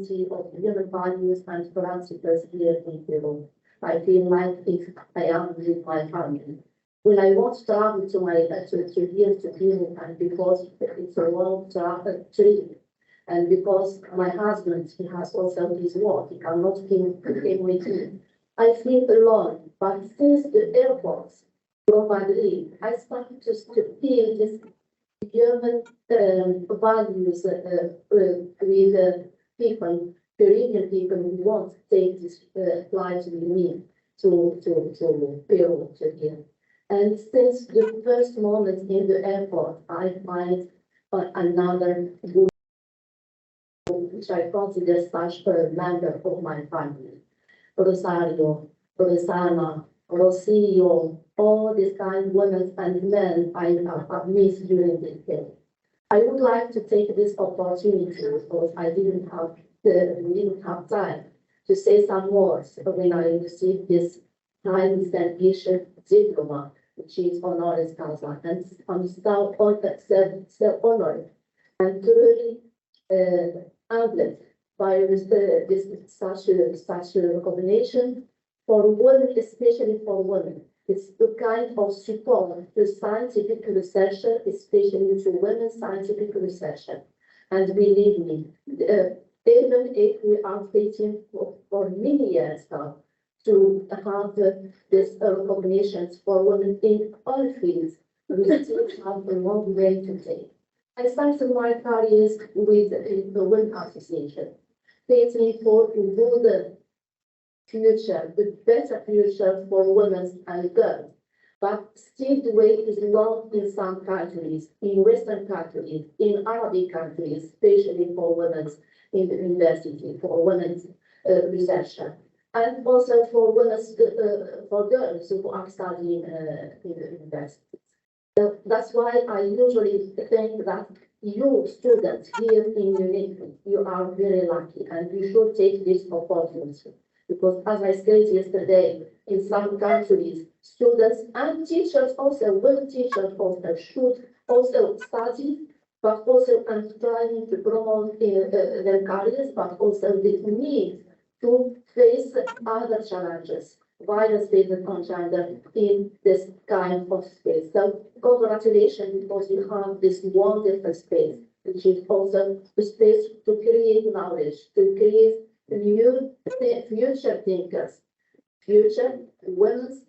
community of human values and principles here in Peru. I feel like if I am with my family. When I want to travel to my to here to Peru, and because it's a long travel trip, and because my husband he has also his work, he cannot came with me. I feel alone. But since the airports from Madrid, I started to feel this human values with people, Peruvian people who want to take this flight with me to Peru to here. And since the first moment in the airport, I find another group which I consider such a member of my family. Rosario, Rosana, Rocio, all these kind of women and men I have missed during this day. I would like to take this opportunity because I didn't have time to say some words when I received this high distinction diploma, which is honoris causa, and I'm so honored and truly honored by such a recognition for women, especially for women. It's the kind of support to scientific research, especially to women's scientific research. And believe me, even if we are facing for many years now to have this recognition for women in all fields, we still have a long way to take. I started my career with the Women Association, facing for a good future, the better future for women and girls. But still the way is long in some countries, in Western countries, in Arabic countries, especially for women in the university, for women's research, and also for women, for girls who are studying in the universities. So that's why I usually think that you students here in UNIC, you are very lucky and you should take this opportunity. Because as I said yesterday, in some countries, students and teachers also, women teachers also should also study, but also and trying to promote their careers, but also the need to face other challenges, violence based on gender in this kind of space. So congratulations because you have this wonderful space, which is also the space to create knowledge, to create new future thinkers, future women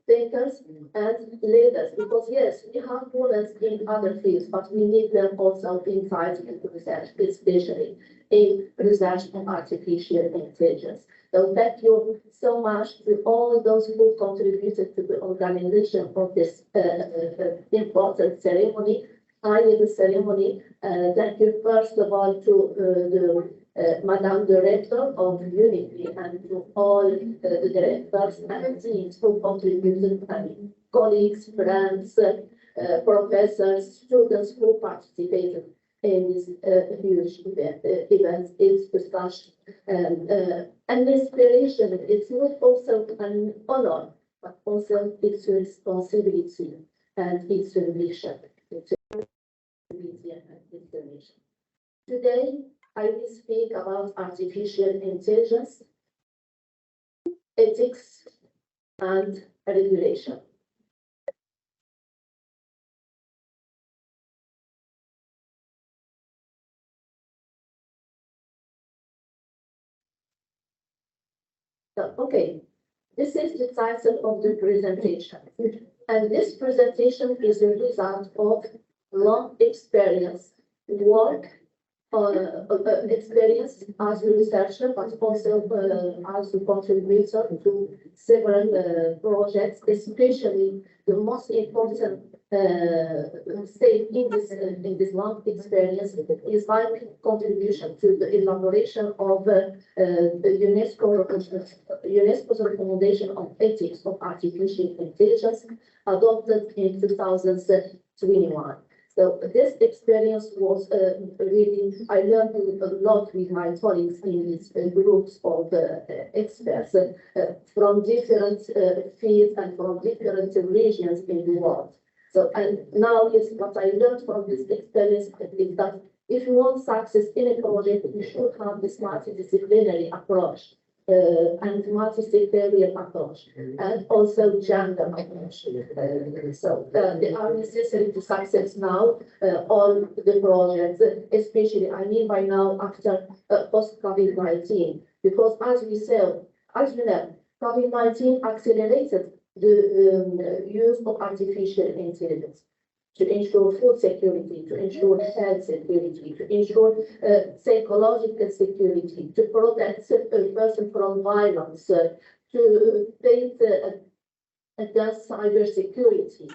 thinkers and leaders. Because yes, we have women in other fields, but we need them also in scientific research, especially in research on artificial intelligence. So thank you so much to all those who contributed to the organization of this important ceremony. The ceremony. Thank you first of all to the Madame Director of UNIC and to all the directors and teams who contributed, and colleagues, friends, professors, students who participated in this huge event. It's such an inspiration. It's not also an honor, but also it's a responsibility and it's a mission. It's a mission. Today, I will speak about artificial intelligence, ethics, and regulation. So, okay, this is the title of the presentation. And this presentation is a result of long experience, work, experience as a researcher, but also as a contributor to several projects, especially the most important stage in this long experience is my contribution to the elaboration of the UNESCO's recommendation on ethics of artificial intelligence adopted in 2021. So this experience was really, I learned a lot with my colleagues in these groups of experts from different fields and from different regions in the world. So, and now is what I learned from this experience is that if you want success in a project, you should have this multidisciplinary approach and multi-sectorial approach, and also gender approach. So they are necessary to success now on the projects, especially I mean by now after post-COVID-19, because as you know, COVID-19 accelerated the use of artificial intelligence to ensure food security, to ensure health security, to ensure psychological security, to protect a person from violence, to face against cyber security.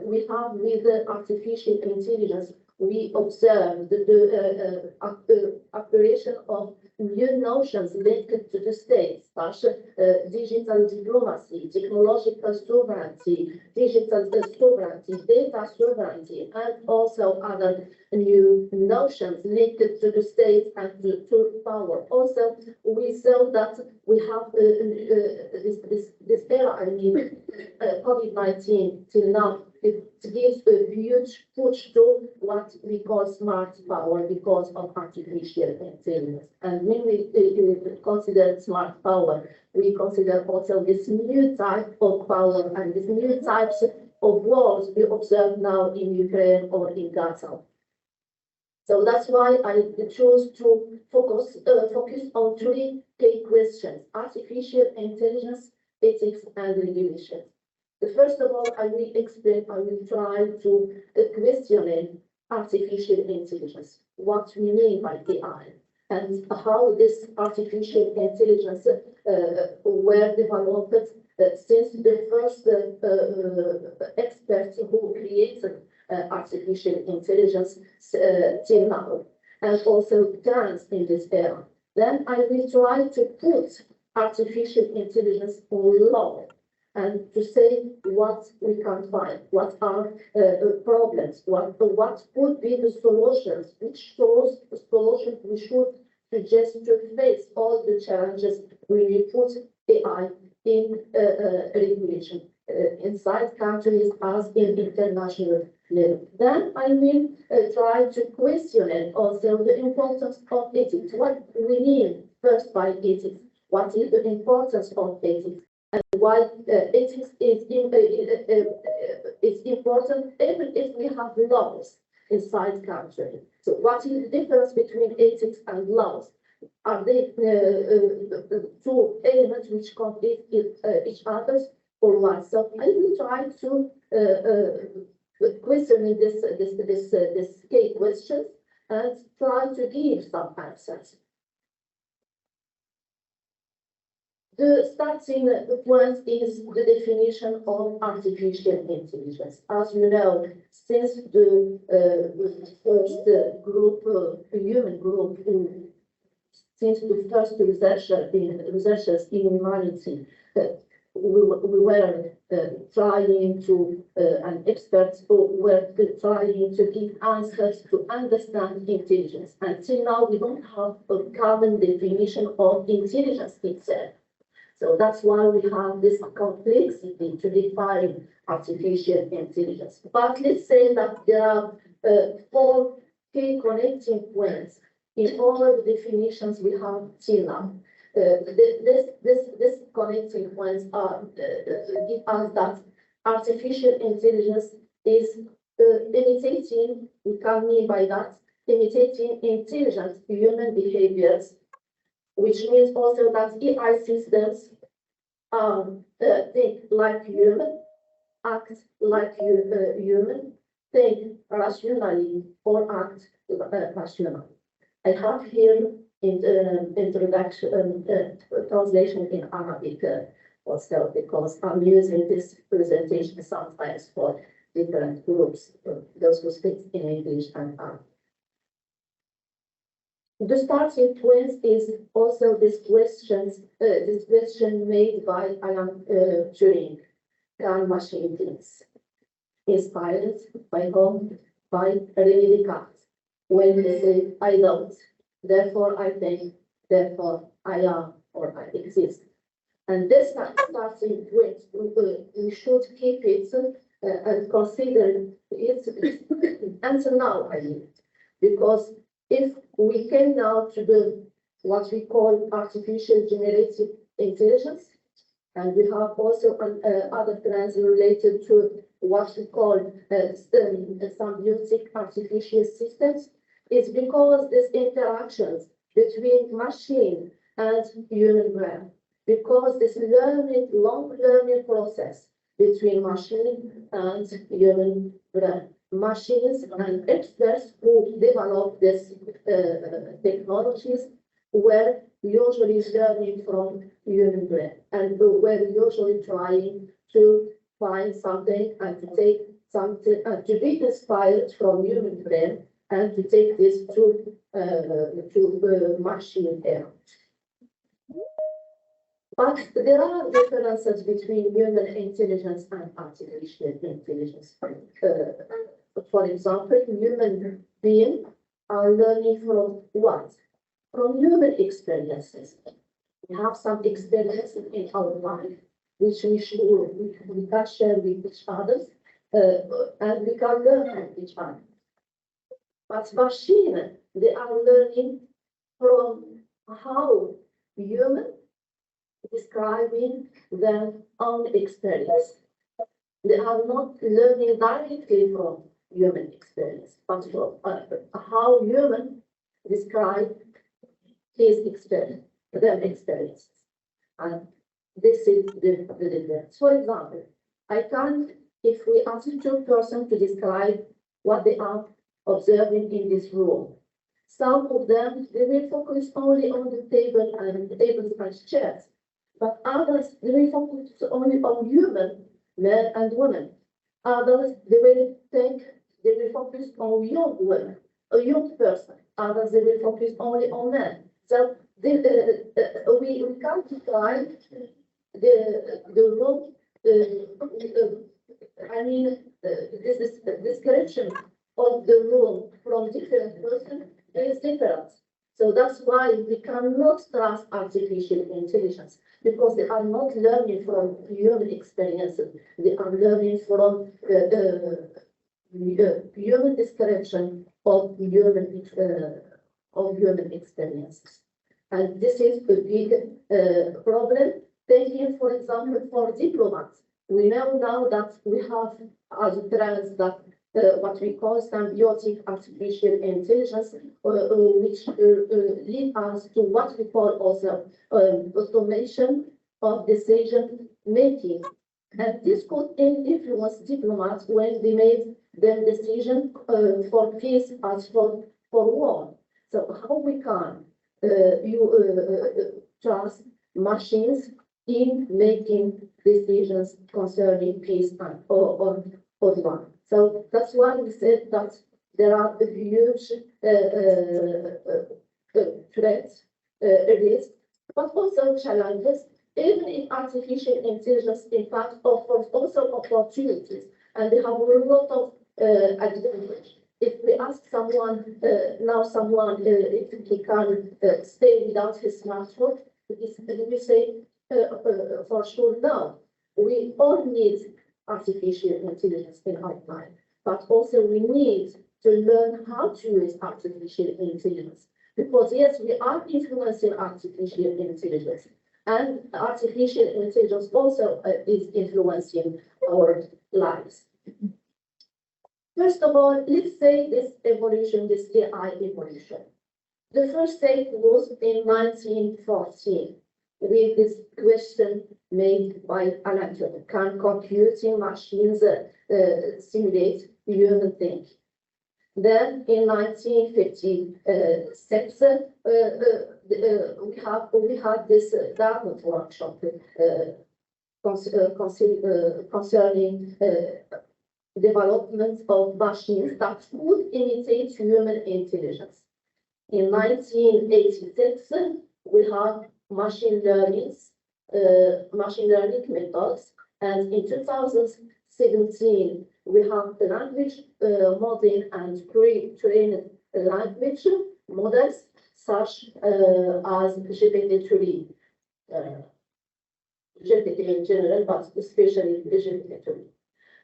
We have with artificial intelligence, we observe the operation of new notions linked to the state, such as digital diplomacy, technological sovereignty, digital sovereignty, data sovereignty, and also other new notions linked to the state and to power. Also, we saw that we have this era, I mean, COVID-19 till now. It gives a huge push to what we call smart power because of artificial intelligence. And when we consider smart power, we consider also this new type of power and these new types of wars we observe now in Ukraine or in Gaza. So that's why I chose to focus on three key questions: artificial intelligence, ethics, and regulation. First of all, I will try to question artificial intelligence, what we mean by AI, and how this artificial intelligence were developed since the first experts who created artificial intelligence till now, and also trends in this era. Then I will try to put artificial intelligence on law, and to say what we can find, what are the problems, what would be the solutions, which solutions we should suggest to face all the challenges when we put AI in regulation inside countries as in international level. Then I will try to question and also the importance of ethics. What we mean first by ethics? What is the importance of ethics? And why ethics is important even if we have laws inside country. So what is the difference between ethics and laws? Are they two elements which complete each other or what? So I will try to question this key questions and try to give some answers. The starting point is the definition of artificial intelligence. As you know, since the first group, human group, since the first researchers in humanity, we were trying to, and experts were trying to give answers to understand intelligence. Until now, we don't have a common definition of intelligence itself. So that's why we have this complexity to define artificial intelligence. But let's say that there are four key connecting points in all the definitions we have till now. This connecting points are give us that artificial intelligence is imitating, we can mean by that, imitating intelligent human behaviors, which means also that AI systems think like human, act like human, think rationally or act rationally. I have here in the introduction translation in Arabic also because I'm using this presentation sometimes for different groups, those who speak in English and Arabic. The starting point is also this question made by Alan Turing, can machine things? Inspired by whom? By René Descartes. When they say, I don't, therefore I think, therefore I am or I exist. And this starting point, we should keep it and consider it until now, I mean, because if we came now to the what we call artificial generative intelligence, and we have also other trends related to what we call symbiotic artificial systems, is because these interactions between machine and human brain, because this long learning process between machine and human brain. Machines and experts who develop these technologies were usually learning from human brain and were usually trying to find something and to take something to be inspired from human brain and to take this to machine era. But there are differences between human intelligence and artificial intelligence. For example, human beings are learning from what? From human experiences. We have some experiences in our life which we can share with each other, and we can learn from each other. But machines, they are learning from how human describing their own experience. They are not learning directly from human experience, but from how human describe his experience, their experiences. And this is the difference. For example, I can, if we ask two persons to describe what they are observing in this room, some of them, they will focus only on the table and tables and chairs, but others, they will focus only on human, men and women. Others, they will focus on young women, a young person. Others, they will focus only on men. So we can't define the room. This is description of the room from different persons is different. So that's why we cannot trust artificial intelligence, because they are not learning from human experiences. They are learning from human description of human experiences. And this is a big problem. Taking, for example, for diplomats, we know now that we have other trends that what we call symbiotic artificial intelligence, which lead us to what we call also automation of decision making. And this could influence diplomats when they made their decision for peace as for war. So how we can trust machines in making decisions concerning peace and or war? So that's why we said that there are huge threats, risks, but also challenges. Even if artificial intelligence, in fact, offers also opportunities, and they have a lot of advantage. If we ask someone if he can stay without his smartphone, we will say for sure no. We all need artificial intelligence in our life, but also we need to learn how to use artificial intelligence, because yes, we are influencing artificial intelligence, and artificial intelligence also is influencing our lives. First of all, let's say this evolution, this AI evolution. The first stage was in 1914 with this question made by Alan Turing: can computing machines simulate human thinking? Then in 1956, we had this Dartmouth workshop concerning development of machines that could imitate human intelligence. In 1986, we have machine learning methods, and in 2017, we have the language modeling and pre-trained language models such as GPT-3, GPT in general, but especially GPT-3.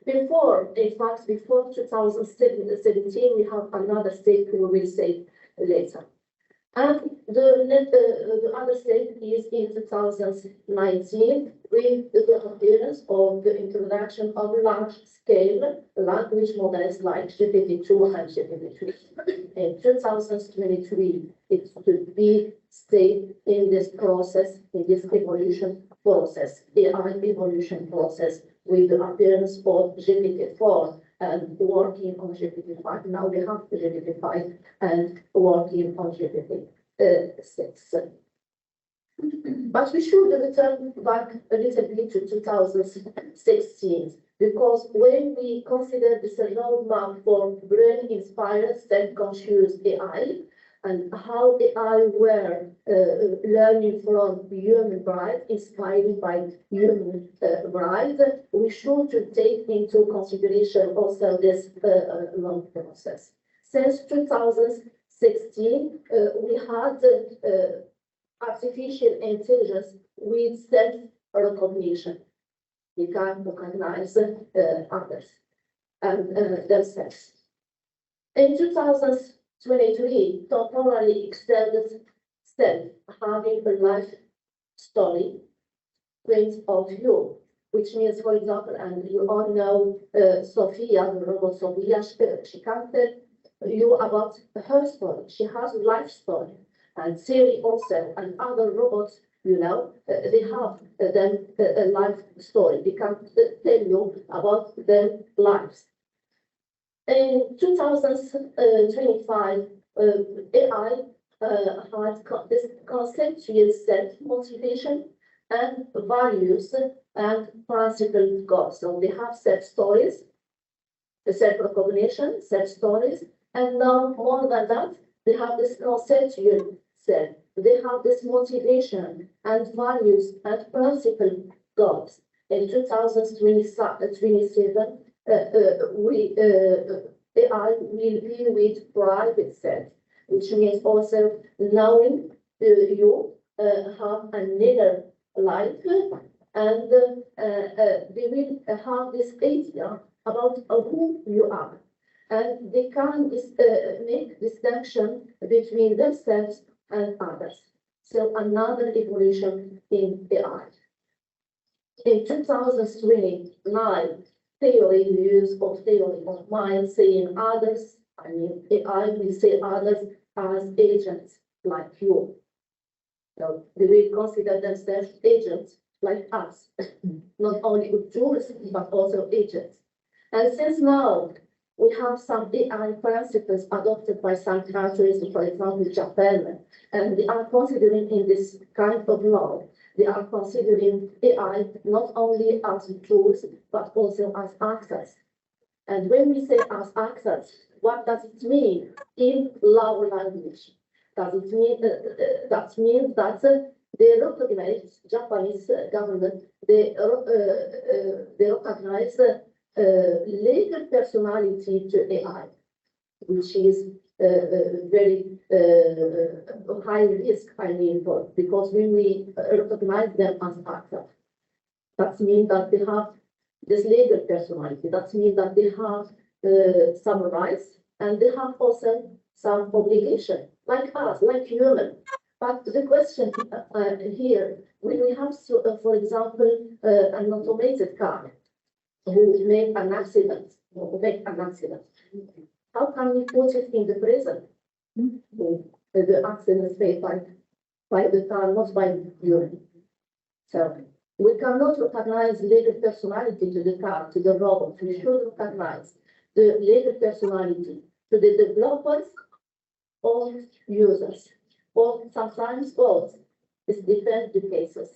Before 2017, we have another stage where we say later. And the other step is in 2019 with the appearance of the introduction of large-scale language models like GPT-2 and GPT-3. In 2023, it's the big step in this process, in this evolution process, AI evolution process, with the appearance of GPT-4 and working on GPT-5. Now we have GPT-5 and working on GPT-6. But we should return back a little bit to 2016, because when we consider this roadmap for brain-inspired, self-conscious AI, and how AI were learning from human brain, inspired by human brain, we should take into consideration also this long process. Since 2016, we had artificial intelligence with self-recognition. We can recognize others and themselves. In 2023, temporally extended self having a life story, point of view, which means, for example, and you all know Sophia, the robot Sophia, she can tell you about her story. She has a life story. And Siri also, and other robots, you know, they have them a life story. They can tell you about their lives. In 2025, AI has this conceptual set motivation and values and principle goals. So they have set stories, self-recognition, set stories, and now more than that, they have this conceptual set. They have this motivation and values and principle goals. In 2027, AI will be with private self, which means also knowing you have another life, and they will have this idea about who you are, and they can make distinction between themselves and others. So another evolution in AI. In 2029, theory, use of theory of mind, saying others, I mean, AI will say others as agents like you. So they will consider themselves agents like us, not only tools, but also agents. And since now we have some AI principles adopted by some countries, for example, Japan, and they are considering in this kind of law, they are considering AI not only as tools, but also as actors. And when we say as actors, what does it mean in law language? Does it mean that means that they recognize Japanese government? They recognize legal personality to AI, which is very high risk, I mean, because when we recognize them as actors, that means that they have this legal personality. That means that they have some rights and they have also some obligation, like us, like human. But the question here, when we have, for example, an automated car who make an accident, how can we put it in the prison? The accident is made by the car, not by human. So we cannot recognize legal personality to the car, to the robot. We should recognize the legal personality to the developers or users, or sometimes both. It depends the cases.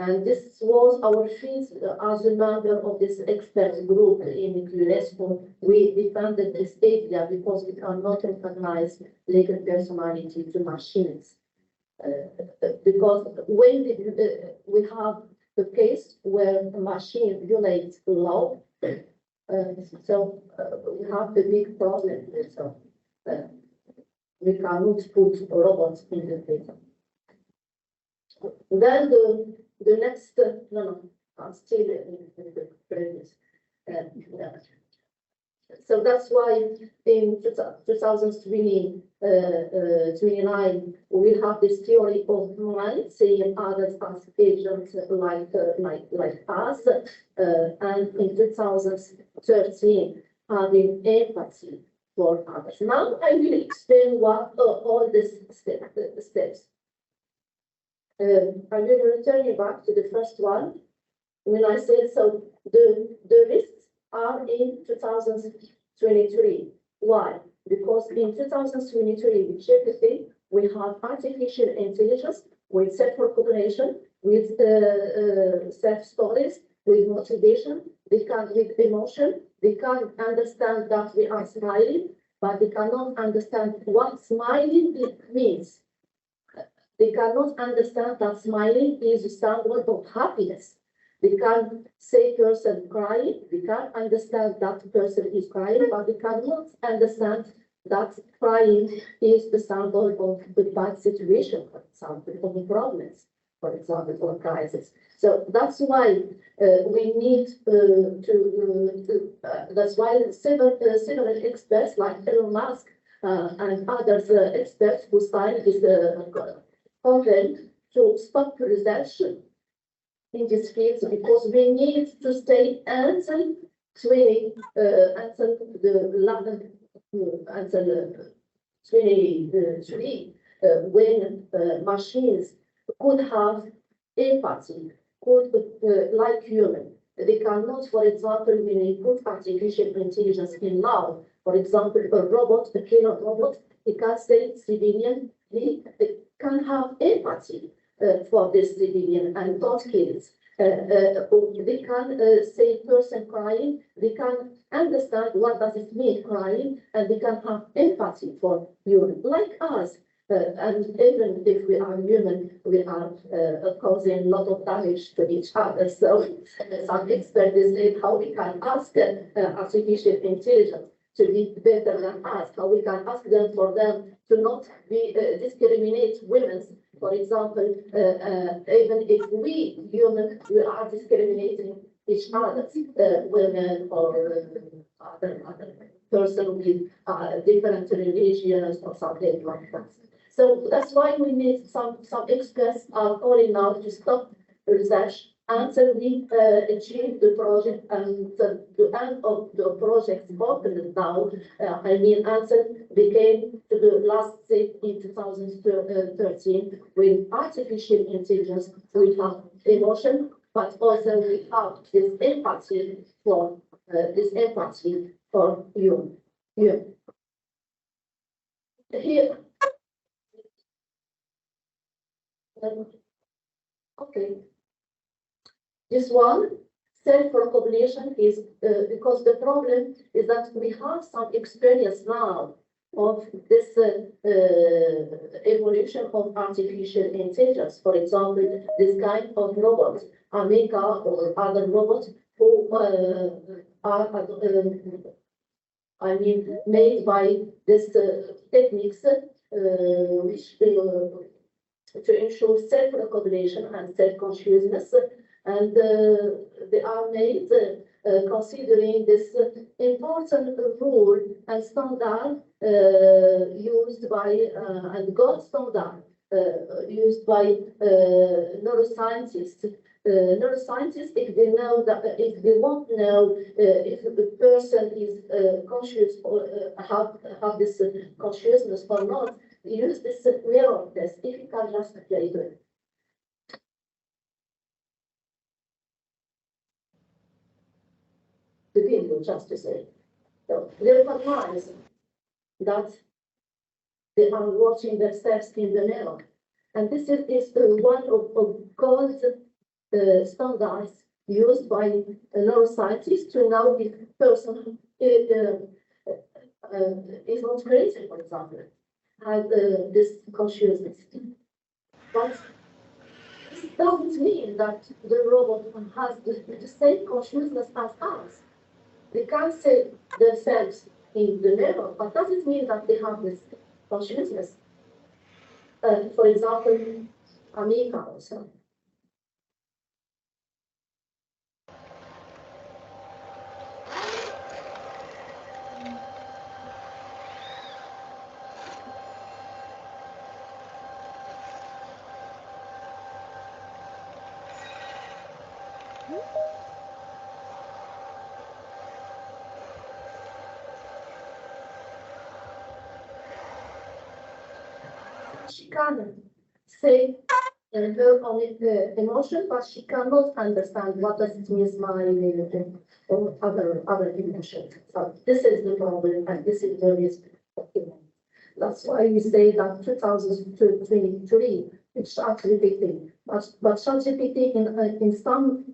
And this was our fees as a member of this expert group in UNESCO. We defended this idea because we cannot recognize legal personality to machines. Because when we have the case where the machine violates law, so we have a big problem. So we cannot put robots in the prison. Then the next, I'm still in the previous. So that's why in 2029 we will have this theory of mind, seeing others as agents like us, and in 2013 having empathy for others. Now I will explain what all these steps. I will return you back to the first one. When I said so, the risks are in 2023. Why? Because in 2023, with GPT, we have artificial intelligence with self-recognition, with self-stories, with motivation, with emotion. They can understand that we are smiling, but they cannot understand what smiling means. They cannot understand that smiling is a symbol of happiness. They can say person crying, they can understand that person is crying, but they cannot understand that crying is the symbol of the bad situation, for example, of problems, for example, or crisis. So that's why we need that's why several experts like Elon Musk and others experts who signed this convent to stop research in this field, because we need to stay until 2023 when machines could have empathy, could like human. They cannot, for example, when we put artificial intelligence in law, for example, a robot, a killer robot, he can say civilian, he can have empathy for this civilian and don't kill it. They can say person crying, they can understand what does it mean crying, and they can have empathy for human, like us. And even if we are human, we are causing a lot of damage to each other. So some experts say how we can ask artificial intelligence to be better than us, how we can ask them for them to not be discriminate women. For example, even if we humans, we are discriminating each other, women or other person with different religions or something like that. So that's why we need some experts are calling now to stop research until we achieve the project and the end of the project opened now. I mean, until we came to the last step in 2013 when artificial intelligence will have emotion, but also we have this empathy for you. Here. Okay. This one, self-recognition is because the problem is that we have some experience now of this evolution of artificial intelligence. For example, this kind of robots, Amica or other robots who are made by this techniques which to ensure self-recognition and self-consciousness, and they are made considering this important rule and standard used by and gold standard used by neuroscientists. Neuroscientists, if they know that, if they want to know if the person is conscious or have this consciousness or not, use this mirror test. If you can just play to it. The video, just to say. So they recognize that they are watching themselves in the mirror. And this is one of gold standards used by neuroscientists to know if a person is not crazy, for example, has this consciousness. But this doesn't mean that the robot has the same consciousness as us. They can see themselves in the mirror, but doesn't mean that they have this consciousness. For example, Amica also. She can't say her own emotion, but she cannot understand what does it mean smiling or other emotions. So this is the problem, and this is the risk of human. That's why we say that 2023 it starts repeating, but ChatGPT in some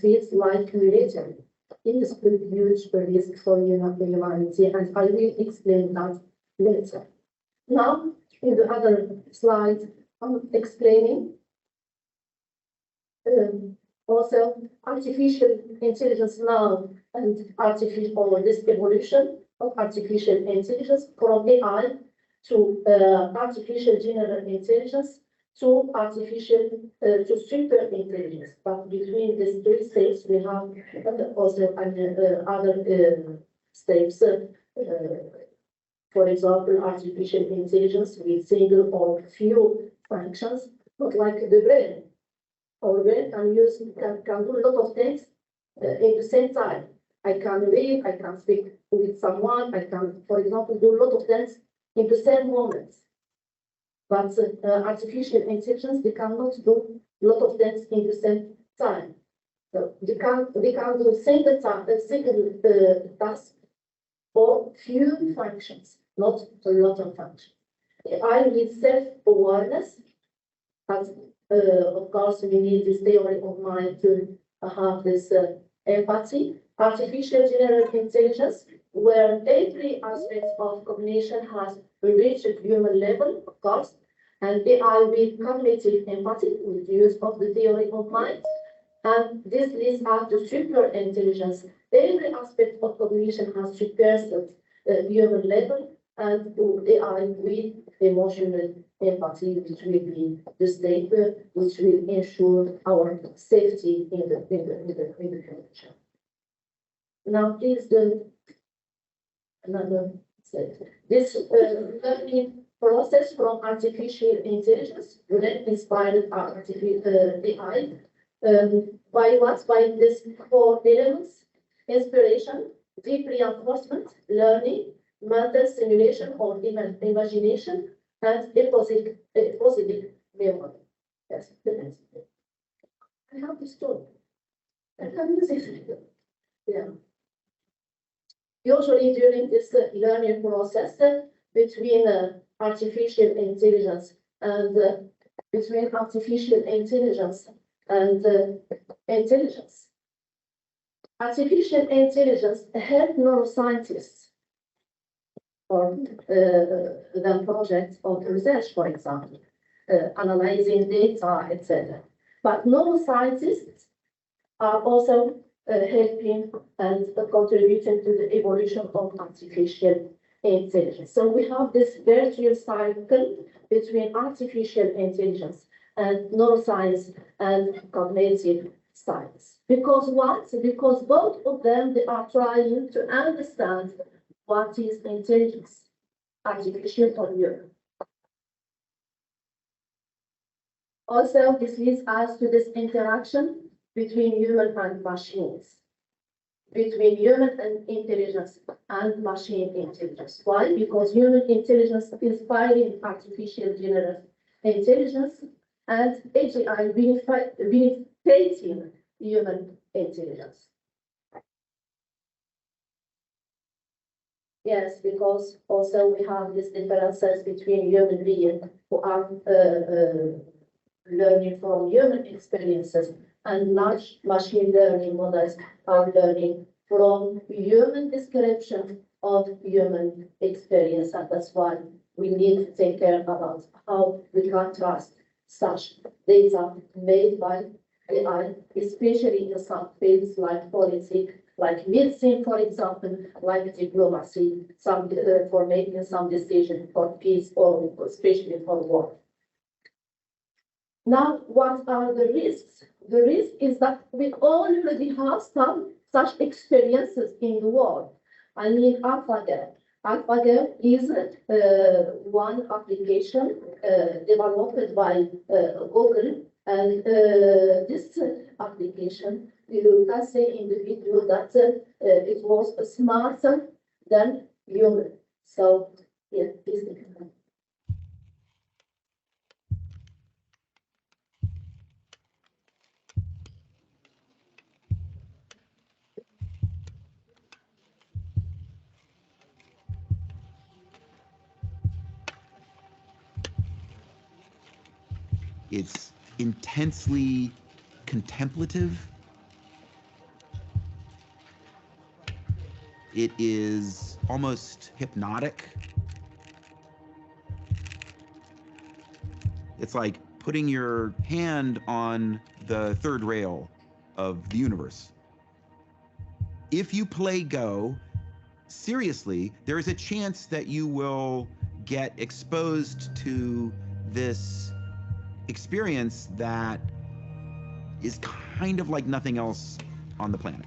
fields like military, it is a huge risk for humanity, and I will explain that later. Now, in the other slide, I'm explaining also artificial intelligence now and artificial or this evolution of artificial intelligence from AI to artificial general intelligence to artificial to super intelligence. But between these three steps, we have also other steps. For example, artificial intelligence with single or few functions, not like the brain. Our brain can do a lot of things at the same time. I can read, I can speak with someone, I can, for example, do a lot of things in the same moment. But artificial intelligence, they cannot do a lot of things in the same time. So they can do single task or few functions, not a lot of functions. I need self-awareness, but of course we need this theory of mind to have this empathy. Artificial general intelligence, where every aspect of cognition has reached human level, of course, and AI with cognitive empathy with the use of the theory of mind. And this leads up to super intelligence. Every aspect of cognition has surpassed human level, and AI with emotional empathy, which will be the state which will ensure our safety in the future. Now, please another slide. This learning process from artificial intelligence then inspired AI. By what? By these four elements: inspiration, deep reinforcement, learning, mental simulation or imagination, and a positive memory. Yes, I have this tool. I can use it. Yeah. Usually during this learning process between artificial intelligence and intelligence. Artificial intelligence help neuroscientists or the projects of research, for example, analyzing data, etc. But neuroscientists are also helping and contributing to the evolution of artificial intelligence. So we have this virtuous cycle between artificial intelligence and neuroscience and cognitive science. Because what? Because both of them, they are trying to understand what is intelligence, artificial or human. Also, this leads us to this interaction between human and machines, between human and intelligence and machine intelligence. Why? Because human intelligence is inspiring artificial general intelligence and AGI benefiting human intelligence. Yes, because also we have these differences between human beings who are learning from human experiences, and large machine learning models are learning from human description of human experience. And that's why we need to take care about how we can trust such data made by AI, especially in some fields like politics, like medicine, for example, like diplomacy, for making some decisions for peace or especially for war. Now, what are the risks? The risk is that we already have some such experiences in the world. I mean, AlphaGo. AlphaGo is one application developed by Google, and this application you can say in the video that it was smarter than human. So, yeah, this is It's intensely contemplative. It is almost hypnotic. It's like putting your hand on the third rail of the universe. If you play Go seriously, there is a chance that you will get exposed to this experience that is kind of like nothing else on the planet.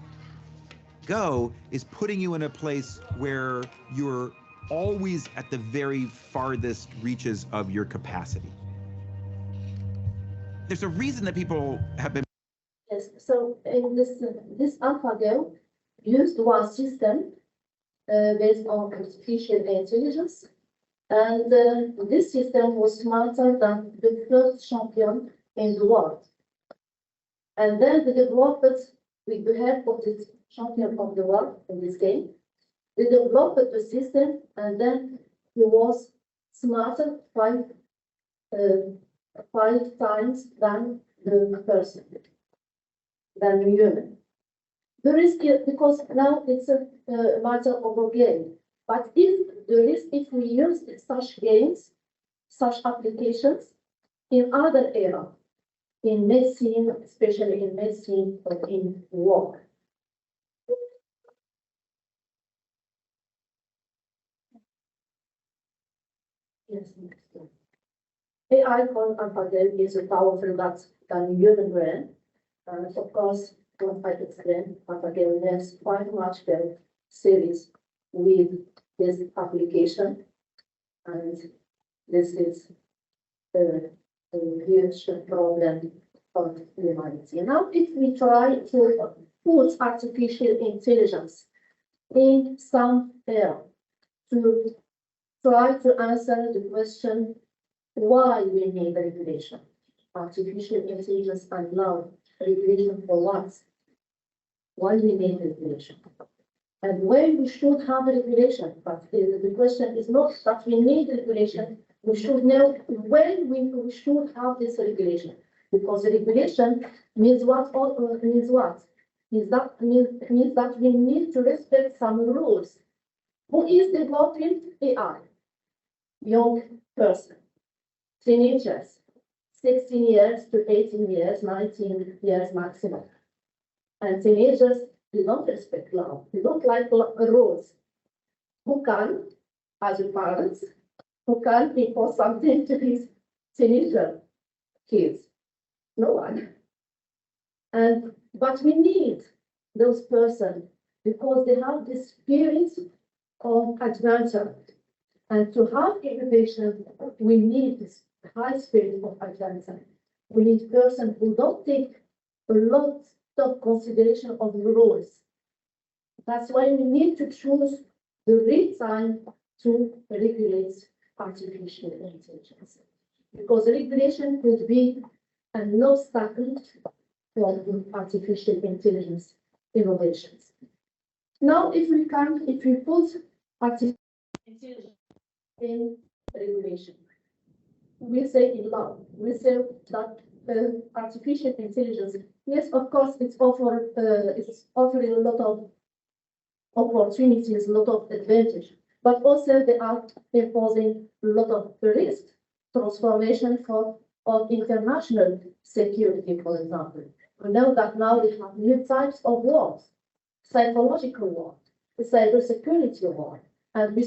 Go is putting you in a place where you're always at the very farthest reaches of your capacity. There's a reason that people have been. yes. So in this AlphaGo used one system based on artificial intelligence, and this system was smarter than the first champion in the world. And then the developers, with the help of the champion of the world in this game, they developed the system, and then he was smarter five times than the person, than the human. The risk is because now it's a matter of a game. But if we use such games, such applications in other areas, in medicine, especially in medicine or in work. Yes, next one. AI called AlphaGo is a powerful than human brain. And of course, what I explained, AlphaGo learns quite much the series with this application. And this is a huge problem for humanity. Now, if we try to put artificial intelligence in some area to try to answer the question why we need regulation, artificial intelligence and law, regulation for what? Why we need regulation? And when we should have regulation, but the question is not that we need regulation, we should know when we should have this regulation. Because regulation means what? Means what? Means that we need to respect some rules. Who is developing AI? Young person, teenagers, 16 years to 18 years, 19 years maximum. And teenagers, they don't respect law. They don't like rules. Who can, as a parent, who can impose something to these teenager kids? No one. But we need those persons because they have the spirit of adventure. And to have innovation, we need this high spirit of adventure. We need persons who don't take a lot of consideration of the rules. That's why we need to choose the right time to regulate artificial intelligence. Because regulation could be an obstacle for artificial intelligence innovations. Now, if we put artificial intelligence in regulation, we say in law, we say that artificial intelligence, yes, of course, it's offering a lot of opportunities, a lot of advantage, but also they are imposing a lot of risk, transformation of international security, for example. We know that now we have new types of wars, psychological war, the cybersecurity war, and we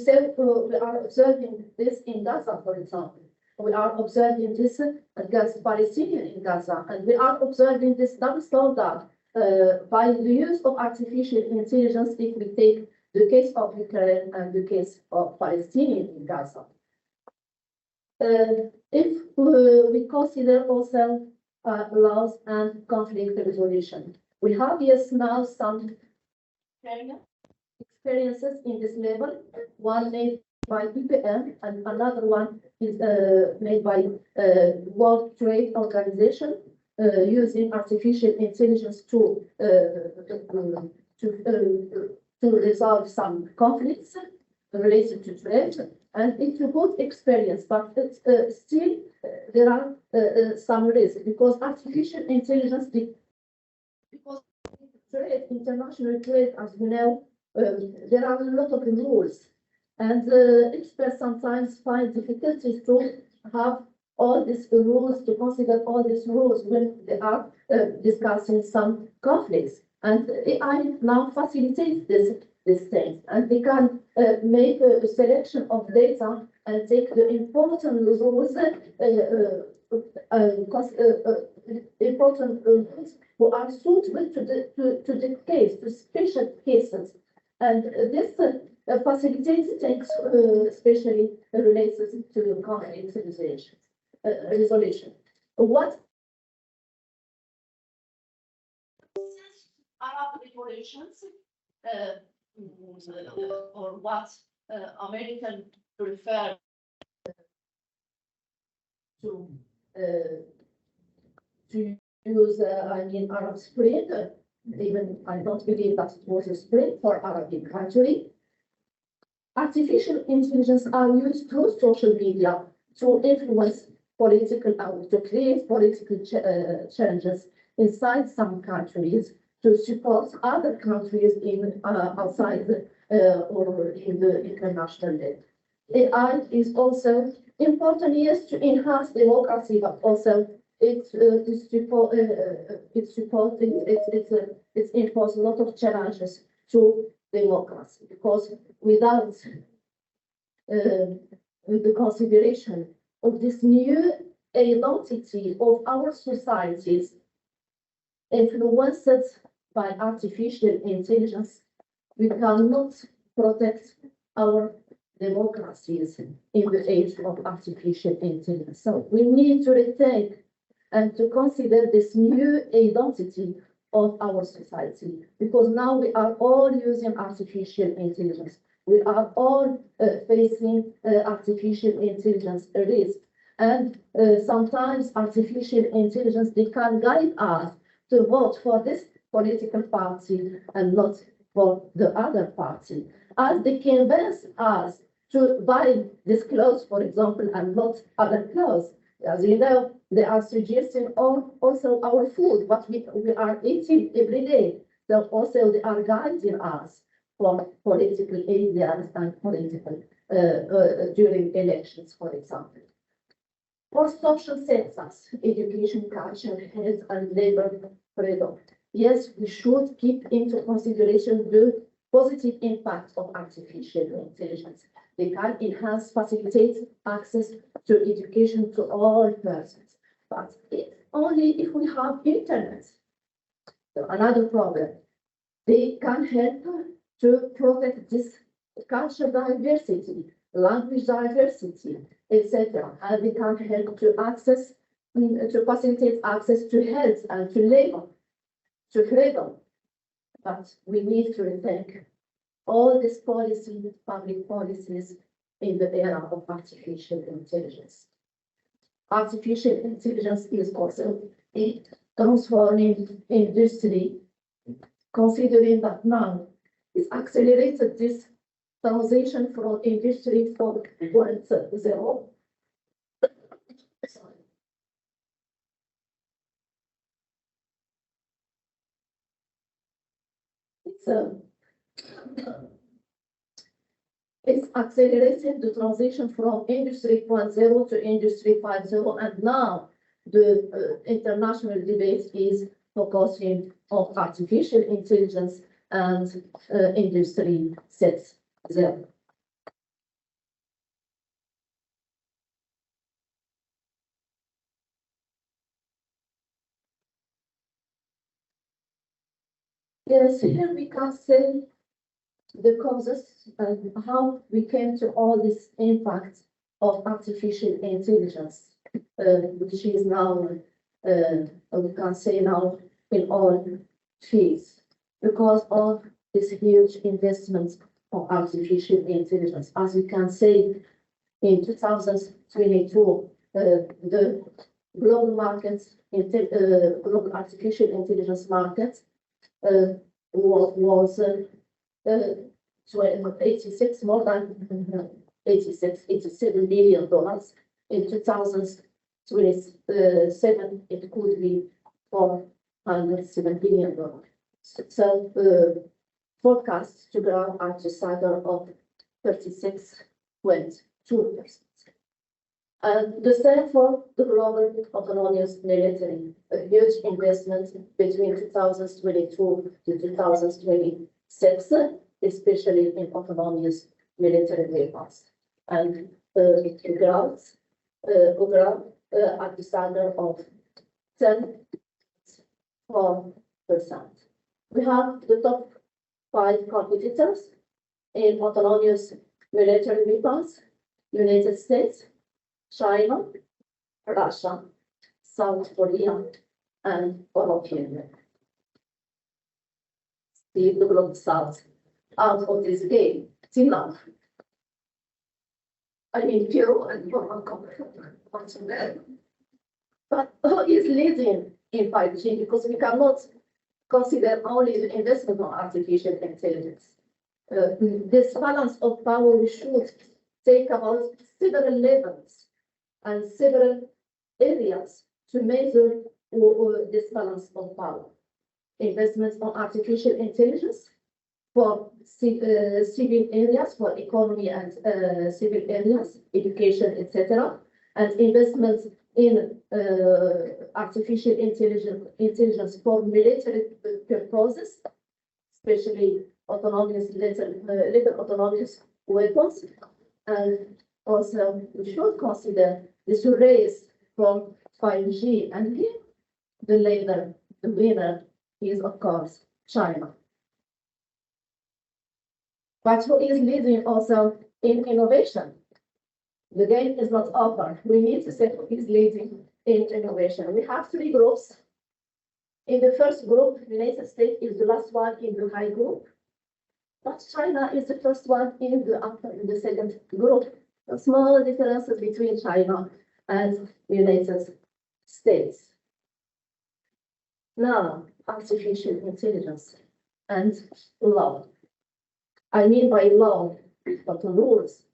are observing this in Gaza, for example. We are observing this against Palestinians in Gaza, and we are observing this double standard by the use of artificial intelligence if we take the case of Ukraine and the case of Palestinians in Gaza. If we consider also laws and conflict resolution, We have, yes, now some experiences in this level, one made by EPM and another one is made by World Trade Organization using artificial intelligence to resolve some conflicts related to trade. And it's a good experience, but it's, still there are some risks because artificial intelligence, because trade, international trade, as you know, there are a lot of rules, and experts sometimes find difficulties to have all these rules, to consider all these rules when they are discussing some conflicts. And AI now facilitates these things, and they can make a selection of data and take the important rules, important rules who are suitable to the case, to special cases. And this facilitates things, especially related to conflict resolution. What Arab regulations, or what American prefer to use, I mean, Arab Spring, even I don't believe that it was a spring for Arabic country. Artificial intelligence are used through social media to influence political, to create political changes inside some countries, to support other countries in outside or in the international level. AI is also important, yes, to enhance democracy, but also it's imposes a lot of challenges to democracy, because without the consideration of this new identity of our societies influenced by artificial intelligence, we cannot protect our democracies in the age of artificial intelligence. So we need to rethink and to consider this new identity of our society, because now we are all using artificial intelligence. We are all facing artificial intelligence risk. And sometimes artificial intelligence, they can guide us to vote for this political party and not for the other party. As they convince us to buy this clothes, for example, and not other clothes. As you know, they are suggesting also our food, what we are eating every day. So also they are guiding us for political areas and political during elections, for example. For social census, education, culture, health, and labor freedom. Yes, we should keep into consideration the positive impact of artificial intelligence. They can enhance, facilitate access to education to all persons, but only if we have internet. So another problem, they can help to protect this cultural diversity, language diversity, etc. And they can help to access, to facilitate access to health and to labor, to freedom. But we need to rethink all these policies, public policies, in the era of artificial intelligence. Artificial intelligence is also a transforming industry, considering that now it's accelerated this transition from industry 4.0. It's accelerating the transition from Industry 4.0 to Industry 5.0, and now the international debate is focusing on artificial intelligence and Industry 6.0. Yes, here we can say the causes and how we came to all this impact of artificial intelligence, which is now, we can say now in all fees because of this huge investment of artificial intelligence. As you can see, in 2022, the global markets, global artificial intelligence market was 86, more than 87 billion dollars. In 2027, it could be $407 billion. So forecast to grow at a CAGR of 36.2%. And the same for the global autonomous military, a huge investment between 2022 to 2026, especially in autonomous military vehicles. And it grows overall at the CAGR of 10.4%. We have the top 5 competitors in autonomous military vehicles: United States, China, Russia, South Korea, and European Union. The global South out of this game till now. I mean, Peru and Morocco. But who is leading in 5G? Because we cannot consider only the investment on artificial intelligence. This balance of power, we should take about several levels and several areas to measure this balance of power. Investments on artificial intelligence for civil areas, for economy and civil areas, education, etc., and investments in artificial intelligence for military purposes, especially autonomous little autonomous weapons. And also we should consider this race for 5G, and here the winner is of course China. But who is leading also in innovation? The game is not over. We need to say who is leading in innovation. We have 3 groups. In the first group, the United States is the last one in the high group, but China is the first one in the second group. A small differences between China and the United States. Now, artificial intelligence and law. I mean by law, not rules,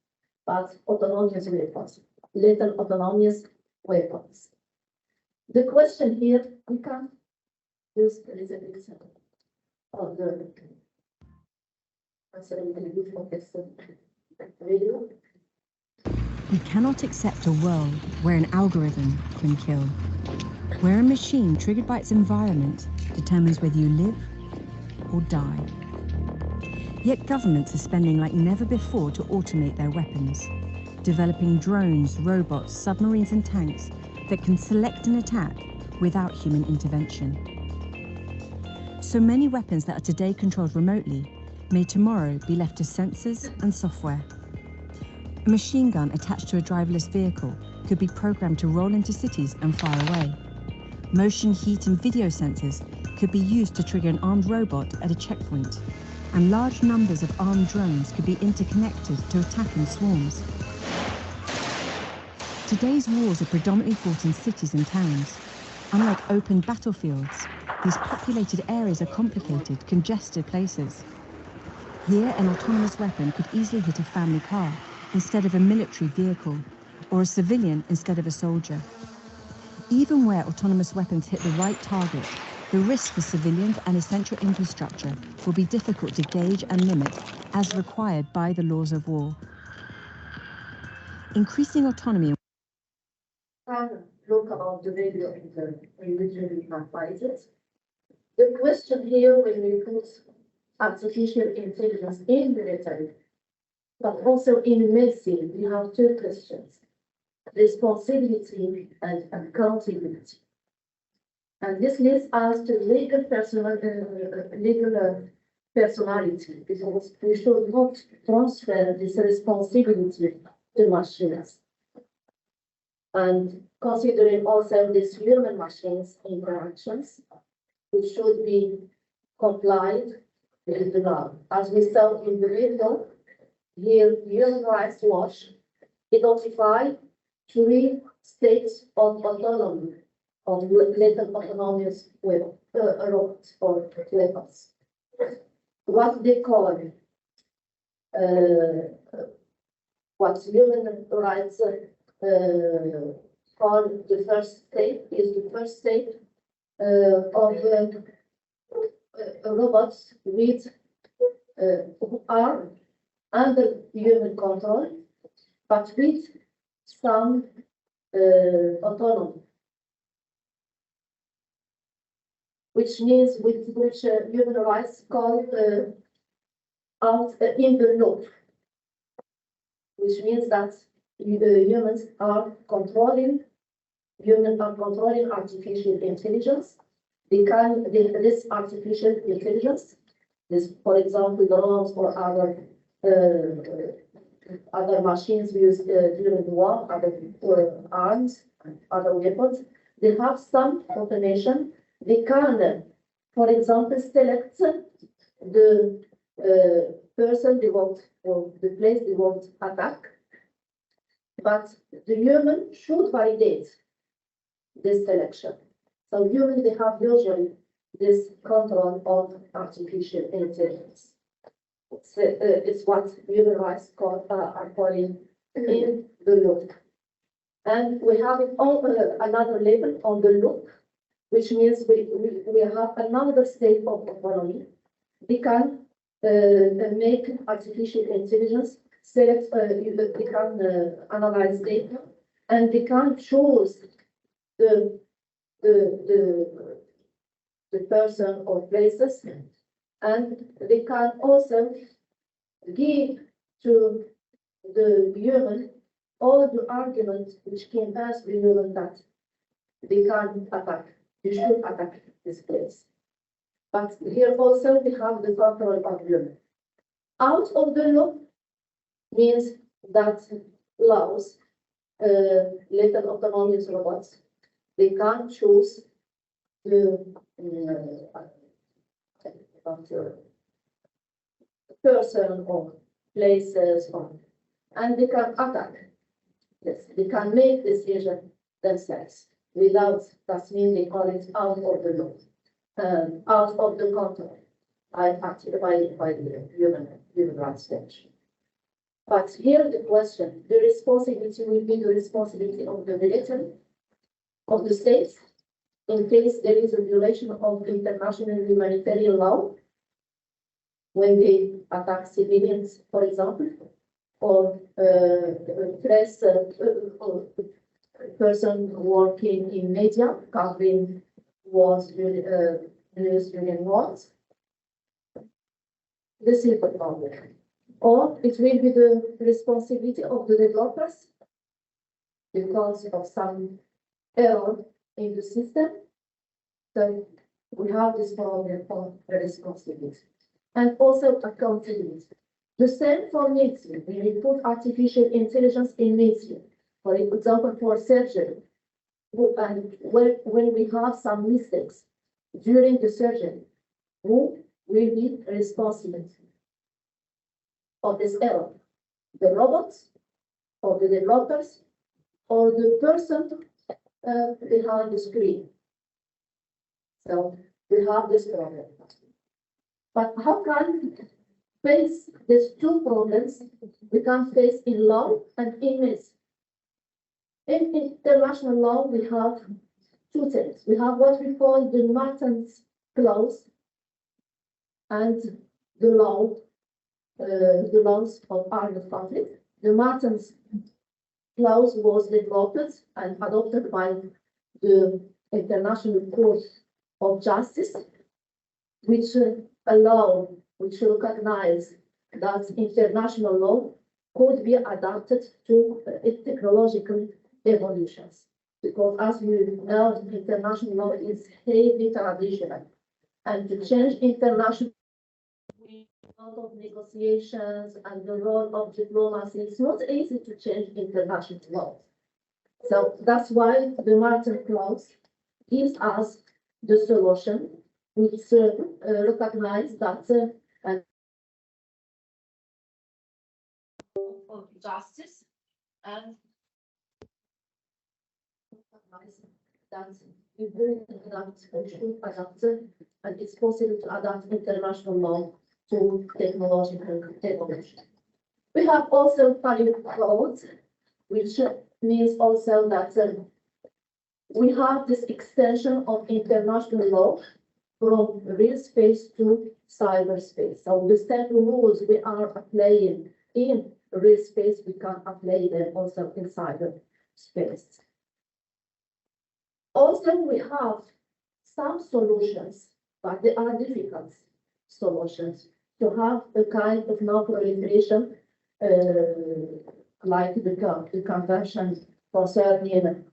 but autonomous weapons, little autonomous weapons. The question here, we can use a little bit of the video. We cannot accept a world where an algorithm can kill, where a machine triggered by its environment determines whether you live or die. Yet governments are spending like never before to automate their weapons, developing drones, robots, submarines and tanks that can select an attack without human intervention. So many weapons that are today controlled remotely may tomorrow be left to sensors and software. A machine gun attached to a driverless vehicle could be programmed to roll into cities and fire away. Motion, heat and video sensors could be used to trigger an armed robot at a checkpoint. And large numbers of armed drones could be interconnected to attack in swarms. Today's wars are predominantly fought in cities and towns. Unlike open battlefields, these populated areas are complicated, congested places. Here, an autonomous weapon could easily hit a family car instead of a military vehicle, or a civilian instead of a soldier. Even where autonomous weapons hit the right target, the risk for civilians and essential infrastructure will be difficult to gauge and limit as required by the laws of war. Increasing autonomy. Look about the video in the originally translated. The question here, when we put artificial intelligence in military, but also in medicine, we have 2 questions: responsibility and accountability. And this leads us to legal personality, because we should not transfer this responsibility to machines. And considering also these human machines interactions, we should be complied with the law. As we saw in the video, here Human Rights Watch identified 3 states of autonomy of little autonomous robots or weapons. What they call what human rights call the first state is the first state of robots with who are under human control, but with some autonomy, which means which human rights call out in the loop, which means that humans are controlling artificial intelligence. This artificial intelligence, for example, drones or other machines used during the war, other arms, other weapons, they have some automation. They can, for example, select the person they want or the place they want to attack, but the human should validate this selection. So humans, they have usually this control of artificial intelligence. It's what human rights are calling in the loop. And we have it on another level on the loop, which means we have another state of autonomy. They can make artificial intelligence select, they can analyze data, and they can choose the person or places, and they can also give to the human all the arguments which can ask the human that they can attack, they should attack this place. But here also we have the control of human. Out of the law means that allows little autonomous robots, they can choose the person or places, and they can attack. Yes, they can make decisions themselves without, that means they call it out of the law, out of the control by the human rights stage. But here the question, the responsibility will be the responsibility of the military, of the states, in case there is a violation of international humanitarian law, when they attack civilians, for example, or press or person working in media, covering wars, news during wars. This is the problem. Or it will be the responsibility of the developers because of some error in the system. So we have this problem of the responsibility. And also accountability. The same for medicine. We put artificial intelligence in medicine. For example, for surgery. And when we have some mistakes during the surgery, who will be responsible of this error? The robots, or the developers, or the person behind the screen? So we have this problem. But how can we face these two problems? We can face in law and in medicine. In international law, we have two things. We have what we call the Martens Clause and the laws of armed conflict. The Martens Clause was developed and adopted by the International Court of Justice, which recognize that international law could be adapted to technological evolutions. Because as you know, international law is heavily traditional. And to change international a lot of negotiations and the role of diplomacy, it's not easy to change international law. So that's why the Martin Clause gives us the solution which recognize that of justice and recognize that we will adapt, should adapt, and it's possible to adapt international law to technological technology. We have also value codes, which means also that we have this extension of international law from real space to cyberspace. So the same rules we are applying in real space, we can apply them also in cyberspace. Also, we have some solutions, but they are difficult solutions to have a kind of non-proliferation, like the convention concerning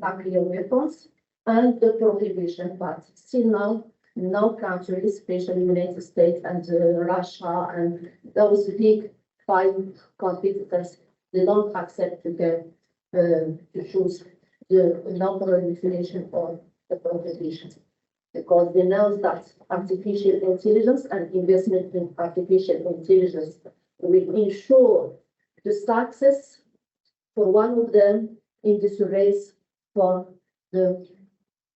nuclear weapons and the prohibition, but still now, no country, especially United States and Russia and those big five competitors, they don't accept to get to choose the non-proliferation or the prohibition, because they know that artificial intelligence and investment in artificial intelligence will ensure the success for one of them in this race for the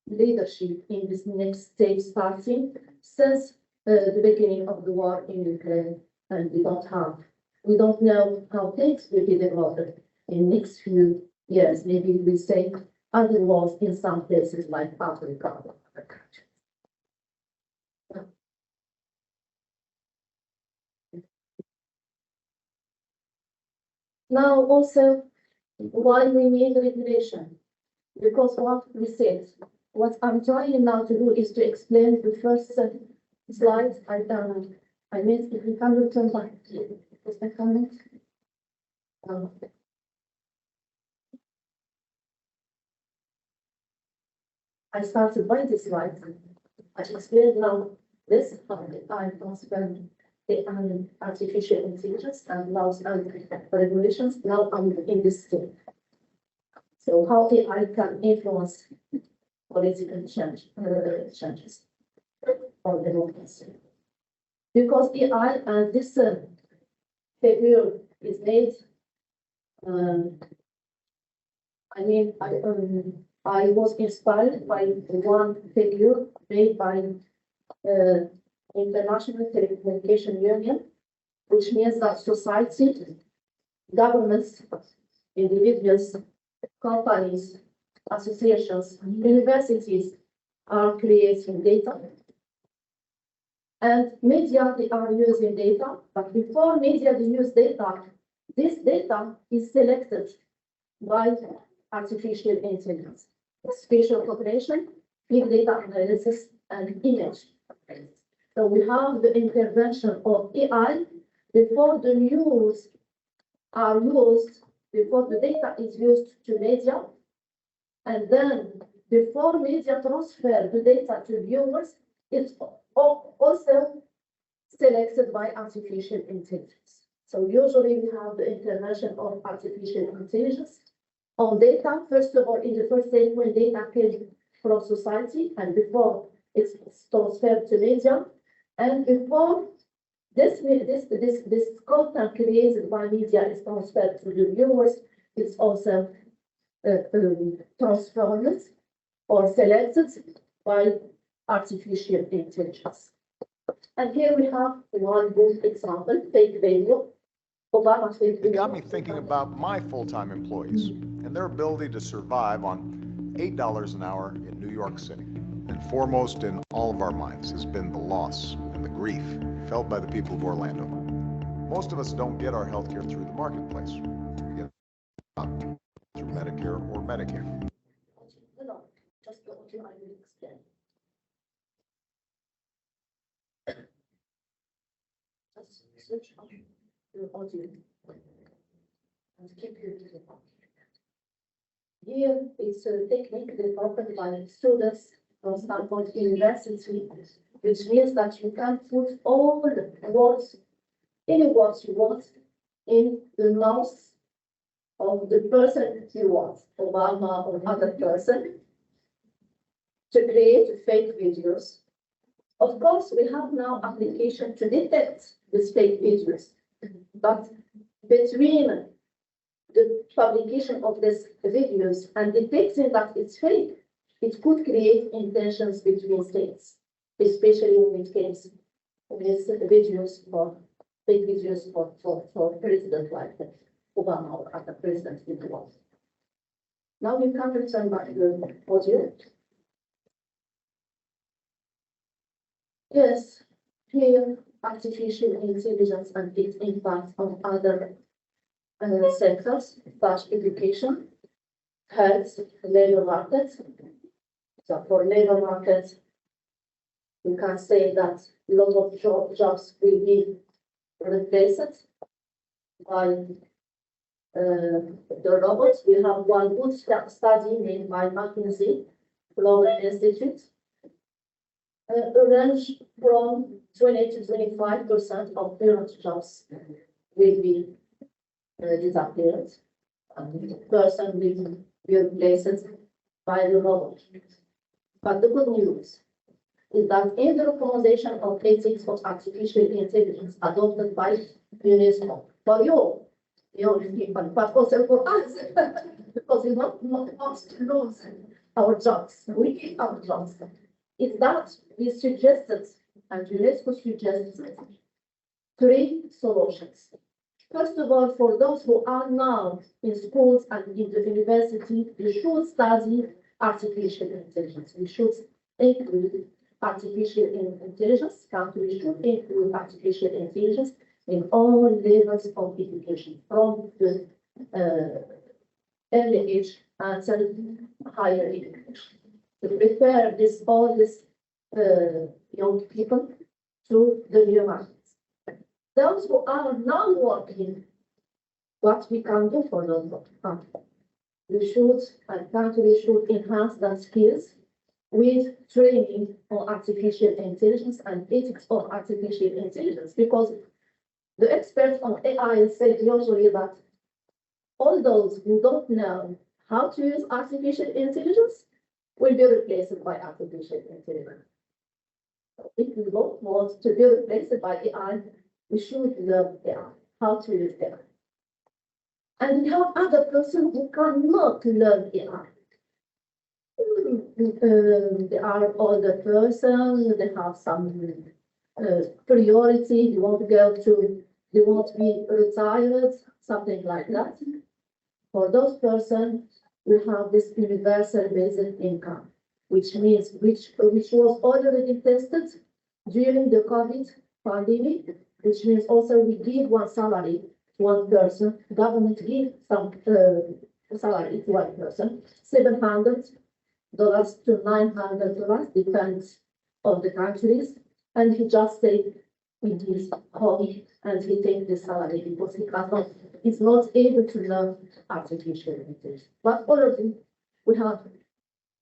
leadership in this next stage, starting since the beginning of the war in Ukraine, and we don't know how things will be developed in next few years. Maybe we say other wars in some places like Africa or other countries. Now also, why we need regulation? Because what we said, what I'm trying now to do is to explain the first slide I made. If you can return back to the comment. I started by this slide. I explained now this I transfer the artificial intelligence and laws and regulations. Now I'm in this step. So how AI can influence political changes or democracy. Because AI and this figure is made, I was inspired by one figure made by International Telecommunication Union, which means that society, governments, individuals, companies, associations, universities are creating data. And media, they are using data, but before media they use data, this data is selected by artificial intelligence, spatial cooperation, big data analysis, and image. So we have the intervention of AI before the news are used, before the data is used to media, and then before media transfer the data to viewers, it's also selected by artificial intelligence. So usually we have the intervention of artificial intelligence on data, first of all, in the first stage when data came from society and before it's transferred to media, and before this content created by media is transferred to the viewers, it's also transformed or selected by artificial intelligence. And here we have one good example, fake video. Obama fake video. It got me thinking about my full-time employees and their ability to survive on $8 an hour in New York City. And foremost in all of our minds has been the loss and the grief felt by the people of Orlando. Most of us don't get our health care through the marketplace. We get it through Medicare or Medicare. No, just what I will explain. Just switch on your audio and keep your video on. Here is a technique developed by students from Stanford University, which means that you can put all the words, any words you want, in the mouth of the person you want, Obama or other person. to create fake videos. Of course, we have now application to detect these fake videos, but between the publication of these videos and detecting that it's fake, it could create intentions between states, especially when it comes with videos for fake videos for president like Obama or other presidents in the world. Now we can return back to the audio. Yes, here artificial intelligence and its impact on other sectors, such education, health, labor market. So for labor market, we can say that a lot of jobs will be replaced by the robots. We have one good study made by McKinsey Global Institute. A range from 20 to 25% of current jobs will be disappeared, and the person will be replaced by the robot. But the good news is that in the recommendation of ethics of artificial intelligence adopted by UNESCO, for you, young people, but also for us, because we don't want to lose our jobs. We keep our jobs. Is that we suggested, and UNESCO suggested, 3 solutions. First of all, for those who are now in schools and in the university, we should study artificial intelligence. We should include artificial intelligence. Countries should include artificial intelligence in all levels of education, from the early age until higher education. To prepare all these young people to the new markets. Those who are now working, what we can do for those we should, and countries should enhance their skills with training on artificial intelligence and ethics of artificial intelligence, because the experts on AI said usually that all those who don't know how to use artificial intelligence will be replaced by artificial intelligence. If we don't want to be replaced by AI, we should learn AI, how to use AI. And we have other persons who cannot learn AI. They are older persons, they have some priority, they want to be retired, something like that. For those persons, we have this universal basic income, which means which was already tested during the COVID pandemic, which means also we give one salary to one person, government give some salary to one person, $700 to $900, depends on the countries, and he just stay in his home and he take the salary because he's not able to learn artificial intelligence. But already we have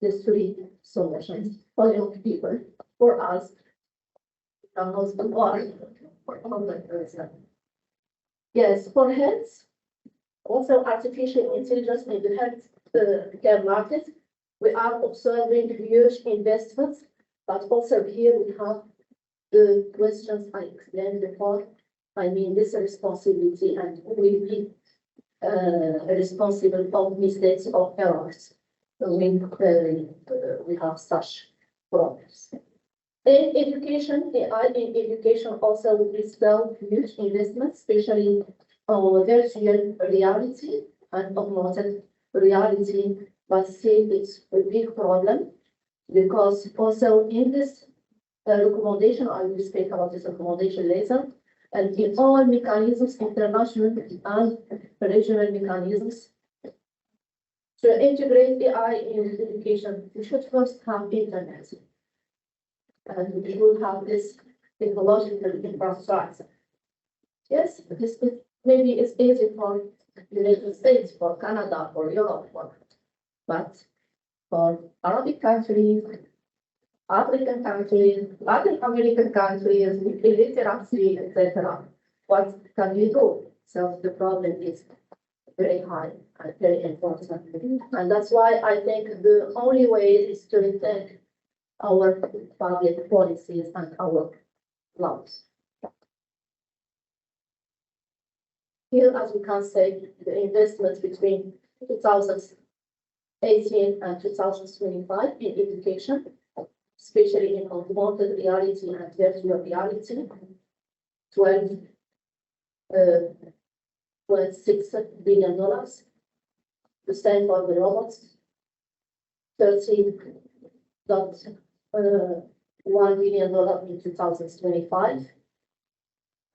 these 3 solutions for young people, for us, and also for other person. Yes, for health, also artificial intelligence in the health care market, we are observing huge investments, but also here we have the questions I explained before. I mean, this responsibility and who will be responsible for mistakes or errors when we have such problems. In education, AI in education also will still huge investments, especially on virtual reality and augmented reality, but still it's a big problem because also in this recommendation, I will speak about this recommendation later, and in all mechanisms, international and regional mechanisms, to integrate AI in education, we should first have internet. And we should have this technological infrastructure. Yes, this is, maybe it's easy for the United States, for Canada, for Europe, but for Arabic countries, African countries, Latin American countries, with illiteracy, etc., what can you do? So the problem is very high and very important. And that's why I think the only way is to rethink our public policies and our laws. Here, as you can see, the investment between 2018 and 2025 in education, especially in augmented reality and virtual reality, $12.6 billion. The same for the robots, $13.1 billion in 2025.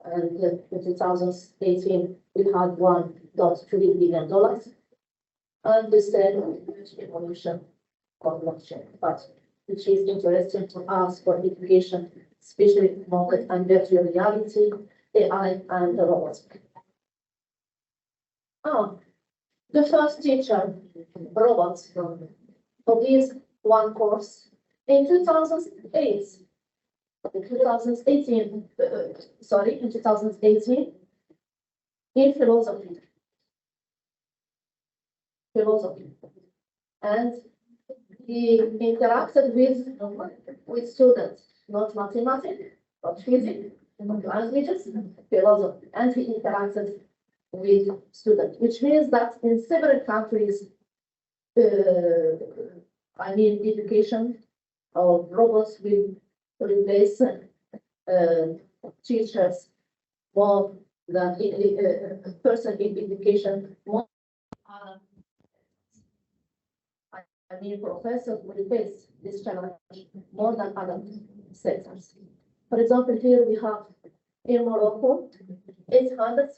And in 2018, we had $1.3 billion. And the same evolution of blockchain, but which is interesting to us for education, especially market and virtual reality, AI, and the robots. The first teacher, robots, for this one course in 2008. In 2018, in philosophy. And he interacted with students, not mathematics, but physics, languages, philosophy, and he interacted with students, which means that in several countries, education or robots will replace teachers more than a person in education. More, professors will face this challenge more than other sectors. For example, here we have in Morocco, 800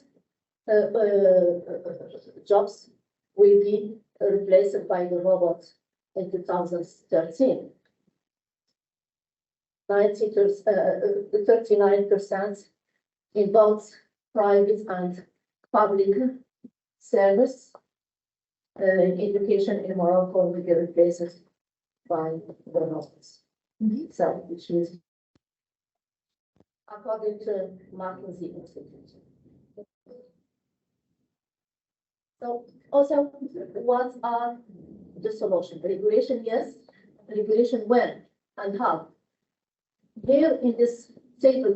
jobs will be replaced by the robots in 2013. 39% in both private and public service. Education in Morocco will be replaced by the robots. So, which is according to McKinsey Institute. So, also, what are the solutions? Regulation, yes. Regulation, when and how? Here in this table,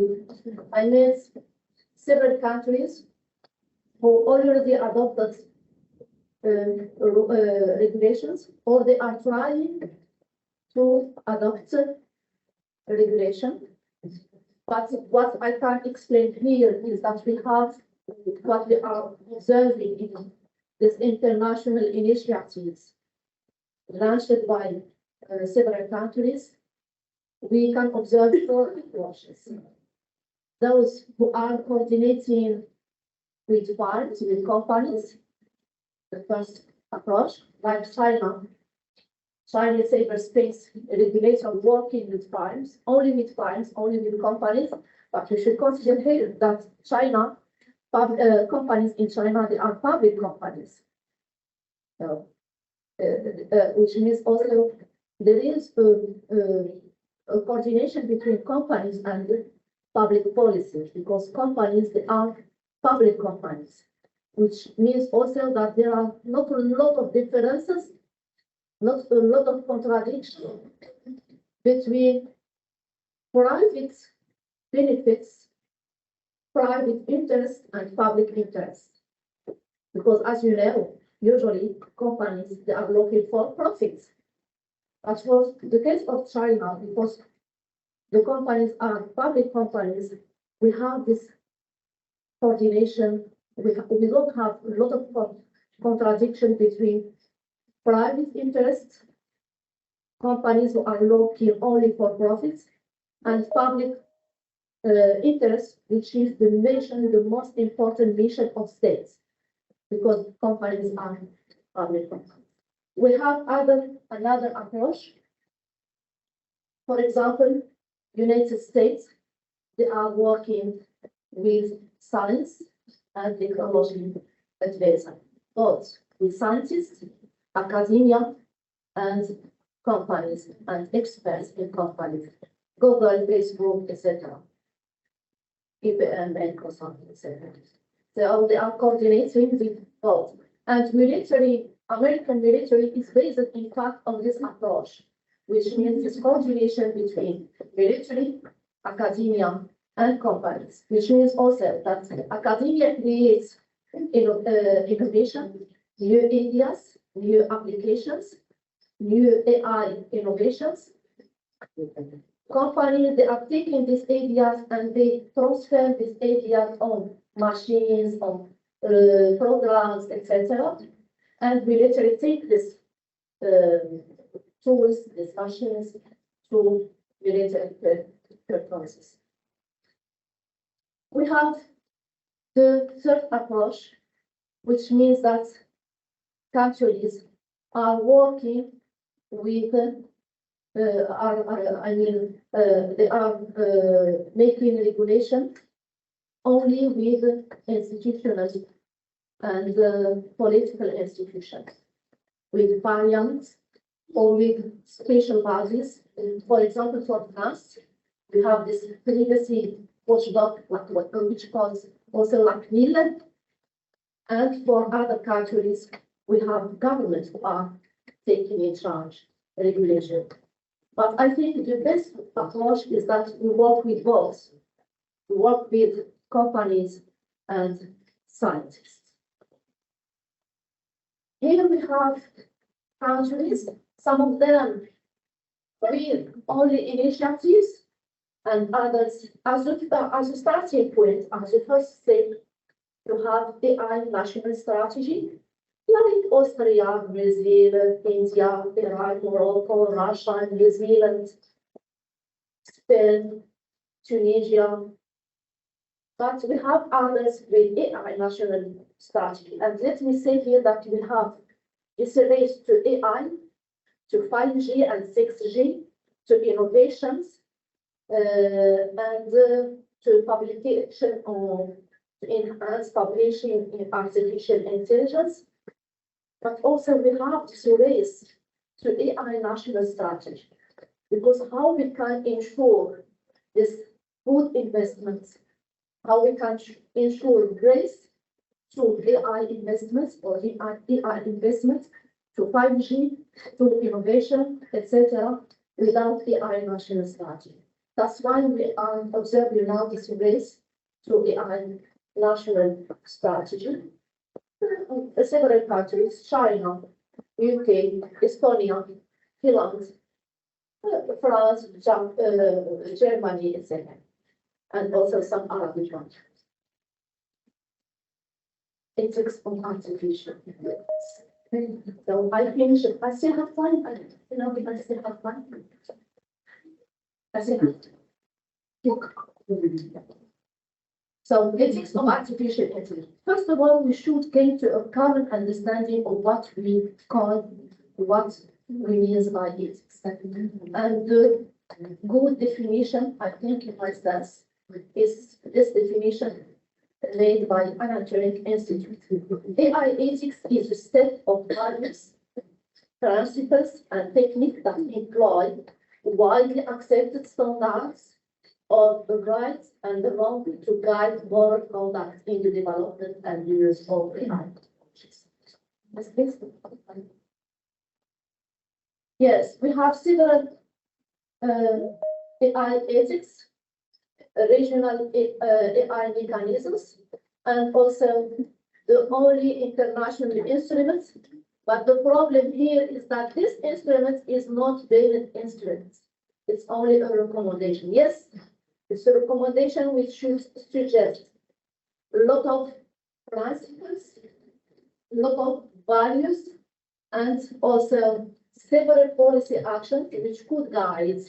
I made several countries who already adopted regulations, or they are trying to adopt regulation. But what I can explain here is that we have what we are observing in these international initiatives launched by several countries. We can observe four approaches. Those who are coordinating with farms, with companies, the first approach, like China, Chinese cyberspace regulator working with farms, only with companies, but we should consider here that China, companies in China, they are public companies. Which means also there is a coordination between companies and public policies, because companies, they are public companies, which means also that there are not a lot of differences, not a lot of contradiction between private benefits, private interest, and public interest. Because as you know, usually companies, they are looking for profits. But for the case of China, because the companies are public companies, we have this coordination. We don't have a lot of contradiction between private interests, companies who are looking only for profits, and public interest, which is the most important mission of states, because companies are public companies. We have another approach. For example, United States, they are working with science and technology advancement, both with scientists, academia, and companies and experts in companies, Google, Facebook, etc. IBM, Microsoft, etc. So they are coordinating with both. And American military is based, in fact, on this approach. which means this coordination between military, academia, and companies, which means also that academia creates innovation, new ideas, new applications, new AI innovations. Companies, they are taking these ideas and they transfer these ideas on machines, on programs, etc. And we literally take these tools, these machines, to related purposes. We have the third approach, which means that countries are working with, they are making regulation only with institutional and political institutions, with parliaments or with special bodies. For example, for France, we have this privacy watchdog, which calls also like NIL, and for other countries, we have governments who are taking in charge regulation. But I think the best approach is that we work with both. We work with companies and scientists. Here we have countries, some of them with only initiatives, and others as a starting point, as a first step, to have AI national strategy, like Austria, Brazil, India, Iran, Morocco, Russia, New Zealand, Spain, Tunisia. But we have others with AI national strategy. And let me say here that we have this race to AI, to 5G and 6G, to innovations, and to publication on to enhance publishing in artificial intelligence. But also we have this race to AI national strategy, because how we can ensure this good investments, how we can ensure grace to AI investments or AI investments, to 5G, to innovation, etc., without AI national strategy. That's why we are observing now this race to AI national strategy. Several countries, China, UK, Estonia, Finland, France, Germany, etc., and also some Arabic countries. Ethics on artificial intelligence. So I finish it. I still have time. I still have time. I still have time. So ethics of artificial intelligence. First of all, we should gain to a common understanding of what we call, what we mean by ethics. And the good definition, I think, in my sense, is this definition made by Anna Turing Institute. AI ethics is a set of values, principles, and techniques that employ widely accepted standards of the right and the wrong to guide moral conduct in the development and use of AI. Yes, we have several AI ethics, regional AI mechanisms, and also the only international instruments. But the problem here is that this instrument is not valid instrument. It's only a recommendation. Yes, it's a recommendation which should suggest a lot of principles, a lot of values, and also several policy actions which could guide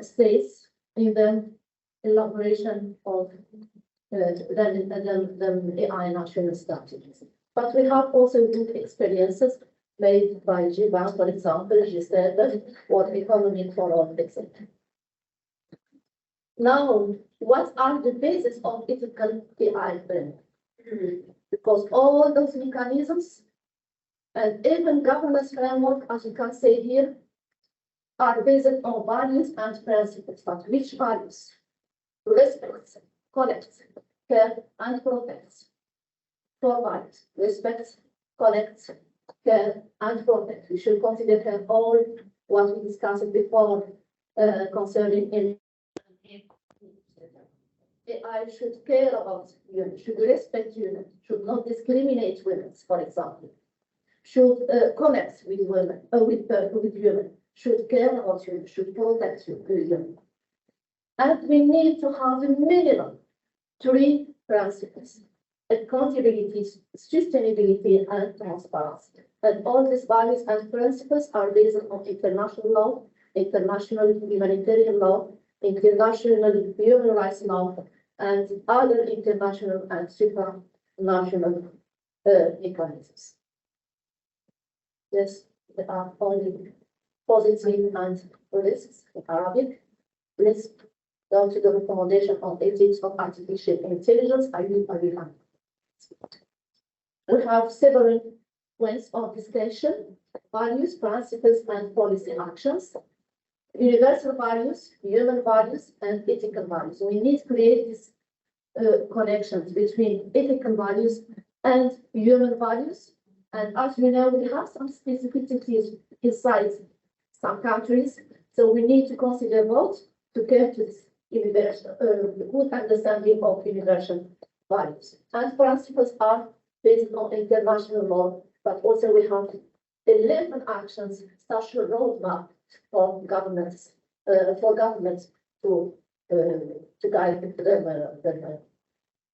states in the elaboration of the AI national strategies. But we have also good experiences made by G1, for example, G7, or Economy for All, etc. Now, what are the basis of ethical AI framework? Because all those mechanisms and even governance framework, as you can say here, are based on values and principles. But which values? Respect, collect, care, and protect. Four values: respect, collect, care, and protect. We should consider all what we discussed before concerning AI should care about women, should respect women, should not discriminate women, for example, should connect with women, with women, should care about women, should protect women. And we need to have a minimum 3 principles: accountability, sustainability, and transparency. And all these values and principles are based on international law, international humanitarian law, international human rights law, and other international and supranational mechanisms. Yes, there are only positive and risks in Arabic. Let's go to the recommendation on ethics of artificial intelligence. I will have. We have several points of discussion: values, principles, and policy actions. Universal values, human values, and ethical values. We need to create these connections between ethical values and human values. And as we know, we have some specificities inside some countries, so we need to consider both to get to this universal, good understanding of universal values. And principles are based on international law, but also we have 11 actions, social roadmap for governments to guide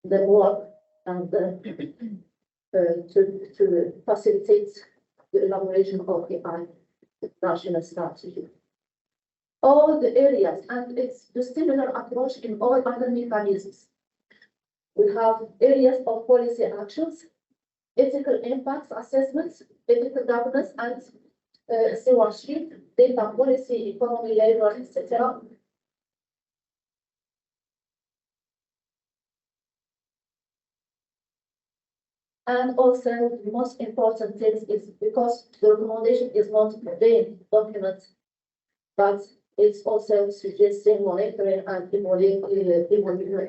the work and to facilitate the elaboration of the national strategy. All the areas, and it's the similar approach in all other mechanisms. We have areas of policy actions, ethical impacts assessments, ethical governance, and stewardship, data policy, economy, labor, etc. And also, the most important thing is because the recommendation is not a vague document, but it's also suggesting monitoring and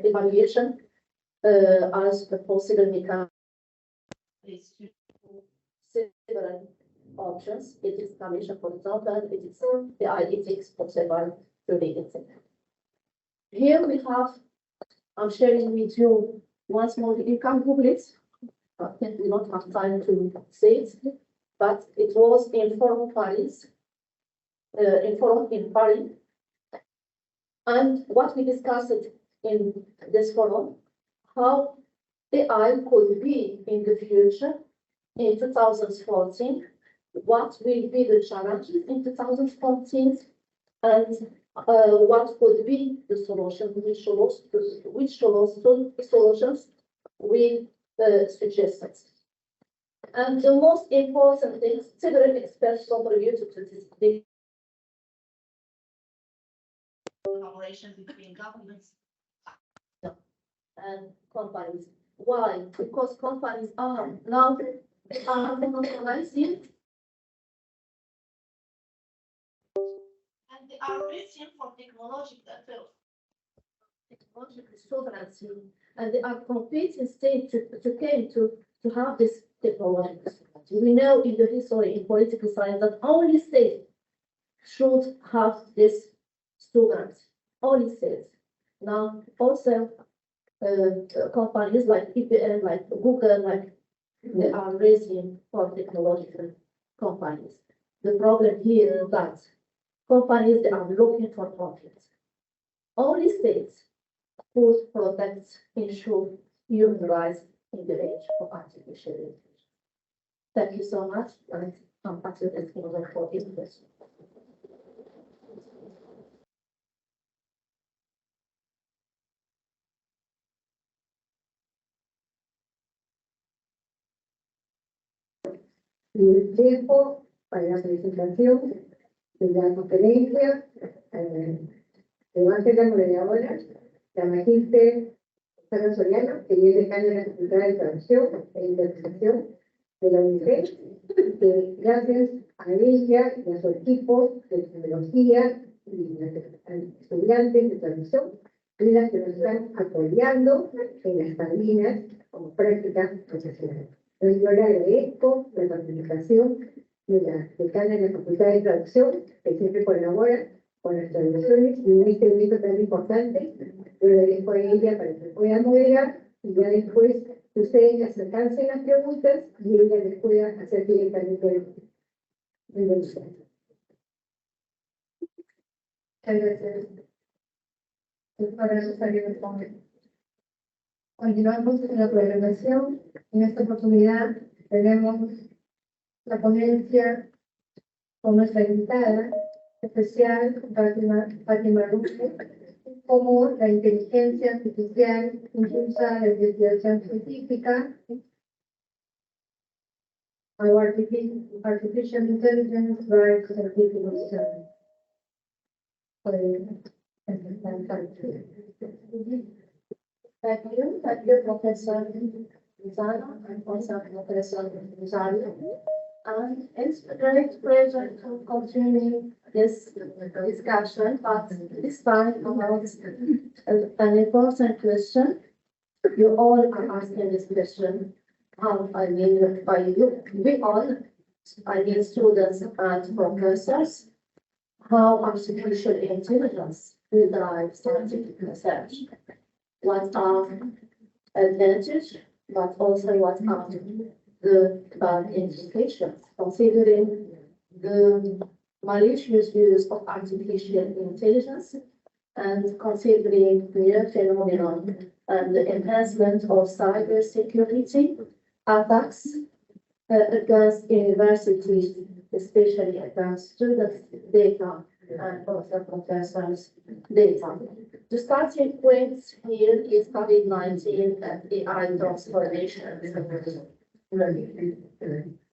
evaluation as a possible mechanism. Several options. Ethics Commission, for example, ethics, the ethics observer to the ethics. Here we have, I'm sharing with you one small income booklet. I think we don't have time to say it, but it was in Forum Paris, in Paris. And what we discussed in this forum, how AI could be in the future in 2014, what will be the challenges in 2014, and what could be the solution, which solutions we suggested. And the most important thing, several experts contributed to this collaboration between governments and companies. Why? Because companies are now monopolizing and they are reaching for technological sovereignty, and they are competing states to have this technological sovereignty. We know in the history in political science that only states should have this sovereignty. Only states. Now also companies like IBM, like Google, like they are raising for technological companies. The problem here is that companies they are looking for profit. Only states who protect, ensure human rights in the age of artificial intelligence. Thank you so much, and I'm absolutely for interest. El tiempo para la presentación de la conferencia que va a hacer la moderadora, la magíster Sara Soriano, que es decana de la Facultad de Traducción e Interpretación de la UNICEF, que gracias a ella y a su equipo de tecnología y a los estudiantes de traducción, las que nos están apoyando en las cabinas como práctica profesional. Yo le agradezco la participación de la decana de la Facultad de Traducción, que siempre colabora con las traducciones, y un evento tan importante, yo le dejo a ella para que pueda moderar, y ya después ustedes les alcancen las preguntas, y ella les pueda hacer directamente el mensaje. Muchas gracias. Para necesario responder. Continuamos con la programación. En esta oportunidad tenemos la ponencia con nuestra invitada especial, Fátima Luque, como la inteligencia artificial impulsa la investigación científica. How artificial intelligence drives scientific research. Thank you, Professor Lozano, and also Professor Rosario. And it's a great pleasure to continue this discussion, but this time about an important question. You all are asking this question. How, I mean, by you, we all, I mean, students and professors, how artificial intelligence will drive scientific research. What are advantages, but also what are the bad implications, considering the malicious use of artificial intelligence and considering the phenomenon and the enhancement of cybersecurity attacks against universities, especially against students' data and also professors' data. The starting point here is COVID-19 and AI transformation.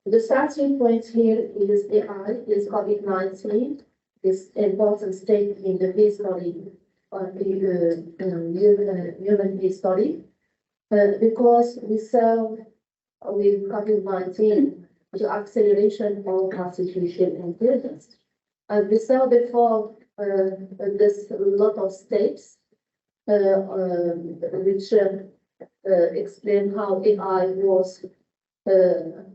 The starting point here is AI, is COVID-19, this important step in the history of the human history, because we saw with COVID-19 the acceleration of artificial intelligence. And we saw before this lot of steps which explain how AI was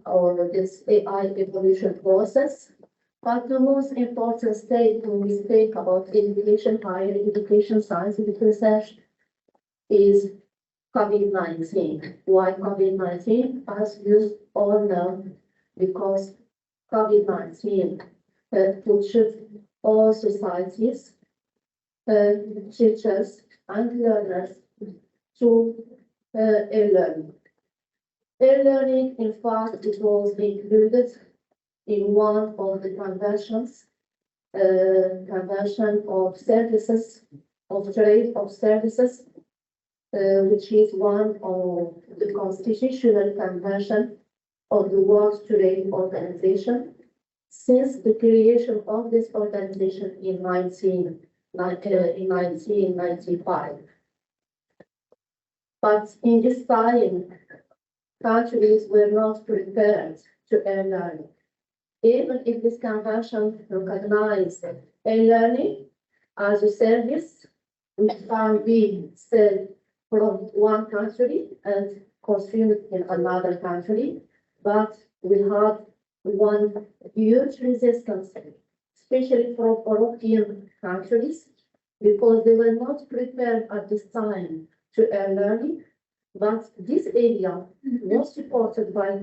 or this AI evolution process. But the most important step when we speak about education, higher education, scientific research is COVID-19. Why COVID-19? As you all know, because COVID-19 pushed all societies, teachers and learners to e-learning. E-learning, in fact, it was included in one of the conventions, convention of services, of trade of services, which is one of the constitutional convention of the World Trade Organization since the creation of this organization in 1995. But in this time, countries were not prepared to e-learning. Even if this convention recognized e-learning as a service which can be sold from one country and consumed in another country, but we had one huge resistance, especially from European countries, because they were not prepared at this time to e-learning. But this area was supported by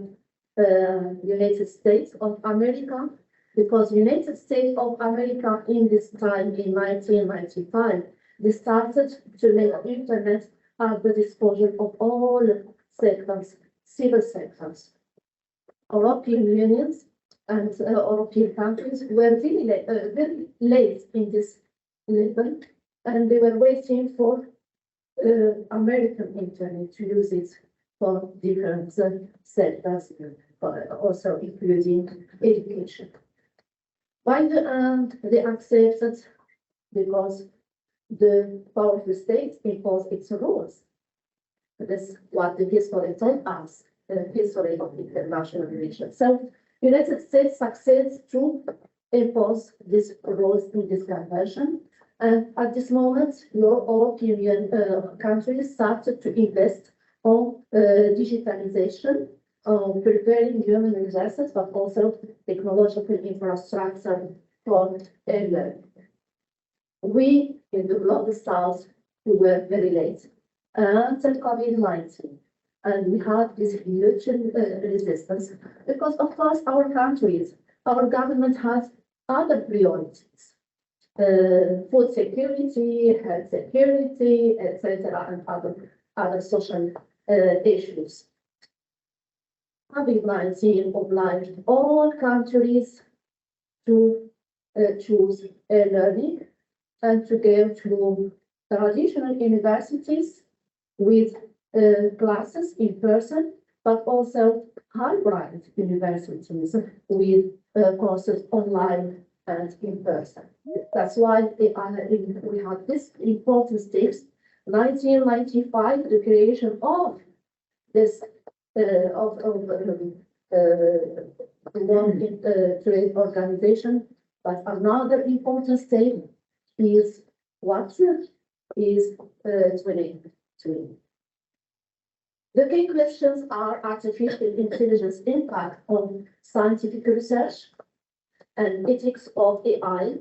United States of America, because United States of America in this time, in 1995, they started to make internet at the disposal of all sectors, civil sectors. European unions and European countries were very late in this level, and they were waiting for American internet to use it for different sectors, also including education. By the end, they accepted because the powerful state imposed its rules. That's what the history told us, the history of international relations. So, United States succeeds to impose these rules in this convention. And at this moment, European countries started to invest on digitalization preparing human resources, but also technological infrastructure for learning. We in the global south, we were very late until COVID-19. And we had this huge resistance because, of course, our countries, our government has other priorities. Food security, health security, etc., and other social issues. COVID-19 obliged all countries to choose learning and to go to traditional universities with classes in person, but also hybrid universities with courses online and in person. That's why we have this important steps. 1995, the creation of this World Trade Organization. But another important step is what is 2020. The key questions are artificial intelligence impact on scientific research and ethics of AI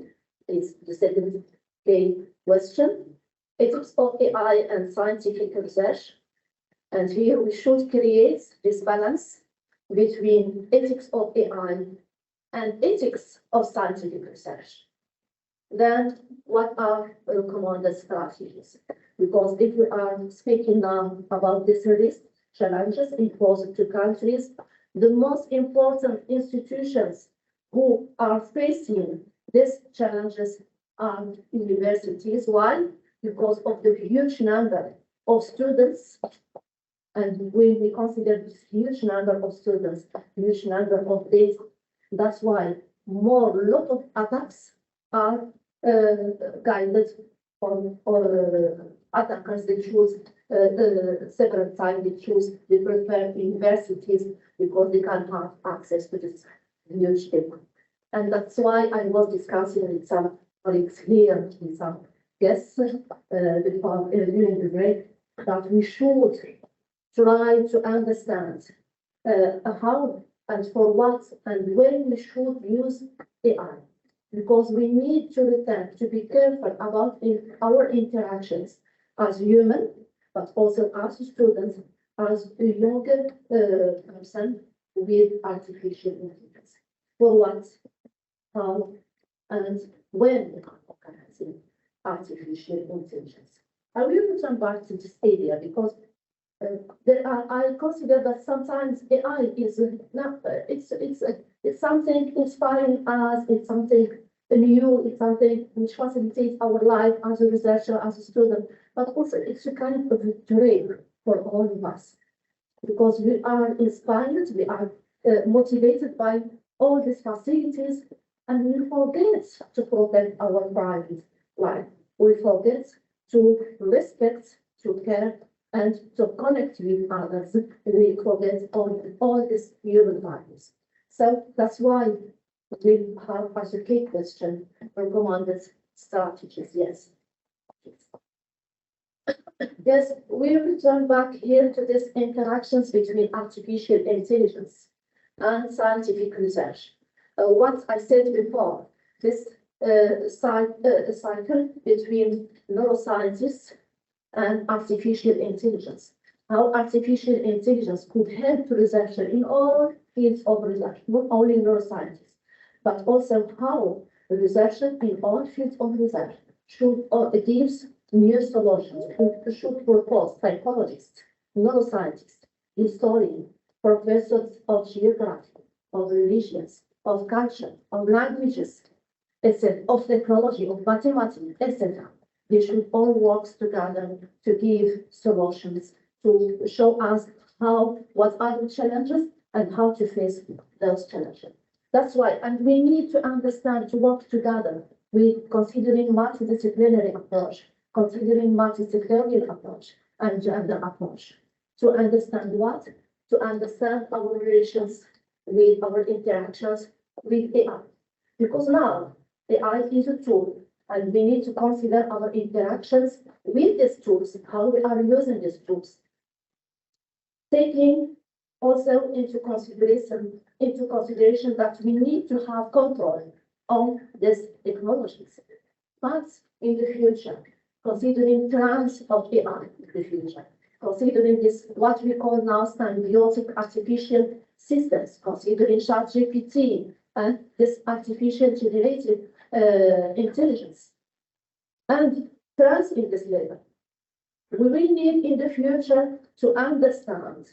is the second key question. Ethics of AI and scientific research. And here we should create this balance between ethics of AI and ethics of scientific research. Then what are recommended strategies? Because if we are speaking now about these risk challenges imposed to countries, the most important institutions who are facing these challenges are universities. Why? Because of the huge number of students. And when we consider this huge number of students, huge number of days, that's why lot of attacks are guided or attackers, they choose several times, they prefer universities because they can have access to this huge data. And that's why I was discussing with some colleagues here, with some guests before during the break, that we should try to understand how and for what and when we should use AI. Because we need to return to be careful about our interactions as human, but also as students, as a younger person with artificial intelligence. For what, how, and when we are organizing artificial intelligence. I will return back to this area because I consider that sometimes AI is not, it's something inspiring us, it's something new, it's something which facilitates our life as a researcher, as a student, but also it's a kind of a dream for all of us because we are inspired, we are motivated by all these facilities, and we forget to protect our private life. We forget to respect, to care, and to connect with others. We forget all these human values. So that's why we have as a key question recommended strategies. Yes. Yes, we return back here to these interactions between artificial intelligence and scientific research. What I said before, this cycle between neuroscientists and artificial intelligence. How artificial intelligence could help researchers in all fields of research, not only neuroscientists, but also how researchers in all fields of research should give new solutions, should propose psychologists, neuroscientists, historians, professors of geography, of religions, of culture, of languages, etc., of technology, of mathematics, etc. They should all work together to give solutions, to show us what are the challenges and how to face those challenges. That's why, and we need to understand to work together with considering multidisciplinary approach, considering multisectorial approach and gender approach. To understand what? To understand our relations with our interactions with AI. Because now AI is a tool and we need to consider our interactions with these tools, how we are using these tools. Taking also into consideration that we need to have control on these technologies. But in the future, considering trends of AI in the future, considering this, what we call now symbiotic artificial systems, considering ChatGPT and this artificial generative intelligence, and trends in this level, we will need in the future to understand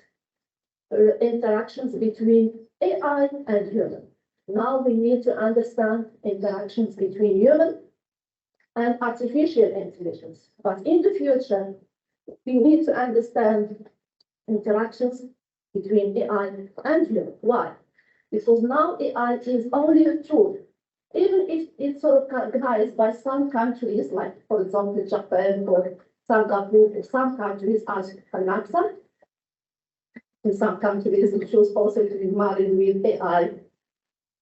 interactions between AI and human. Now we need to understand interactions between human and artificial intelligence. But in the future, we need to understand interactions between AI and human. Why? Because now AI is only a tool. Even if it's organized by some countries, like for example Japan or Singapore, some countries as Alexa. In some countries, we choose also to be married with AI,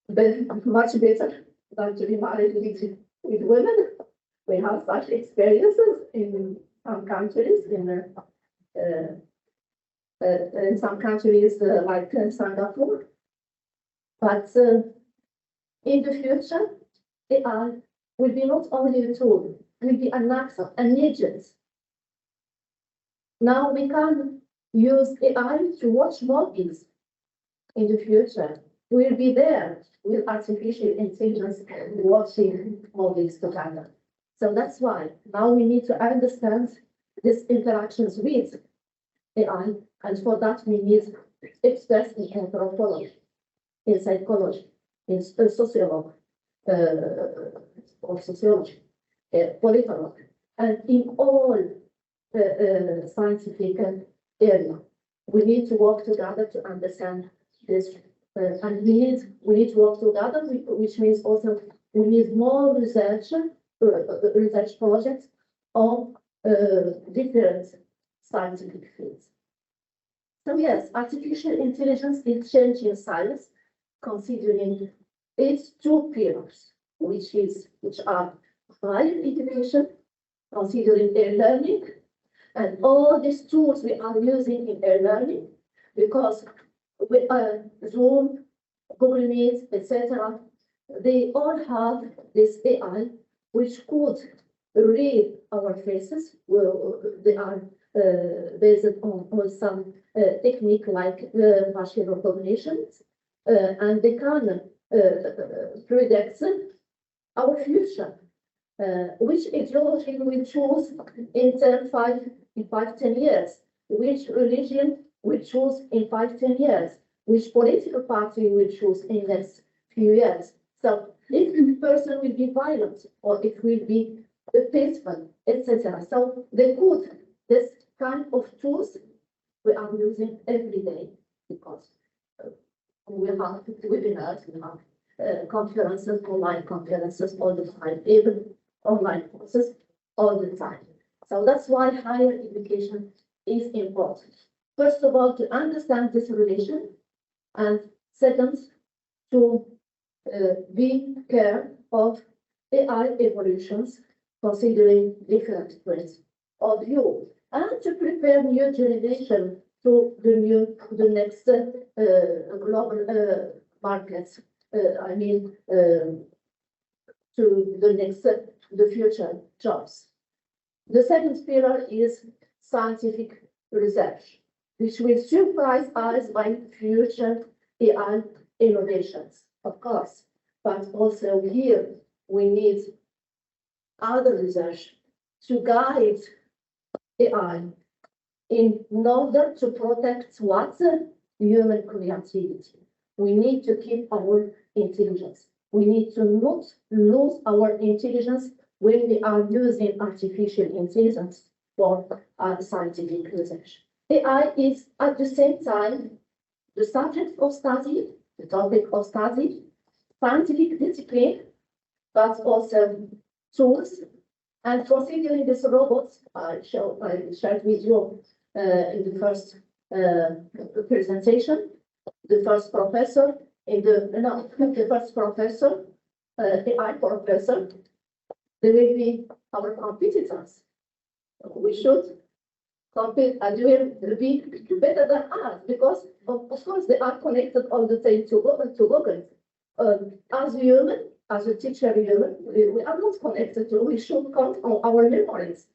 but much better than to be married with women. We have such experiences in some countries, in some countries like Singapore. But in the future, AI will be not only a tool, will be an actor, an agent. Now we can use AI to watch movies. In the future, we'll be there with artificial intelligence watching movies together. So that's why now we need to understand these interactions with AI, and for that we need experts in anthropology, in psychology, in sociology, or sociology, politology, and in all scientific area. We need to work together to understand this, and we need to work together, which means also we need more research projects on different scientific fields. So yes, artificial intelligence is changing science, considering its two pillars, which are higher education, considering e-learning, and all these tools we are using in e-learning, because we Zoom, Google Meet, etc. They all have this AI which could read our faces. Well, they are based on some technique like machine recognition, and they can predict our future. Which ideology we choose in 10 years, which religion we choose in 5-10 years, which political party we choose in the next few years. So if the person will be violent or it will be peaceful, etc. So they put this kind of tools we are using every day, because we have webinars, we have conferences, online conferences all the time, even online courses all the time. So that's why higher education is important. First of all, to understand this relation, and second, to be care of AI evolutions, considering different points of view, and to prepare new generation to the next global markets. To the future jobs. The second pillar is scientific research, which will surprise us by future AI innovations, of course, but also here we need other research to guide AI in order to protect what human creativity. We need to keep our intelligence. We need to not lose our intelligence when we are using artificial intelligence for scientific research. AI is at the same time the subject of study, the topic of study, scientific discipline, but also tools. And considering these robots, I shared with you in the first presentation, the first professor, the first professor, AI professor, they will be our competitors. We should compete and will be better than us because of course they are connected all the time to Google. As human, as a teacher human, we are not connected to, we should count on our memories.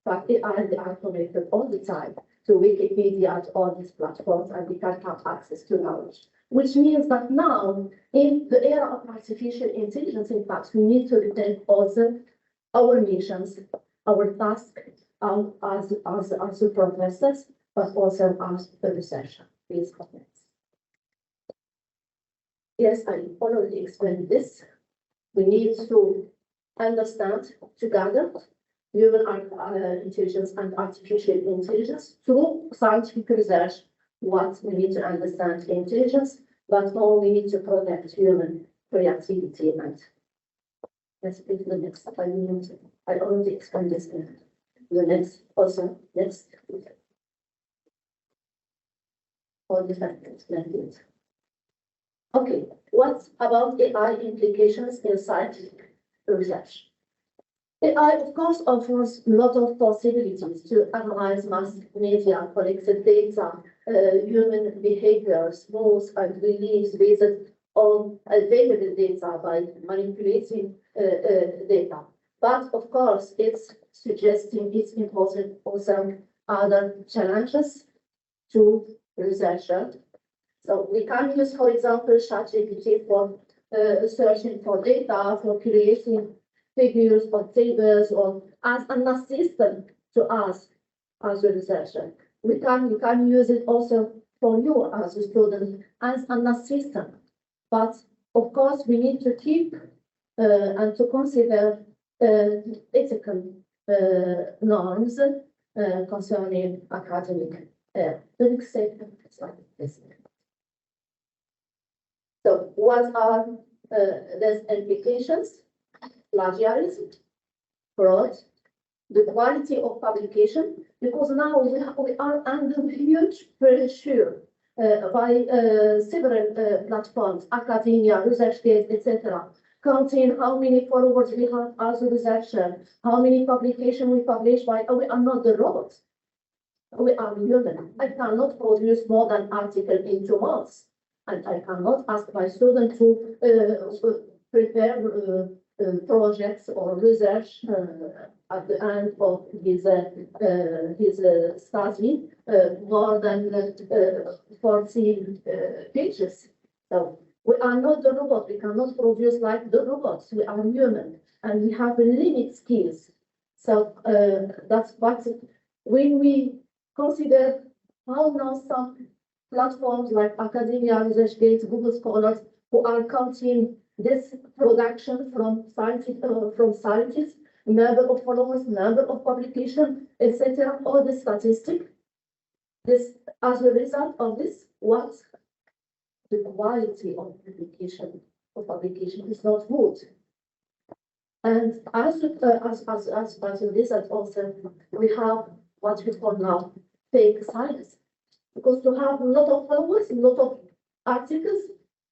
But they are connected all the time to Wikipedia, to all these platforms, and we can have access to knowledge. Which means that now, in the era of artificial intelligence, in fact, we need to rethink also our missions, our tasks as professors, but also as the researcher. Please comment. Yes, I already explained this. We need to understand together human intelligence and artificial intelligence through scientific research. What we need to understand intelligence, but how we need to protect human creativity and let's go to the next 5 minutes. I already explained this in the next also next. All different explained. Okay, what about AI implications in scientific research? AI, of course, offers a lot of possibilities to analyze mass media, collected data, human behaviors, moods, and beliefs based on available data by manipulating data. But of course, it's suggesting it's important also other challenges to researchers. So we can use, for example, ChatGPT for searching for data, for creating figures or tables, or as an assistant to us as a researcher. We can use it also for you as a student as an assistant. But of course, we need to keep and to consider ethical norms concerning academic. The next statement is like this. So what are these implications? Plagiarism, fraud, the quality of publication, because now we are under huge pressure by several platforms, academia, ResearchGate, etc., counting how many followers we have as a researcher, how many publications we publish by, we are not the robots. We are human. I cannot produce more than article in 2 months, and I cannot ask my student to prepare projects or research at the end of his study more than 14 pages. So we are not the robot. We cannot produce like the robots. We are human and we have limited skills. So that's what when we consider how now some platforms like academia, ResearchGate, Google Scholars, who are counting this production from scientists, number of followers, number of publications, etc., all the statistics. This, as a result of this, what the quality of publication is not good. And as a result also, we have what we call now fake science. Because to have a lot of followers, a lot of articles,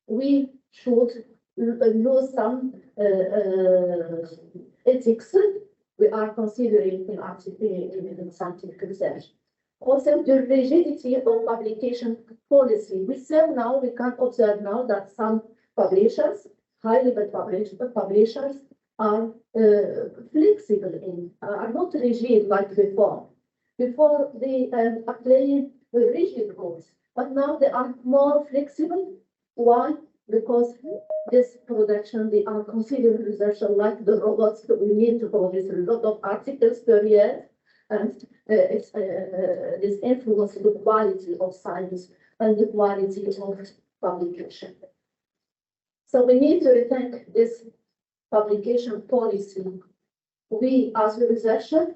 we should lose some ethics we are considering in scientific research. Also, the rigidity of publication policy. We can observe now that some publishers, highly published publishers, are flexible are not rigid like before. Before they are playing rigid rules, but now they are more flexible. Why? Because this production, they are considered researchers like the robots that we need to produce a lot of articles per year, and this influence the quality of science and the quality of publication. So we need to rethink this publication policy. We, as a researcher,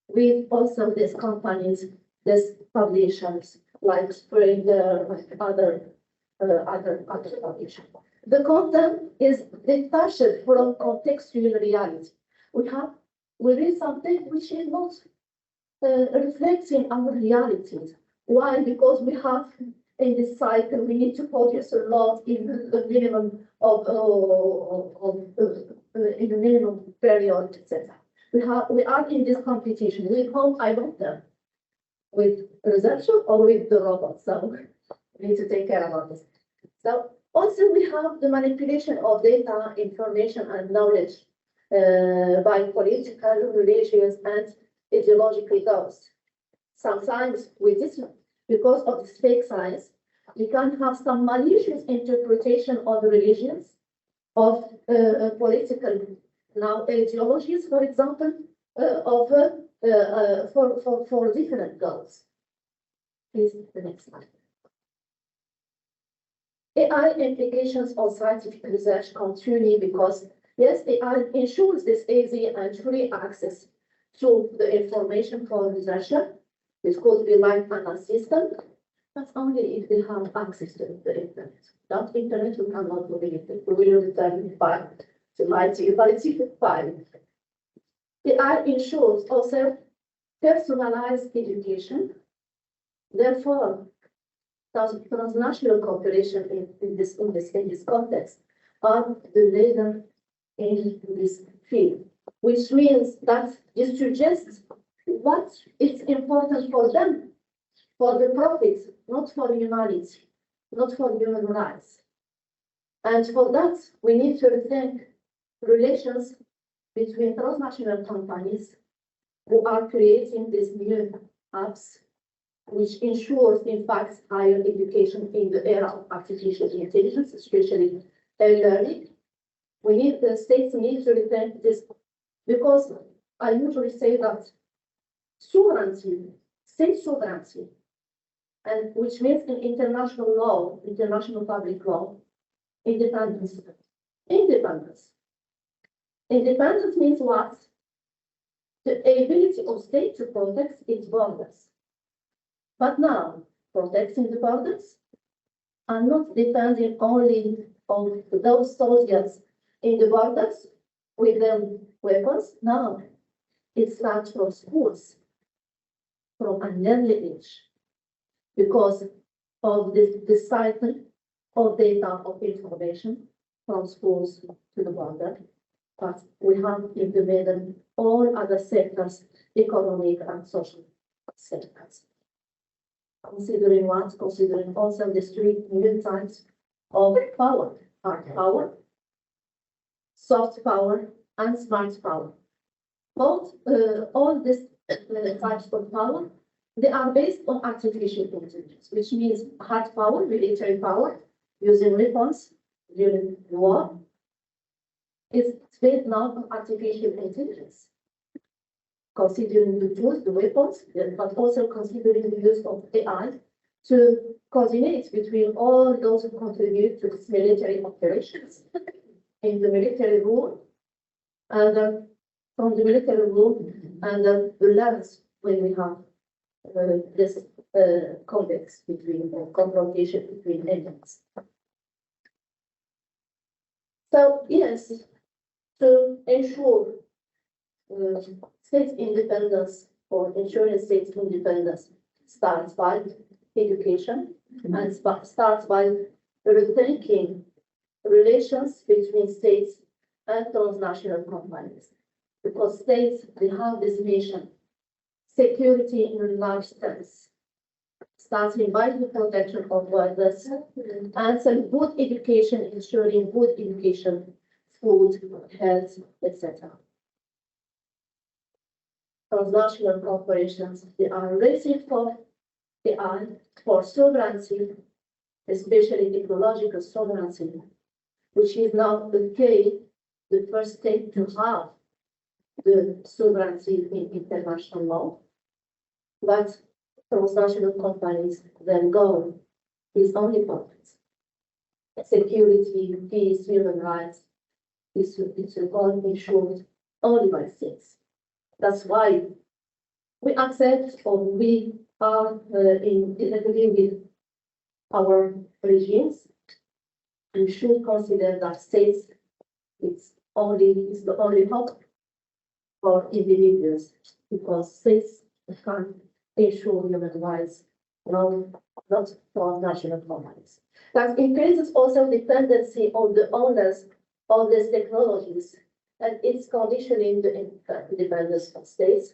with also these companies, these publishers, like Springer, like other publishers. The content is detached from contextual reality. We read something which is not reflecting our realities. Why? Because we have in this cycle we need to produce a lot in the minimum in the minimum period, etc. We are in this competition with whom I want them. with reception or with the robot. So we need to take care about this. So also we have the manipulation of data, information, and knowledge by political, religious, and ideological goals. Sometimes with this, because of this fake science, we can have some malicious interpretation of religions, of political now ideologies, for example, for different goals. Please, the next slide. AI implications on scientific research continue because, yes, AI ensures this easy and free access to the information for researcher. This could be like an assistant, but only if they have access to the internet. Without internet, we cannot do anything. We will return back to 1995. AI ensures also personalized education. Therefore, transnational cooperation in this context are the leader in this field, which means that it suggests what is important for them, for the profit, not for humanity, not for human rights. And for that, we need to rethink relations between transnational companies who are creating these new apps, which ensures, in fact, higher education in the era of artificial intelligence, especially learning. The states need to rethink this, because I usually say that sovereignty, state sovereignty, and which means in international law, international public law, independence. Independence. Independence means what? The ability of state to protect its borders. But now, protecting the borders are not depending only on those soldiers in the borders with their weapons. No, it starts from schools, from an early age, because of the cycle of data of information from schools to the border. But we have in the middle all other sectors, economic and social sectors. Considering what? Considering also the three new types of power: hard power, soft power, and smart power. All these types of power, they are based on artificial intelligence, which means hard power, military power, using weapons during war. It's based now on artificial intelligence, considering the tools, the weapons, but also considering the use of AI to coordinate between all those who contribute to this military operations in the military rule, and from the military rule, and the lens when we have this context between confrontation between enemies. So yes, to ensure state independence, or ensuring state independence, starts by education and starts by rethinking relations between states and transnational companies. Because states, they have this mission, security in a large sense, starting by the protection of borders and some good education, ensuring good education, food, health, etc. Transnational corporations, they are racing for AI, for sovereignty, especially technological sovereignty, which is now the first state to have the sovereignty in international law. But transnational companies, their goal is only profits. Security, peace, human rights, it's all ensured only by states. That's why we accept, or we are in disagreement with our regimes. We should consider that states is the only hope for individuals, because states can ensure human rights, not transnational companies. That increases also dependency on the owners of these technologies, and it's conditioning the independence of states,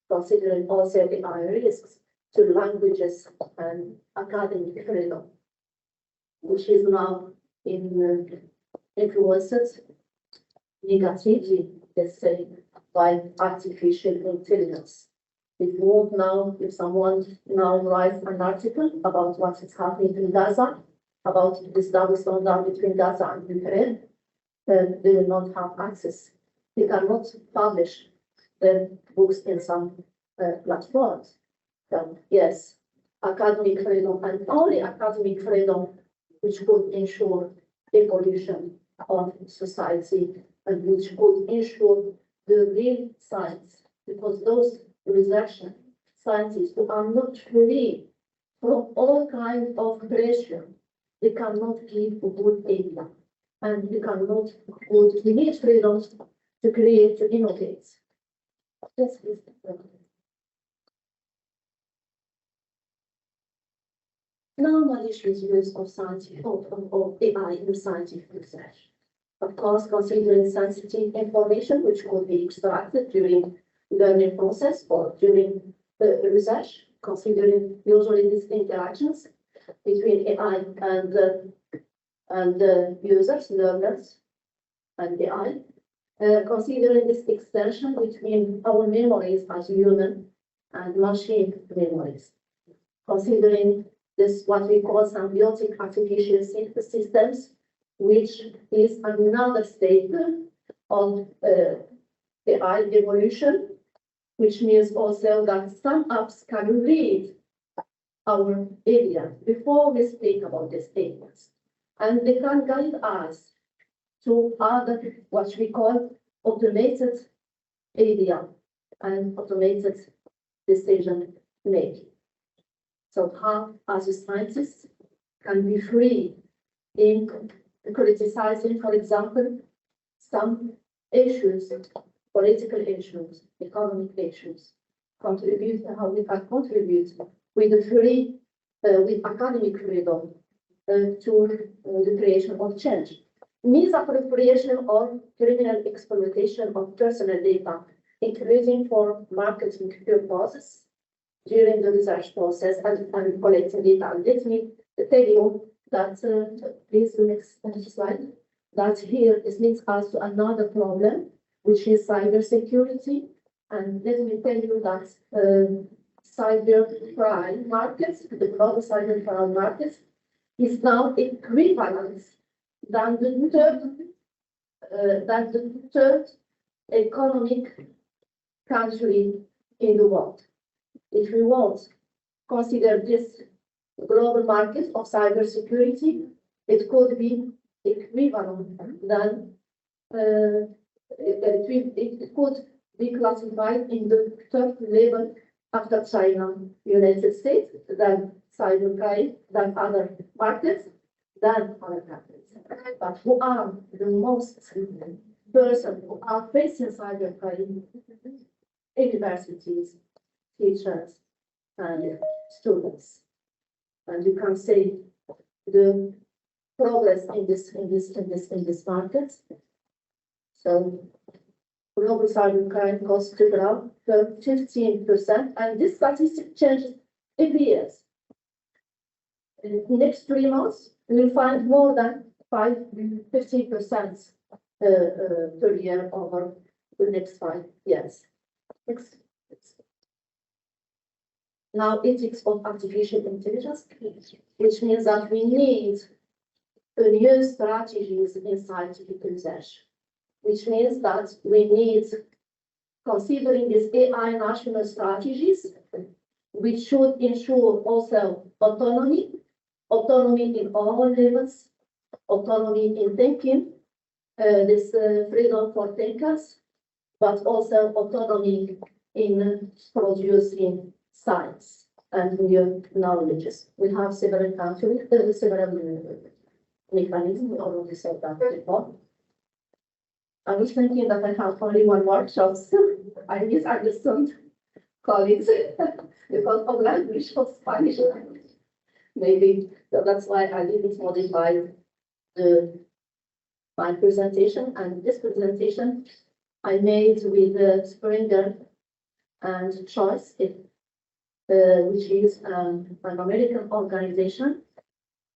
considering also the AI risks, to languages and academic freedom, which is now influenced negatively, let's say, by artificial intelligence. If someone now writes an article about what is happening in Gaza, about this double standard between Gaza and Ukraine, they will not have access. They cannot publish their books in some platforms. Yes, academic freedom and only academic freedom which could ensure evolution of society and which could ensure the real science, because those research scientists who are not free from all kinds of pressure, they cannot give a good data, and they cannot we need freedom to create, to innovate. This is the problem. Now, malicious use of scientific of AI in scientific research. Of course, considering sensitive information which could be extracted during learning process or during the research, considering usually these interactions between AI and users, learners, and AI, considering this extension between our memories as human and machine memories, considering this what we call symbiotic artificial systems, which is another state of AI evolution, which means also that some apps can read our area before we speak about these areas. And they can guide us to other, what we call automated area and automated decision making. So how, as a scientist, can be free in criticizing, for example, some issues, political issues, economic issues, contribute, how we can contribute with the free, with academic freedom to the creation of change. Misappropriation or criminal exploitation of personal data, including for marketing purposes during the research process and collecting data. Let me tell you that, please, the next slide, that here this leads us to another problem, which is cybersecurity. And let me tell you that cybercrime markets, the global cybercrime market, is now equivalent than the third economic country in the world. If we want to consider this global market of cybersecurity, it could be equivalent than it could be classified in the third level after China, United States, than cybercrime, than other markets, than other countries. But who are the most persons who are facing cybercrime? Universities, teachers, and students. And you can see the progress in this market. So global cybercrime costs to grow 15%, and this statistic changes every year. In the next 3 months, we will find more than 15% per year over the next 5 years. Next. Now, ethics of artificial intelligence, which means that we need new strategies in scientific research, which means that we need, considering these AI national strategies, which should ensure also autonomy in all levels, autonomy in thinking, this freedom for thinkers, but also autonomy in producing science and new knowledges. We have several countries, several mechanisms, we already said that before. I was thinking that I have only one workshop, so I misunderstood colleagues because of language of Spanish language. Maybe that's why I didn't modify my presentation, and this presentation I made with Springer and Choice. which is an American organization.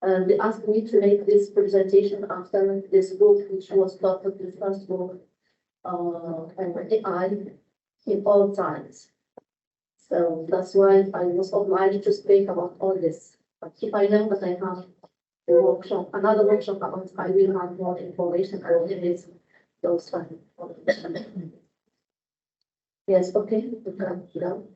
And they asked me to make this presentation after this book, which was titled the first book on AI in all times. So that's why I was obliged to speak about all this. But if I know that I have a workshop, another workshop about, I will have more information about this, those kind of information. Yes, okay, go.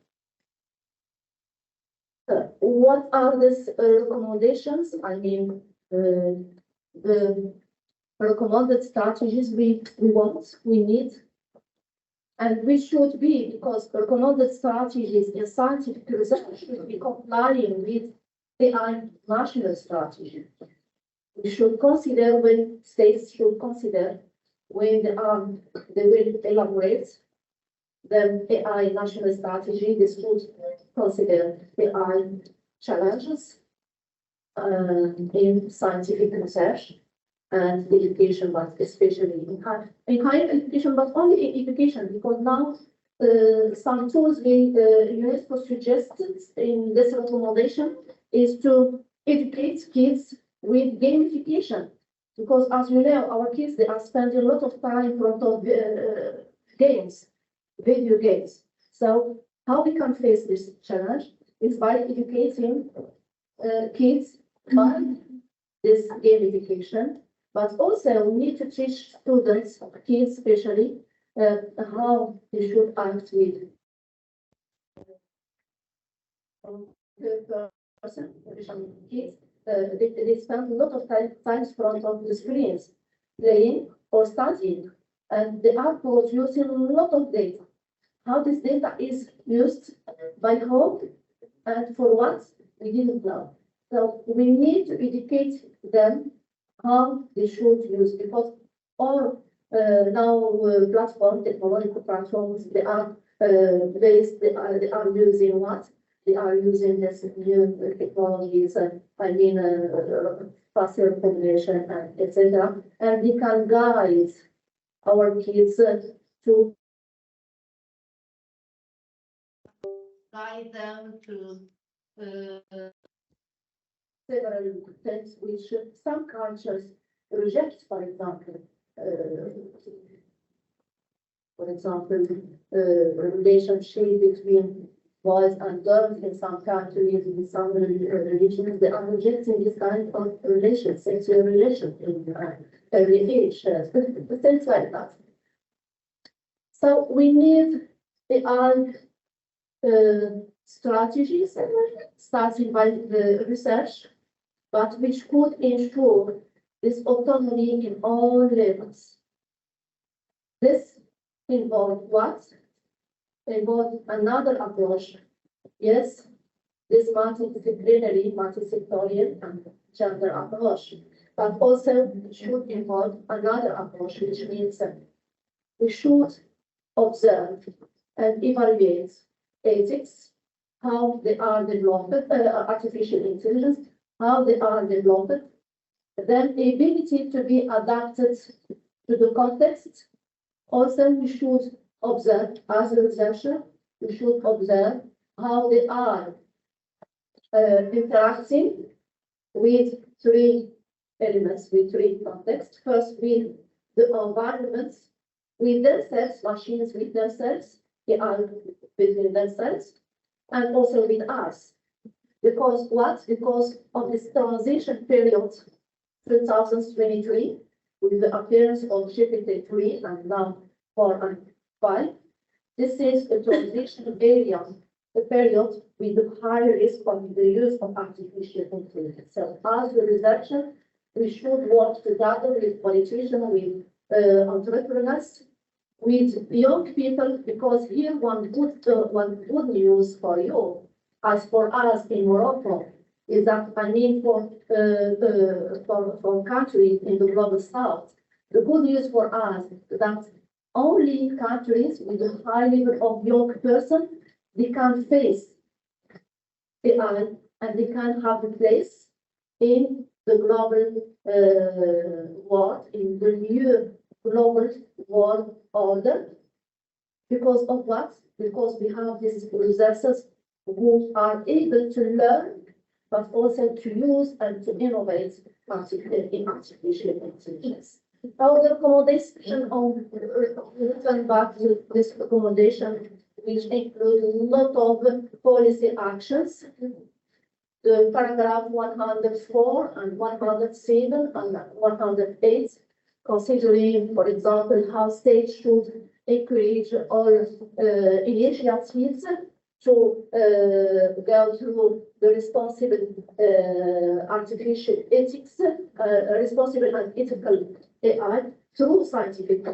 What are these recommendations? I mean, the recommended strategies we need, and we should be, because recommended strategies in scientific research should be complying with AI national strategy. We should consider when states should consider when they will elaborate the AI national strategy. This would consider AI challenges in scientific research and education, but especially in higher education, but only in education, because now some tools UNESCO suggested in this recommendation is to educate kids with gamification, because as you know, our kids, they are spending a lot of time in front of games, video games. So how we can face this challenge is by educating kids by this gamification, but also we need to teach students, kids especially, how they should act with the person, kids. They spend a lot of time in front of the screens, playing or studying, and they are producing a lot of data. How this data is used by whom and for what, we didn't know. So we need to educate them how they should use, because all now technological platforms, they are based, they are using what? They are using this new technologies, facial recognition, and etc. And they can guide our kids to guide them to several things which some cultures reject, for example, relationship between boys and girls in some countries, in some religions, they are rejecting this kind of relations, sexual relations in early age, things like that. So we need AI strategies, starting by the research, but which could ensure this autonomy in all levels. This involved what? Involved another approach. Yes, this multidisciplinary, multisectorial, and gender approach, but also should involve another approach, which means that we should observe and evaluate ethics, how they are developed, artificial intelligence, how they are developed, then the ability to be adapted to the context. Also, we should observe, as a researcher, we should observe how they are interacting with three elements, with three contexts. First, with the environments, with themselves, machines with themselves, they are between themselves, and also with us. Because what? Because of this transition period, 2023, with the appearance of GPT-3 and now 4 and 5, this is a transition area, a period with the high risk of the use of artificial intelligence. So as a researcher, we should work together with politicians, with entrepreneurs, with young people, because here one good news for you, as for us in Morocco, is that for countries in the global south, the good news for us is that only countries with a high level of young person, they can face AI and they can have a place in the global world, in the new global world order. Because of what? Because we have these resources who are able to learn, but also to use and to innovate in artificial intelligence. Our recommendation on return back to this recommendation, which include a lot of policy actions. The paragraph 104 and 107 and 108, considering, for example, how states should encourage all initiatives to go through the responsible artificial ethics, responsible and ethical AI through scientific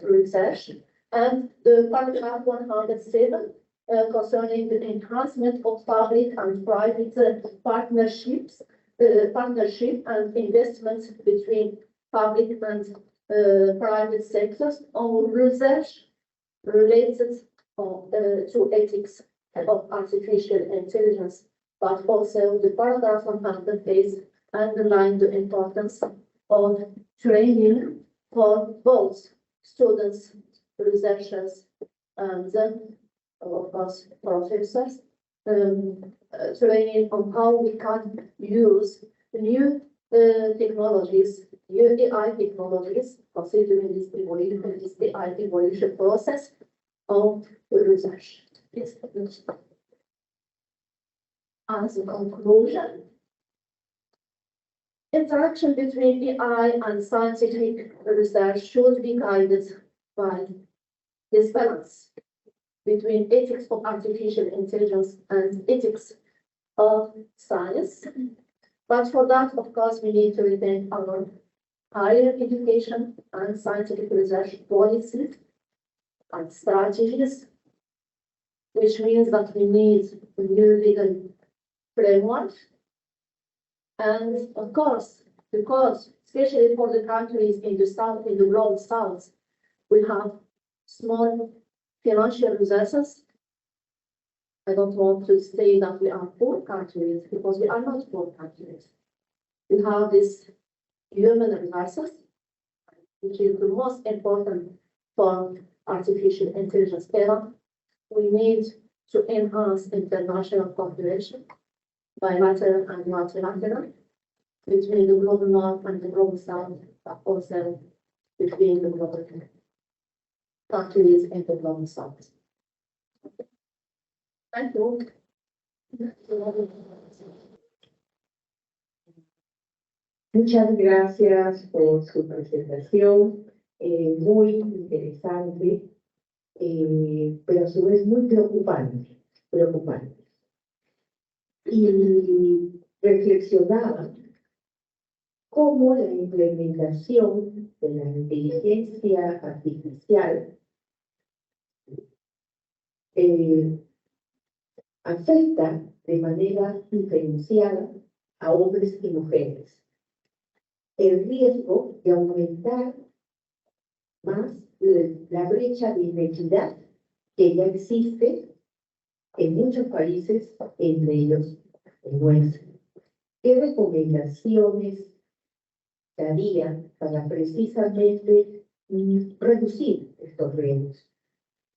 research, and the paragraph 107 concerning the enhancement of public and private partnership and investments between public and private sectors on research related to ethics of artificial intelligence, but also the paragraph 108 underline the importance of training for both students, researchers, and of course professors, training on how we can use new technologies, new AI technologies, considering this AI evolution process of research. As a conclusion, interaction between AI and scientific research should be guided by this balance between ethics of artificial intelligence and ethics of science. But for that, of course, we need to retain our higher education and scientific research policies and strategies, which means that we need a new legal framework. And of course, because especially for the countries in the south, in the global south, we have small financial resources. I don't want to say that we are poor countries, because we are not poor countries. We have this human resources, which is the most important for artificial intelligence era. We need to enhance international cooperation, bilateral and multilateral, between the global north and the global south, but also between the global countries in the global south. Thank you. Muchas gracias por su presentación, muy interesante, pero a su vez muy preocupante. Y reflexionaba cómo la implementación de la inteligencia artificial afecta de manera diferenciada a hombres y mujeres. El riesgo de aumentar más la brecha de inequidad que ya existe en muchos países, entre ellos el nuestro. ¿Qué recomendaciones daría para precisamente reducir estos riesgos?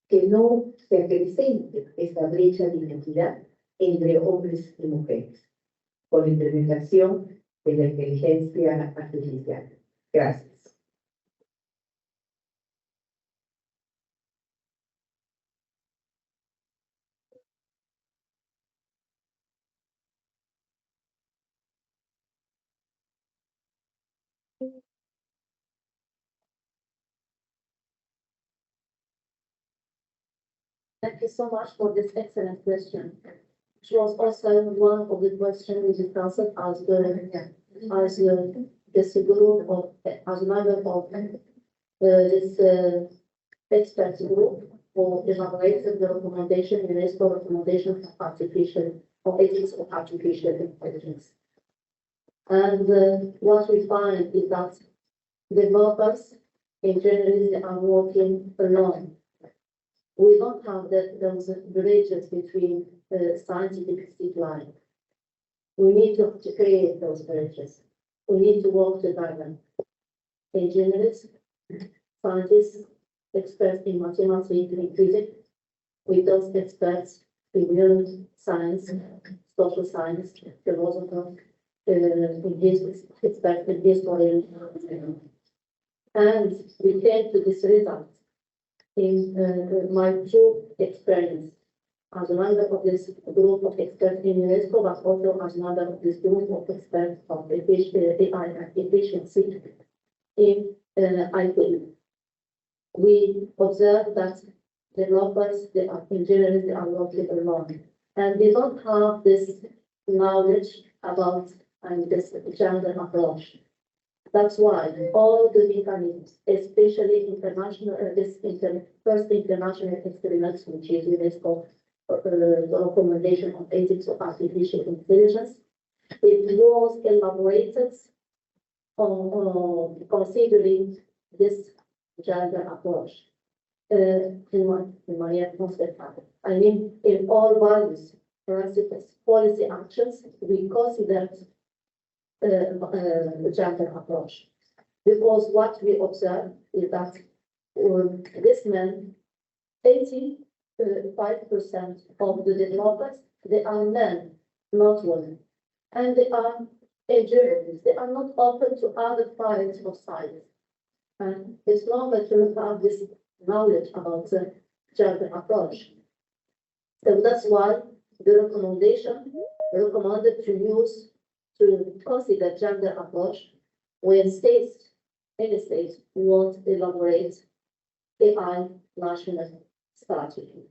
Que no se acrecente esta brecha de inequidad entre hombres y mujeres con la implementación de la inteligencia artificial. Gracias. Thank you so much for this excellent question, which was also one of the questions we discussed as this group of, as a member of this expert group for elaborating the recommendation, UNESCO recommendation for ethics of artificial intelligence. And what we find is that developers in general they are working alone. We don't have those bridges between the scientific state line. We need to create those bridges. We need to work together. Engineers, scientists, experts in mathematics and physics, with those experts immune science, social science, philosopher, in his perspective, history, and we came to this result in my true experience as a member of this group of experts in UNESCO, but also as a member of this group of experts of AI and efficiency in IT. We observed that developers, they are engineers, they are working alone, and they don't have this knowledge about this gender approach. That's why all the mechanisms, especially international, first international experiments, which is UNESCO, the recommendation on ethics of artificial intelligence, it was elaborated on considering this gender approach in my perspective. I mean, in all values, principles, policy actions, we consider the gender approach. Because what we observe is that this men, 85% of the developers, they are men, not women. And they are engineers, they are not open to other kinds of science. And it's not that you have this knowledge about the gender approach. So that's why the recommendation recommended to consider gender approach when any states want to elaborate AI national strategy.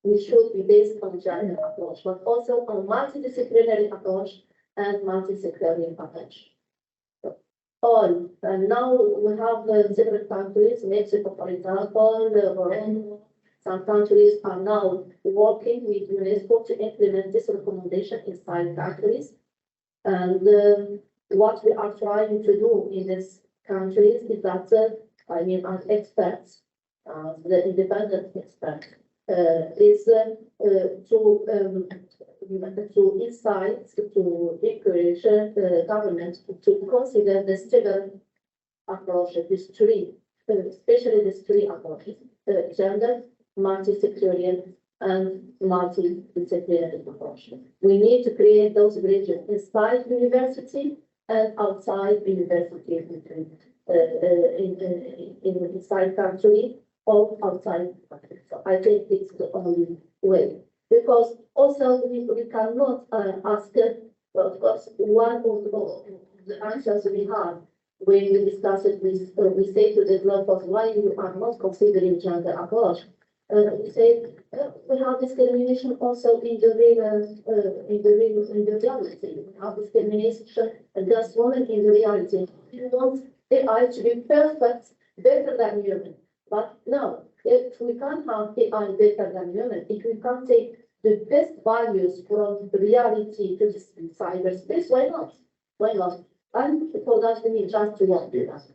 We should be based on gender approach, but also on multidisciplinary approach and multi-sectarian approach. And now we have several countries, Mexico, for example, some countries are now working with UNESCO to implement this recommendation inside countries. And what we are trying to do in these countries is that, as experts, the independent expert, is to incite, to encourage government to consider the stable approach, these three, especially these three approaches, gender, multi-sectarian, and multidisciplinary approach. We need to create those bridges inside university and outside university, inside country or outside country. So I think it's the only way. Because also we cannot ask, of course, one of the answers we have when we discuss it, we say to the developers, why you are not considering gender approach? We say we have discrimination also in the reality. We have discrimination against women in the reality. You want AI to be perfect, better than human. But no, if we can't have AI better than human, if we can't take the best values from reality to this cyberspace, why not? Why not? And for that, we need just to work with us.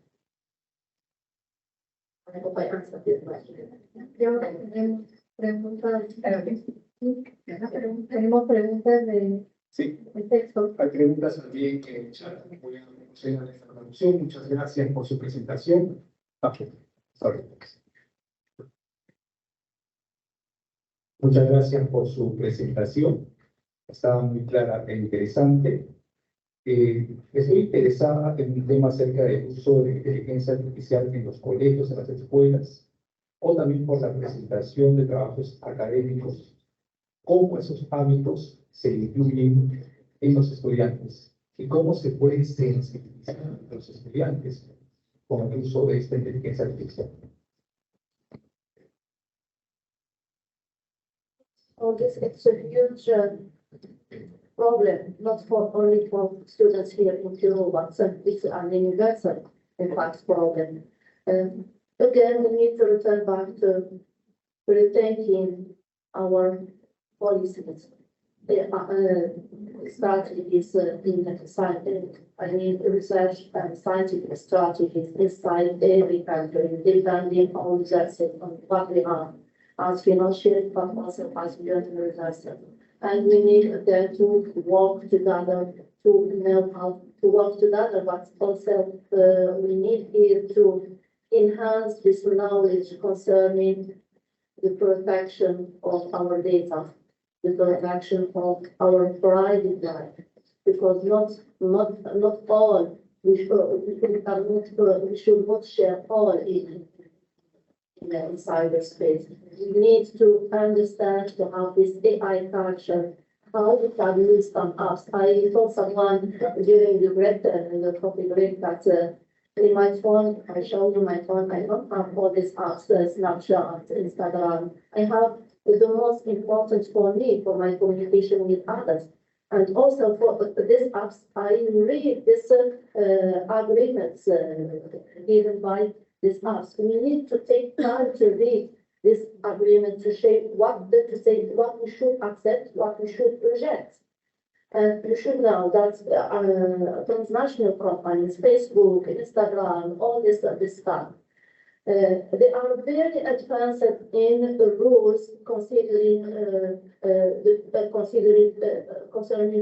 I hope I answered this question. Tenemos preguntas de Sí, texto. hay preguntas también en el chat. Voy a proceder a esta traducción. Muchas gracias por su presentación. Sorry. Muchas gracias por su presentación. Estaba muy clara e interesante. Estoy interesada en un tema acerca del uso de inteligencia artificial en los colegios, en las escuelas, o también por la presentación de trabajos académicos, cómo esos hábitos se incluyen en los estudiantes y cómo se puede sensibilizar a los estudiantes con el uso de esta inteligencia artificial. Oh, this it's a huge problem, not only for students here in Peru, but it's an universal, in fact, problem. Again, we need to return back to rethinking our policies, strategies in science, research and scientific strategies inside every country, depending on what we have as financial, but also as universal. And we need again to work together, to know how to work together, but also we need here to enhance this knowledge concerning the protection of our data. the production of our private life, because not all we should not share all in cyberspace. We need to understand to have this AI culture, how we can use some apps. I told someone during the break, the coffee break, that in my phone, I showed you my phone, I don't have all these apps, Snapchat, Instagram. I have the most important for me, for my communication with others. And also for these apps, I read these agreements given by these apps. We need to take time to read this agreement to say what we should accept, what we should reject. And you should know that transnational companies, Facebook, Instagram, all this stuff, they are very advanced in the rules concerning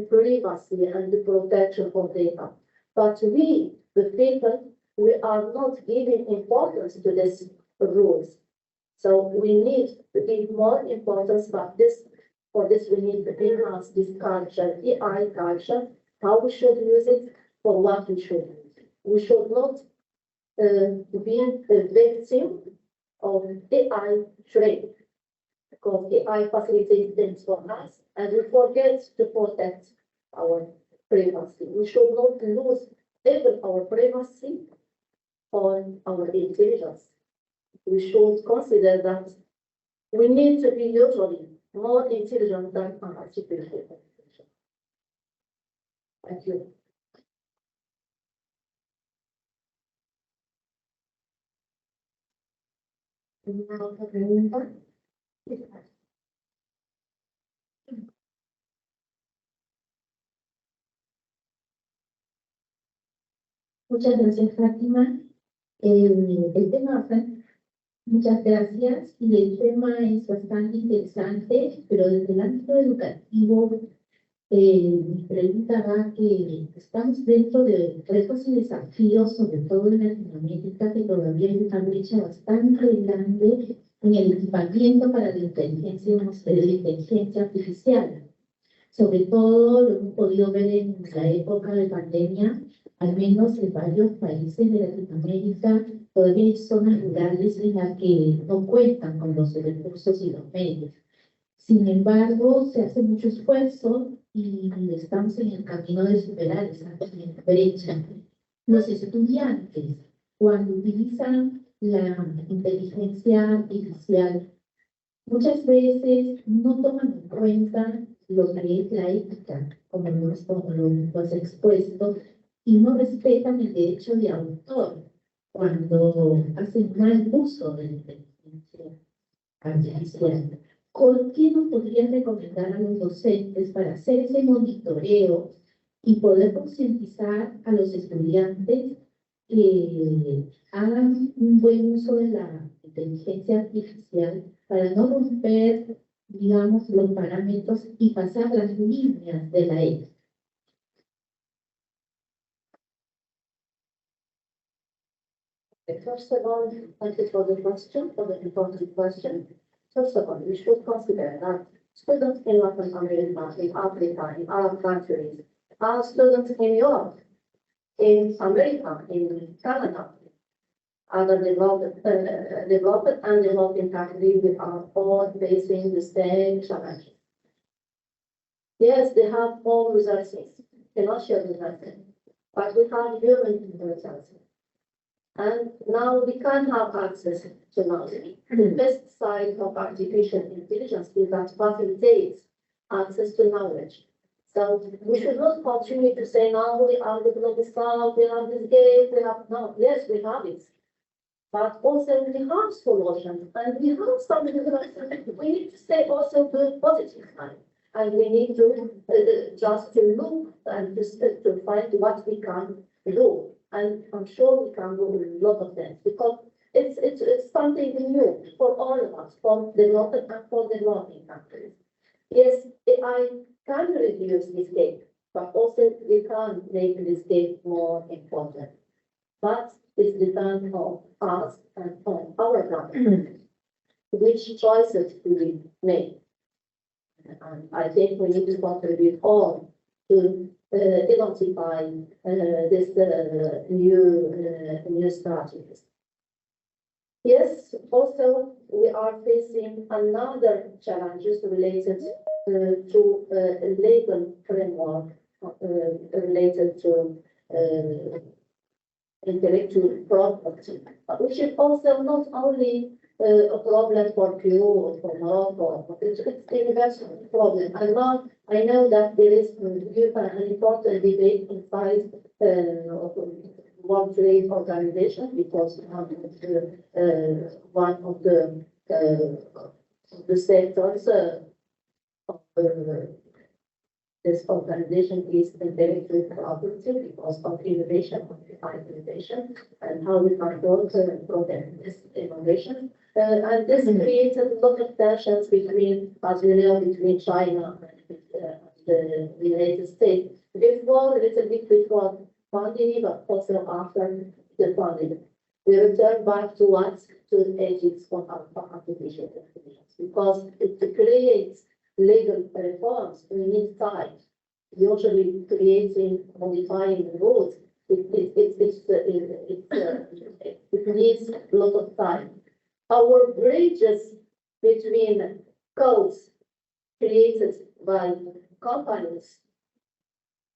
privacy and the protection of data. But we, the people, we are not giving importance to these rules. So we need to give more importance, but for this we need to enhance this culture, AI culture, how we should use it, for what we should use. We should not be the victim of AI trade, because AI facilitates things for us, and we forget to protect our privacy. We should not lose even our privacy on our intelligence. We should consider that we need to be usually more intelligent than artificial intelligence. Thank you. ¿Alguna otra pregunta? Muchas gracias, Fátima. El tema, muchas gracias. Y el tema es bastante interesante, pero desde el ámbito educativo, mi pregunta va que estamos dentro de retos y desafíos, sobre todo en Latinoamérica, que todavía hay una brecha bastante grande en el equipamiento para la inteligencia artificial. Sobre todo lo hemos podido ver en la época de pandemia, al menos en varios países de Latinoamérica, todavía hay zonas rurales en las que no cuentan con los recursos y los medios. Sin embargo, se hace mucho esfuerzo y estamos en el camino de superar esa brecha. Los estudiantes, cuando utilizan la inteligencia artificial, muchas veces no toman en cuenta lo que es la ética, como lo has expuesto, y no respetan el derecho de autor cuando hacen mal uso de la inteligencia artificial. ¿Qué nos podrían recomendar a los docentes para hacer ese monitoreo y poder concientizar a los estudiantes que hagan un buen uso de la inteligencia artificial para no romper, digamos, los parámetros y pasar las líneas de la ética? First of all, thank you for the question, for the important question. First of all, we should consider that students in Latin America, in Africa, in Arab countries, are students in Europe, in America, in Canada, other developed and developing countries. We are all facing the same challenges. Yes, they have all resources, financial resources, but we have human resources. And now we can have access to knowledge. The best side of artificial intelligence is that facilitates access to knowledge. So we should not continue to say, now we are the global south, we have this gate, we have, no, yes, we have it. But also we have solutions, and we have some development. We need to stay also the positive side. And we need to just to look and to find what we can do. And I'm sure we can do a lot of things, because it's something new for all of us, for developed and for developing countries. Yes, AI can reduce this gap, but also we can make this gap more important. But it's depends on us and on our government, which choices we make. And I think we need to contribute all to identify this new strategies. Yes, also we are facing another challenges related to legal framework related to intellectual property, which is also not only a problem for Peru or for Morocco, but it's a universal problem. And now I know that there is an important debate inside World Trade Organization because one of the sectors of this organization is intellectual property because of innovation, quantified innovation, and how we can protect this innovation. And this creates a lot of tensions between, as you know, between China and the United States. Before, a little bit before funding, but also after the funding. We return back to what? To ethics for artificial intelligence, because it creates legal reforms. We need time. Usually creating, modifying the rules, it needs a lot of time. Our bridges between codes created by companies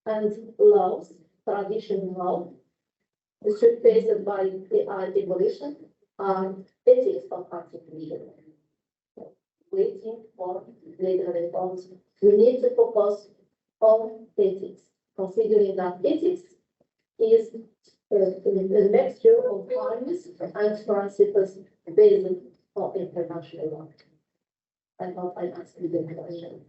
and laws, traditional law, faced by AI evolution, are ethics of artificial. Waiting for legal reforms. We need to focus on ethics, considering that ethics is a mixture of values and principles based on international law. I hope I answered the question.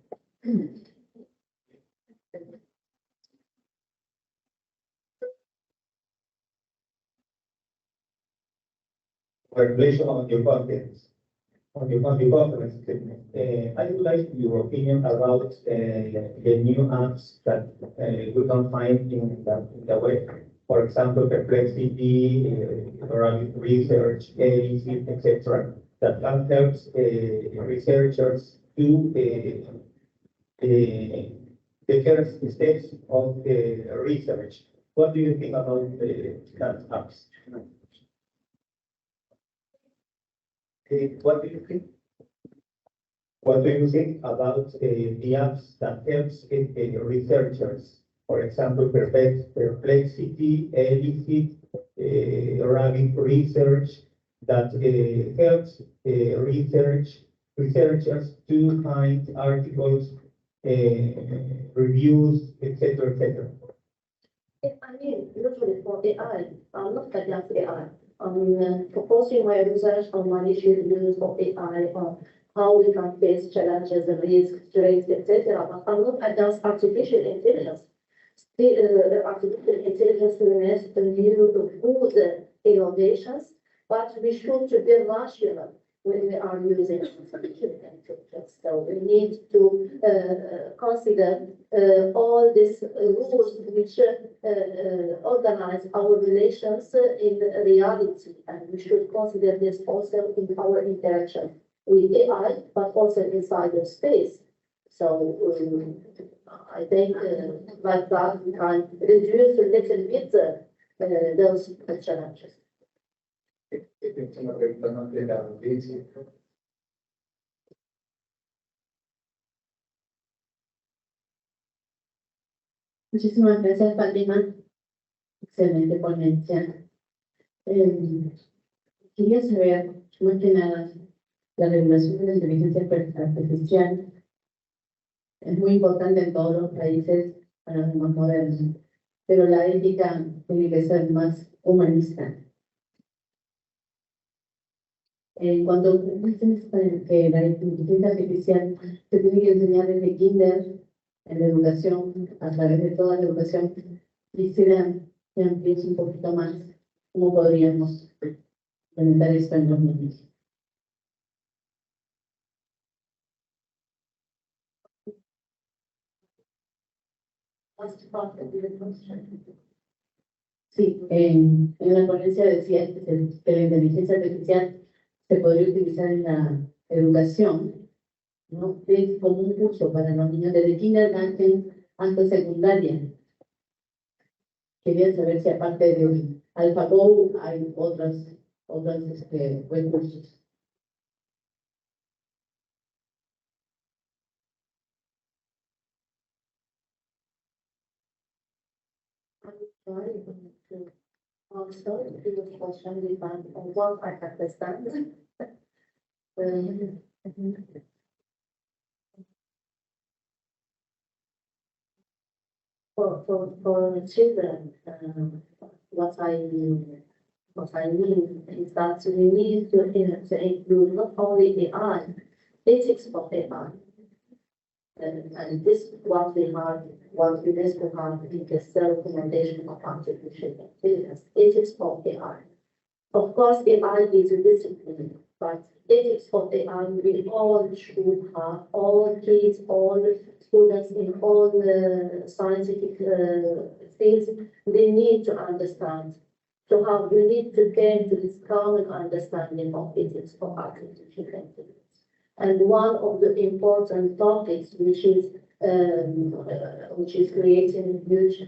Congratulations on your conference. I would like your opinion about the new apps that we can find in the web. For example, Perplexity, Rabbit Research, Ética, etc. That can help researchers do the first steps of the research. What do you think about that apps? What do you think? What do you think about the apps that helps researchers? For example, Perplexity, Ética, Rabbit Research, that helps researchers to find articles, reviews, etc., etc. I mean, usually for AI, I'm not against AI. I'm focusing my research on my issue use of AI, on how we can face challenges, risks, threats, etc. But I'm not against artificial intelligence. Artificial intelligence remains a new good innovations, but we should be rational when we are using artificial intelligence. So we need to consider all these rules which organize our relations in reality, and we should consider this also in our interaction with AI, but also inside the space. So I think like that we can reduce a little bit those challenges. Muchísimas gracias, Fátima. Excelente ponencia. Quería saber, más que nada, la regulación de la inteligencia artificial es muy importante en todos los países para los más modernos, pero la ética tiene que ser más humanista. Cuando dices que la inteligencia artificial se tiene que enseñar desde kinder, en la educación, a través de toda la educación, quisiera que amplies un poquito más cómo podríamos implementar esto en los niños. Sí, en la ponencia decía que la inteligencia artificial se podría utilizar en la educación ¿no? Es como un curso para los niños desde kindergarten hasta secundaria. Quería saber si aparte del AlphaGo hay otros recursos. I'm sorry to do the question if I'm on what I understand. For children, what I mean is that we need to include not only AI, ethics of AI. And this what we have, what UNESCO have in the self-recommendation of artificial intelligence, ethics of AI. Of course, AI is a discipline, but ethics of AI we all should have, all kids, all students in all the scientific fields, they need to understand. So how we need to get to this common understanding of ethics of artificial intelligence. And one of the important topics, which is creating huge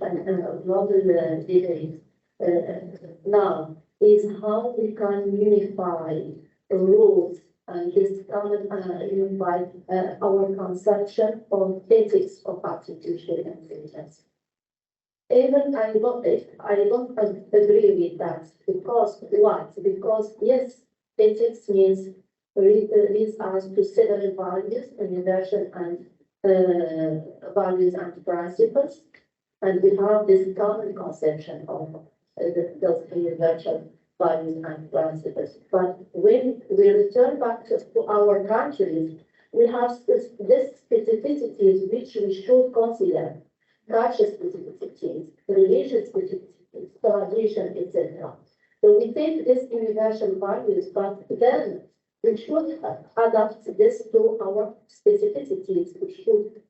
global debate now, is how we can unify rules and this common unify our conception of ethics of artificial intelligence. Even I don't agree with that because what? Because yes, ethics means leads us to several values, universal and values and principles, and we have this common conception of those universal values and principles. But when we return back to our countries, we have this specificities which we should consider, cultural specificities, religious specificities, tradition, etc. So we take these universal values, but then we should adapt this to our specificities. We should,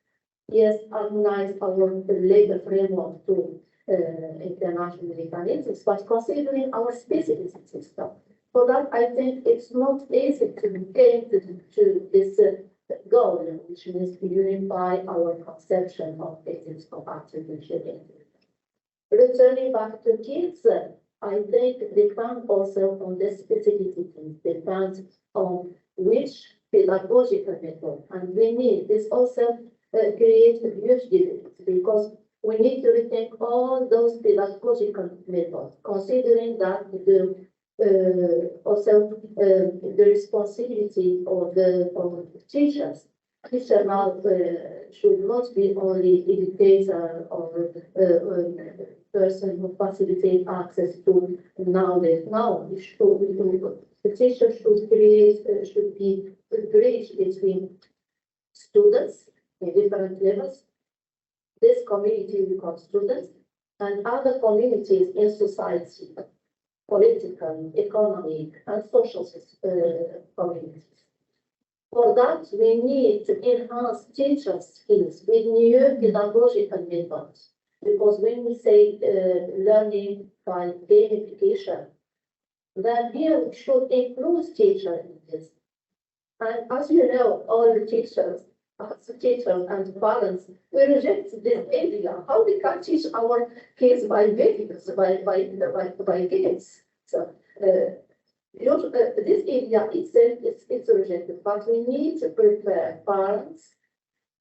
yes, harmonize our legal framework to international mechanisms, but considering our specificities. So that I think it's not easy to get to this goal, which means to unify our conception of ethics of artificial intelligence. Returning back to kids, I think depend also on the specificities, depends on which pedagogical method, and we need this also create a huge debate because we need to rethink all those pedagogical methods, considering that the responsibility of the teachers. Teacher now should not be only educator or person who facilitate access to knowledge. Now, the teacher should be a bridge between students in different levels, this community we call students, and other communities in society, political, economic, and social communities. For that, we need to enhance teachers' skills with new pedagogical methods. Because when we say learning by gamification, then here we should include teachers in this. And as you know, all the teachers and parents, we reject this idea. How we can teach our kids by videos, by games? So this idea itself is rejected, but we need to prepare parents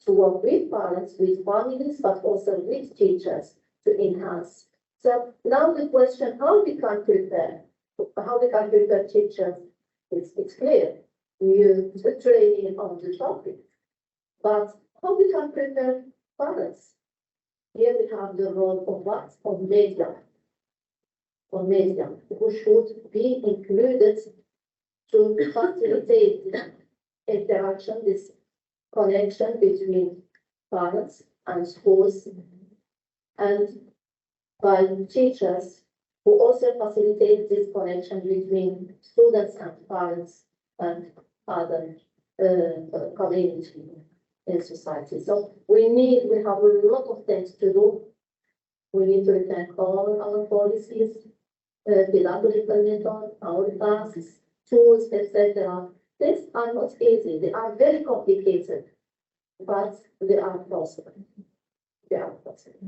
to work with parents, with families, but also with teachers to enhance. So now the question, how we can prepare teachers, it's clear. You training on the topic, but how we can prepare parents? Here we have the role of what? Of media, who should be included to facilitate interaction, this connection between parents and schools, and by teachers who also facilitate this connection between students and parents and other communities in society. So we have a lot of things to do. We need to rethink all our policies, pedagogical methods, our tasks, tools, etc. These are not easy. They are very complicated, but they are possible. They are possible.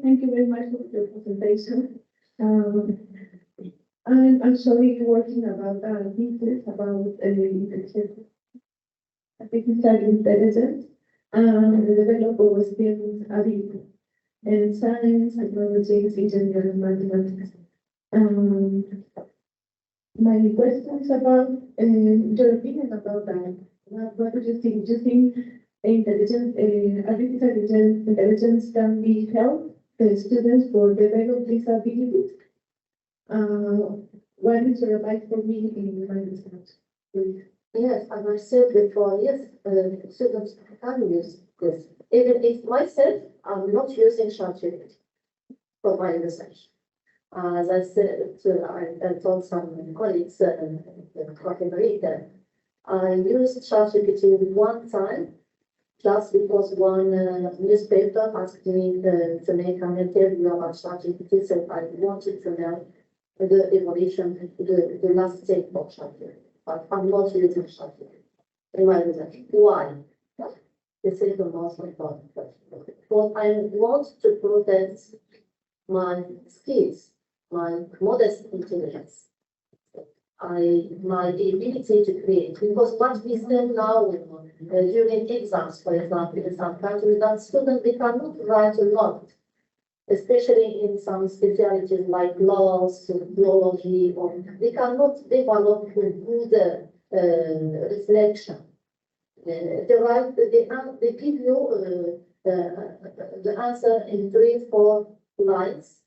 Thank you very much for your presentation. I'm actually working about thesis about artificial intelligence and the development of skills ability in science, technology, engineering, mathematics. My question is about your opinion about that. What do you think? Do you think artificial intelligence can be helped the students for develop these abilities? What is your advice for me in my research? Yes, as I said before, yes, students can use this. Even if myself, I'm not using ChatGPT for my research. As I said, I told some colleagues talking later, I used ChatGPT one time just because one newspaper asked me to make an interview about ChatGPT, so I wanted to know the evolution, the last stage of ChatGPT. But I'm not using ChatGPT in my research. Why? This is the most important question. Because I want to protect my skills, my modest intelligence, my ability to create. Because what we say now during exams, for example, in some countries, that students they cannot write a lot, especially in some specialties like laws, theology, or they cannot develop a good reflection. They give you the answer in 3-4 lines.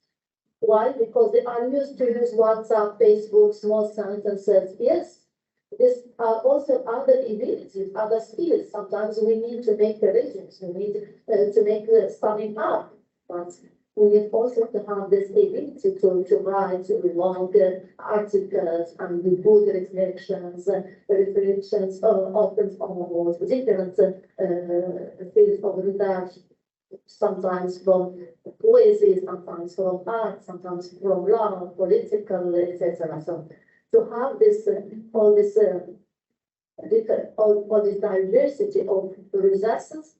Why? Because they are used to use WhatsApp, Facebook, small sentences. Yes, these are also other abilities, other skills. Sometimes we need to make corrections, we need to make the summing up, but we need also to have this ability to write longer articles and the good reflections, often almost different fields of research, sometimes from poesy, sometimes from art, sometimes from law, political, etc. So to have this all this diversity of resources,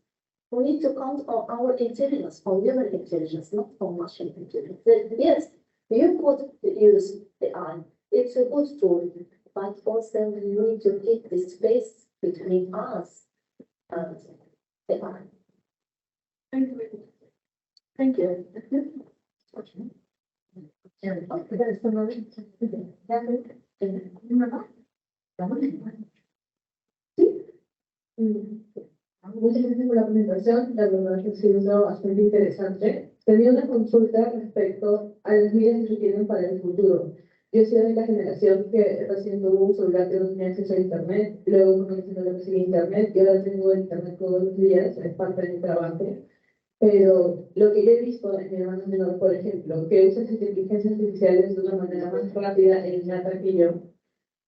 we need to count on our intelligence, on human intelligence, not on machine intelligence. Yes, you could use AI. It's a good tool, but also we need to keep the space between us and AI. Thank you. Thank you. Muchas gracias por la presentación, la verdad que ha sido bastante interesante. Tenía una consulta respecto a las medidas que tienen para el futuro. Yo soy de la generación que recién tuvo un celular que no tenía acceso a internet, luego conociendo lo que es el internet, y ahora tengo internet todos los días, es parte de mi trabajo. Pero lo que yo he visto en mi hermano menor, por ejemplo, que usa las inteligencias artificiales de una manera más rápida e innata que yo,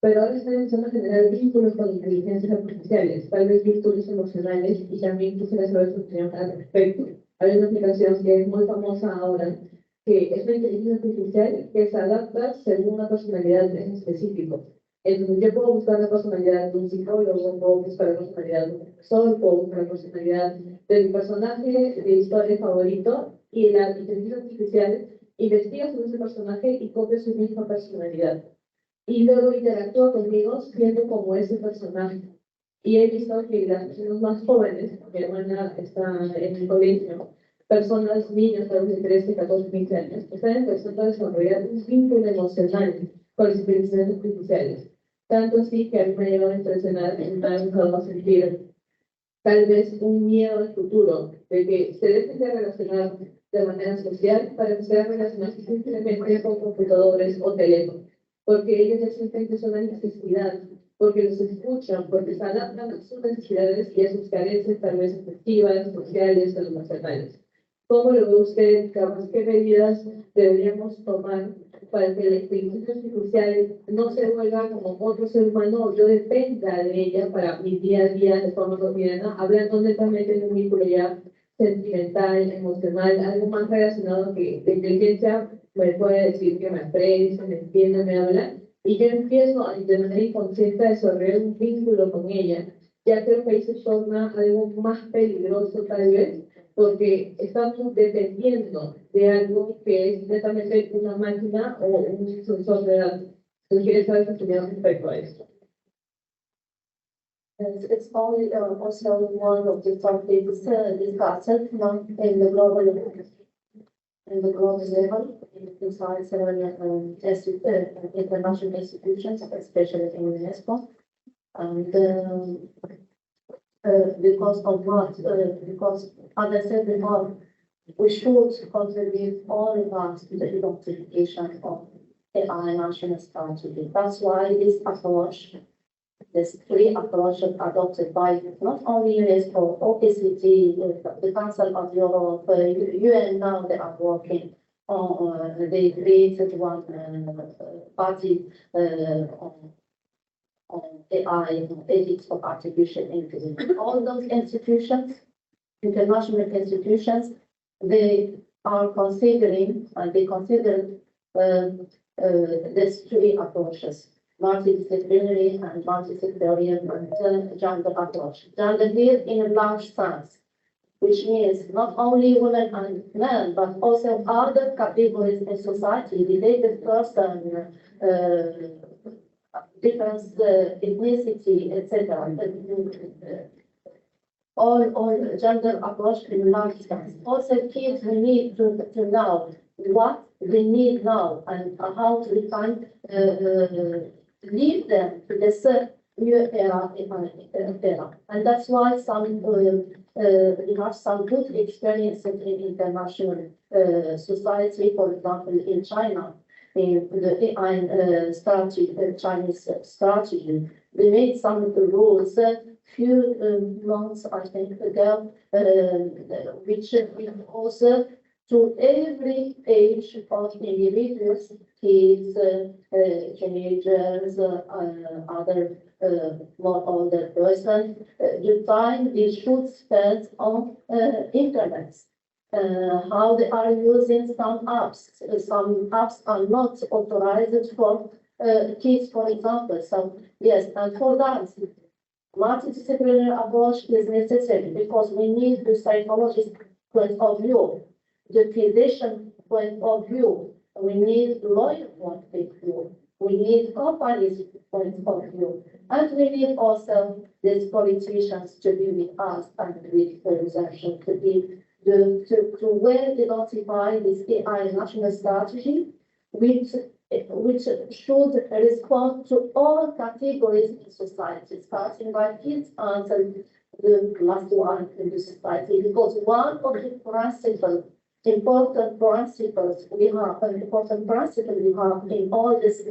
pero ahora están empezando a generar vínculos con inteligencias artificiales, tal vez vínculos emocionales, y también quisiera saber su opinión al respecto. Hay una aplicación que es muy famosa ahora, que es una inteligencia artificial que se adapta según una personalidad en específico. Entonces, yo puedo buscar la personalidad de un psicólogo, puedo buscar la personalidad de un profesor, puedo buscar la personalidad de mi personaje de historia favorito, y la inteligencia artificial investiga sobre ese personaje y copia su misma personalidad. Y luego interactúa conmigo siendo como ese personaje. Y he visto que las personas más jóvenes, mi hermana está en el colegio, personas, niños de 13, 14, 15 años, están empezando a desarrollar un vínculo emocional con las inteligencias artificiales. Tanto así que a mí me ha llevado a impresionar y me ha empezado a sentir tal vez un miedo al futuro, de que se dejen de relacionar de manera social para empezar a relacionarse simplemente con computadores o teléfonos, porque ellos ya sienten que es una necesidad porque los escuchan, porque se adaptan a sus necesidades y a sus carencias tal vez afectivas, sociales o emocionales. ¿Cómo lo ve usted, Carlos? ¿Qué medidas deberíamos tomar para que la inteligencia artificial no se vuelva como otro ser humano o yo dependa de ella para mi día a día de forma cotidiana, hablando netamente de un vínculo ya sentimental, emocional, algo más relacionado que la inteligencia me puede decir que me aprecia, me entiende, me habla, y yo empiezo a de manera inconsciente a desarrollar un vínculo con ella? Ya creo que ahí se torna algo más peligroso tal vez, porque estamos dependiendo de algo que es netamente una máquina o un sensor de datos. Entonces, quiero saber su opinión respecto a esto. It's only also one of the topics discussed in the global level, inside several international institutions, especially in UNESCO. And because of what? Because, as I said before, we should contribute all of us to the identification of AI national strategy. That's why this approach, this three approach adopted by not only UNESCO, OECD, the Council of Europe, UN now they are working on, they created one party on AI, ethics of artificial intelligence. All those institutions, international institutions, they are considering, and they consider these three approaches: multidisciplinary and multisectorial and gender approach. Gender here in a large sense, which means not only women and men, but also other categories in society, related person, different ethnicity, etc. All gender approach in large sense. Also, kids we need to know what they need now and how to define, lead them to this new era. And that's why some we have some good experiences in international society, for example, in China. In the AI strategy, Chinese strategy, we made some rules few months, I think, ago, which also to every age of individuals, kids, teenagers, other more older person, the time they should spend on internet. How they are using some apps. Some apps are not authorized for kids, for example. So yes, and for that, multidisciplinary approach is necessary because we need the psychologist point of view, the physician point of view, we need lawyer point of view, we need companies point of view, and we need also these politicians to be with us and with the research to be to well identify this AI national strategy, which should respond to all categories in society, starting by kids until the last one in the society. Because one of the important principles we have in all this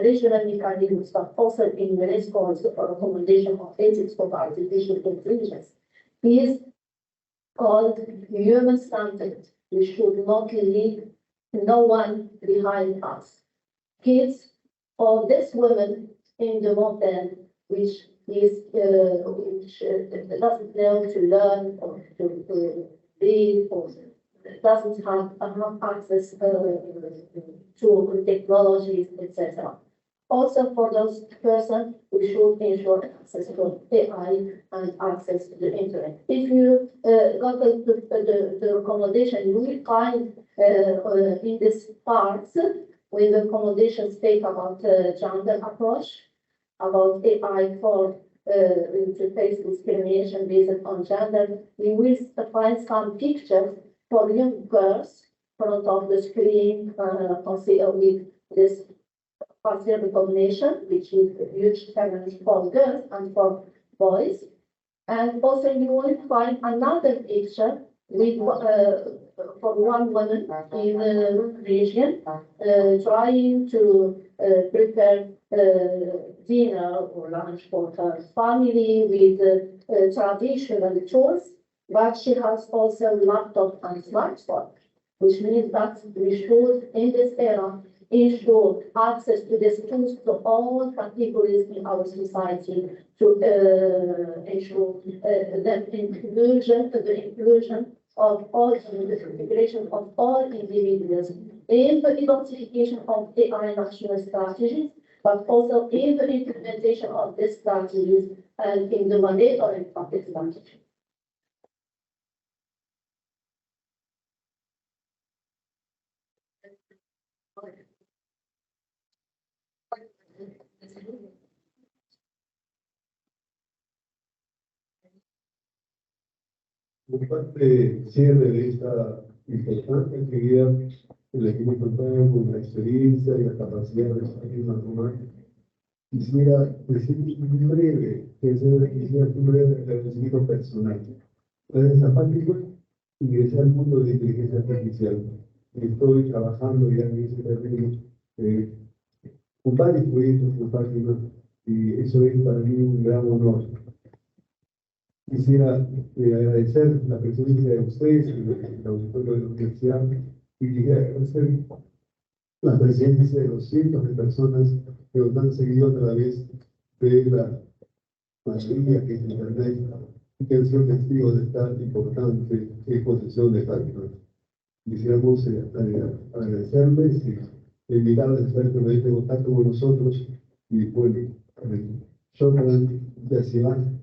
regional mechanisms, but also in UNESCO's recommendation of ethics of artificial intelligence, is called human-centered. We should not leave no one behind us. Kids or this woman in the mountain, which doesn't know to learn or to read or doesn't have access to technologies, etc. Also, for those persons, we should ensure access to AI and access to the internet. If you go to the recommendation, you will find in this part, when the recommendations speak about gender approach, about AI for to face discrimination based on gender, you will find some pictures for young girls in front of the screen, with this facial recognition, which is a huge challenge for girls and for boys. And also you will find another picture with for one woman in the region, trying to prepare dinner or lunch for her family with traditional tools, but she has also laptop and smartphone, which means that we should, in this era, ensure access to these tools to all categories in our society to ensure the inclusion of all, the integration of all individuals in the identification of AI national strategies, but also in the implementation of these strategies and in the monitoring of these strategies. Por parte cierre de esta importante actividad en la que hemos contado con la experiencia y la capacidad de los Román, quisiera decir un breve, quisiera un breve agradecimiento personal. Gracias a Fátima, ingresé al mundo de inteligencia artificial. Estoy trabajando ya en ese terreno con varios proyectos con Fátima y eso es para mí un gran honor. Quisiera agradecer la presencia de ustedes en el auditorio de la universidad y quisiera agradecer la presencia de los cientos de personas que nos han seguido a través de la mayoría que es Internet y que han sido testigos de esta importante exposición de Fátima. Quisiéramos agradecerles y invitarles a estar en contacto con nosotros y bueno, shukran jazilan.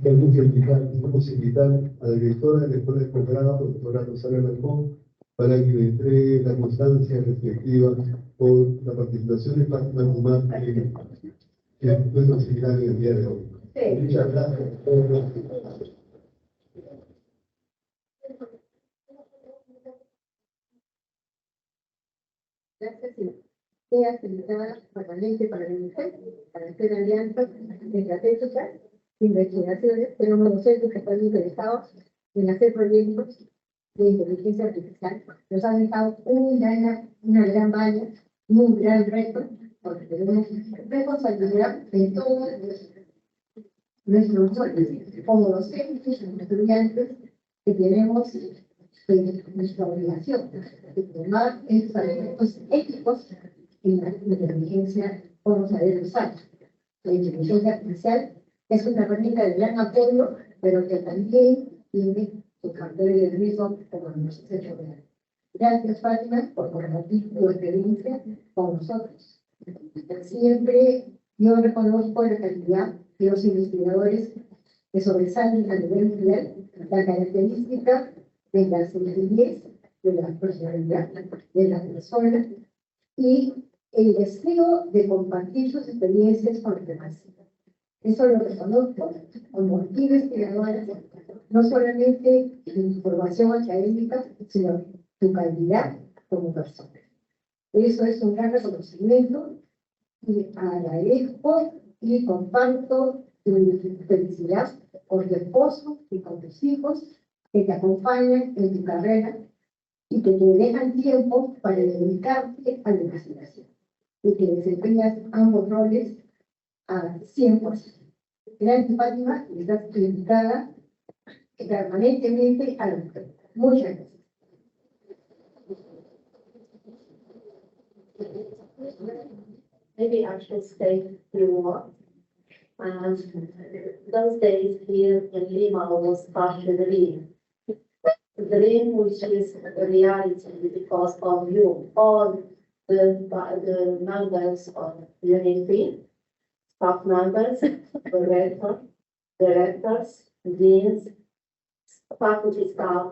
Queremos invitar a la directora de la Escuela de Posgrado, doctora Rosario Alarcón, para que le entregue la constancia respectiva por la participación de Fátima Guzmán en nuestro seminario del día de hoy. Muchas gracias. Gracias y sea acreditada permanente para la mujer, para hacer alianzas estratégicas, investigaciones, tenemos los centros que están interesados en hacer proyectos de inteligencia artificial. Nos han dejado una gran valla, un gran reto, porque tenemos responsabilidad en todos nuestros roles, como docentes, como estudiantes, que tenemos nuestra obligación de tomar estos aspectos éticos en la inteligencia, como saber usar. La inteligencia artificial es una herramienta de gran apoyo, pero que también tiene su factor de riesgo, como nos has hecho ver. Gracias, Fátima, por compartir tu experiencia con nosotros. Siempre yo reconozco la calidad de los investigadores que sobresalen a nivel mundial, la característica de la sencillez, de la personalidad de la persona y el deseo de compartir sus experiencias con los demás. Eso lo reconozco como investigadora, no solamente en tu formación académica, sino tu calidad como persona. Eso es un gran reconocimiento y agradezco y comparto tu felicidad con tu esposo y con tus hijos que te acompañan en tu carrera y que te dejan tiempo para dedicarte a la investigación y que desempeñas ambos roles a 100%. Gracias, Fátima, y estás dedicada permanentemente a la mujer. Muchas gracias. Maybe I should stay through and those days here in Lima was such a dream. A dream which is a reality because of you, all the members of UNIP, staff members, directors, deans, faculty staff,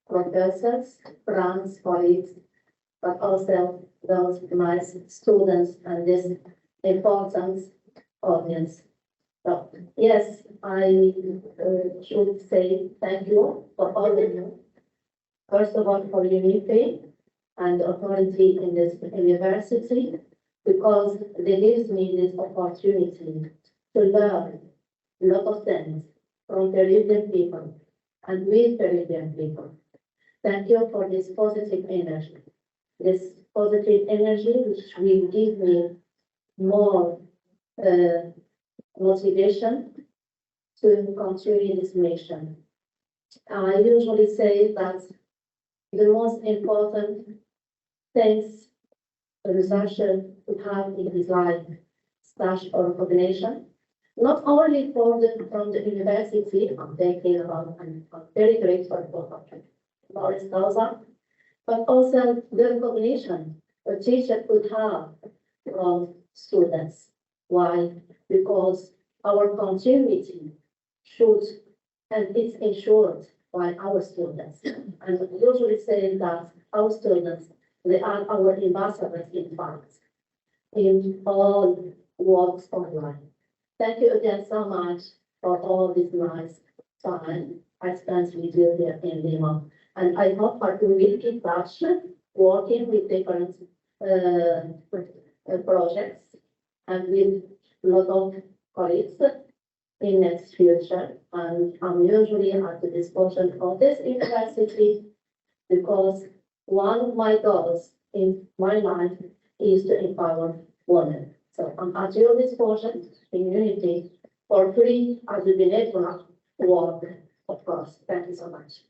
professors, friends, colleagues, but also those nice students and this important audience. So, yes, I should say thank you for all of you. First of all, for UNIP and authority in this university because they gives me this opportunity to learn a lot of things from Peruvian people and with Peruvian people. Thank you for this positive energy. This positive energy which will give me more motivation to continue this mission. I usually say that the most important things a researcher would have in his life slash or recognition, not only from the university, I'm thinking about, I'm very grateful for Boris Causa, but also the recognition a teacher could have from students. Why? Because our continuity should, and it's ensured by our students. And we usually say that our students, they are our ambassadors in fact, in all walks of life. Thank you again so much for all this nice time I spent with you here in Lima. And I hope I will keep in touch, working with different projects and with a lot of colleagues in next future. And I'm usually at the disposal of this university because one of my goals in my life is to empower women. So I'm at your disposal in unity for free as a network work, of course. Thank you so much.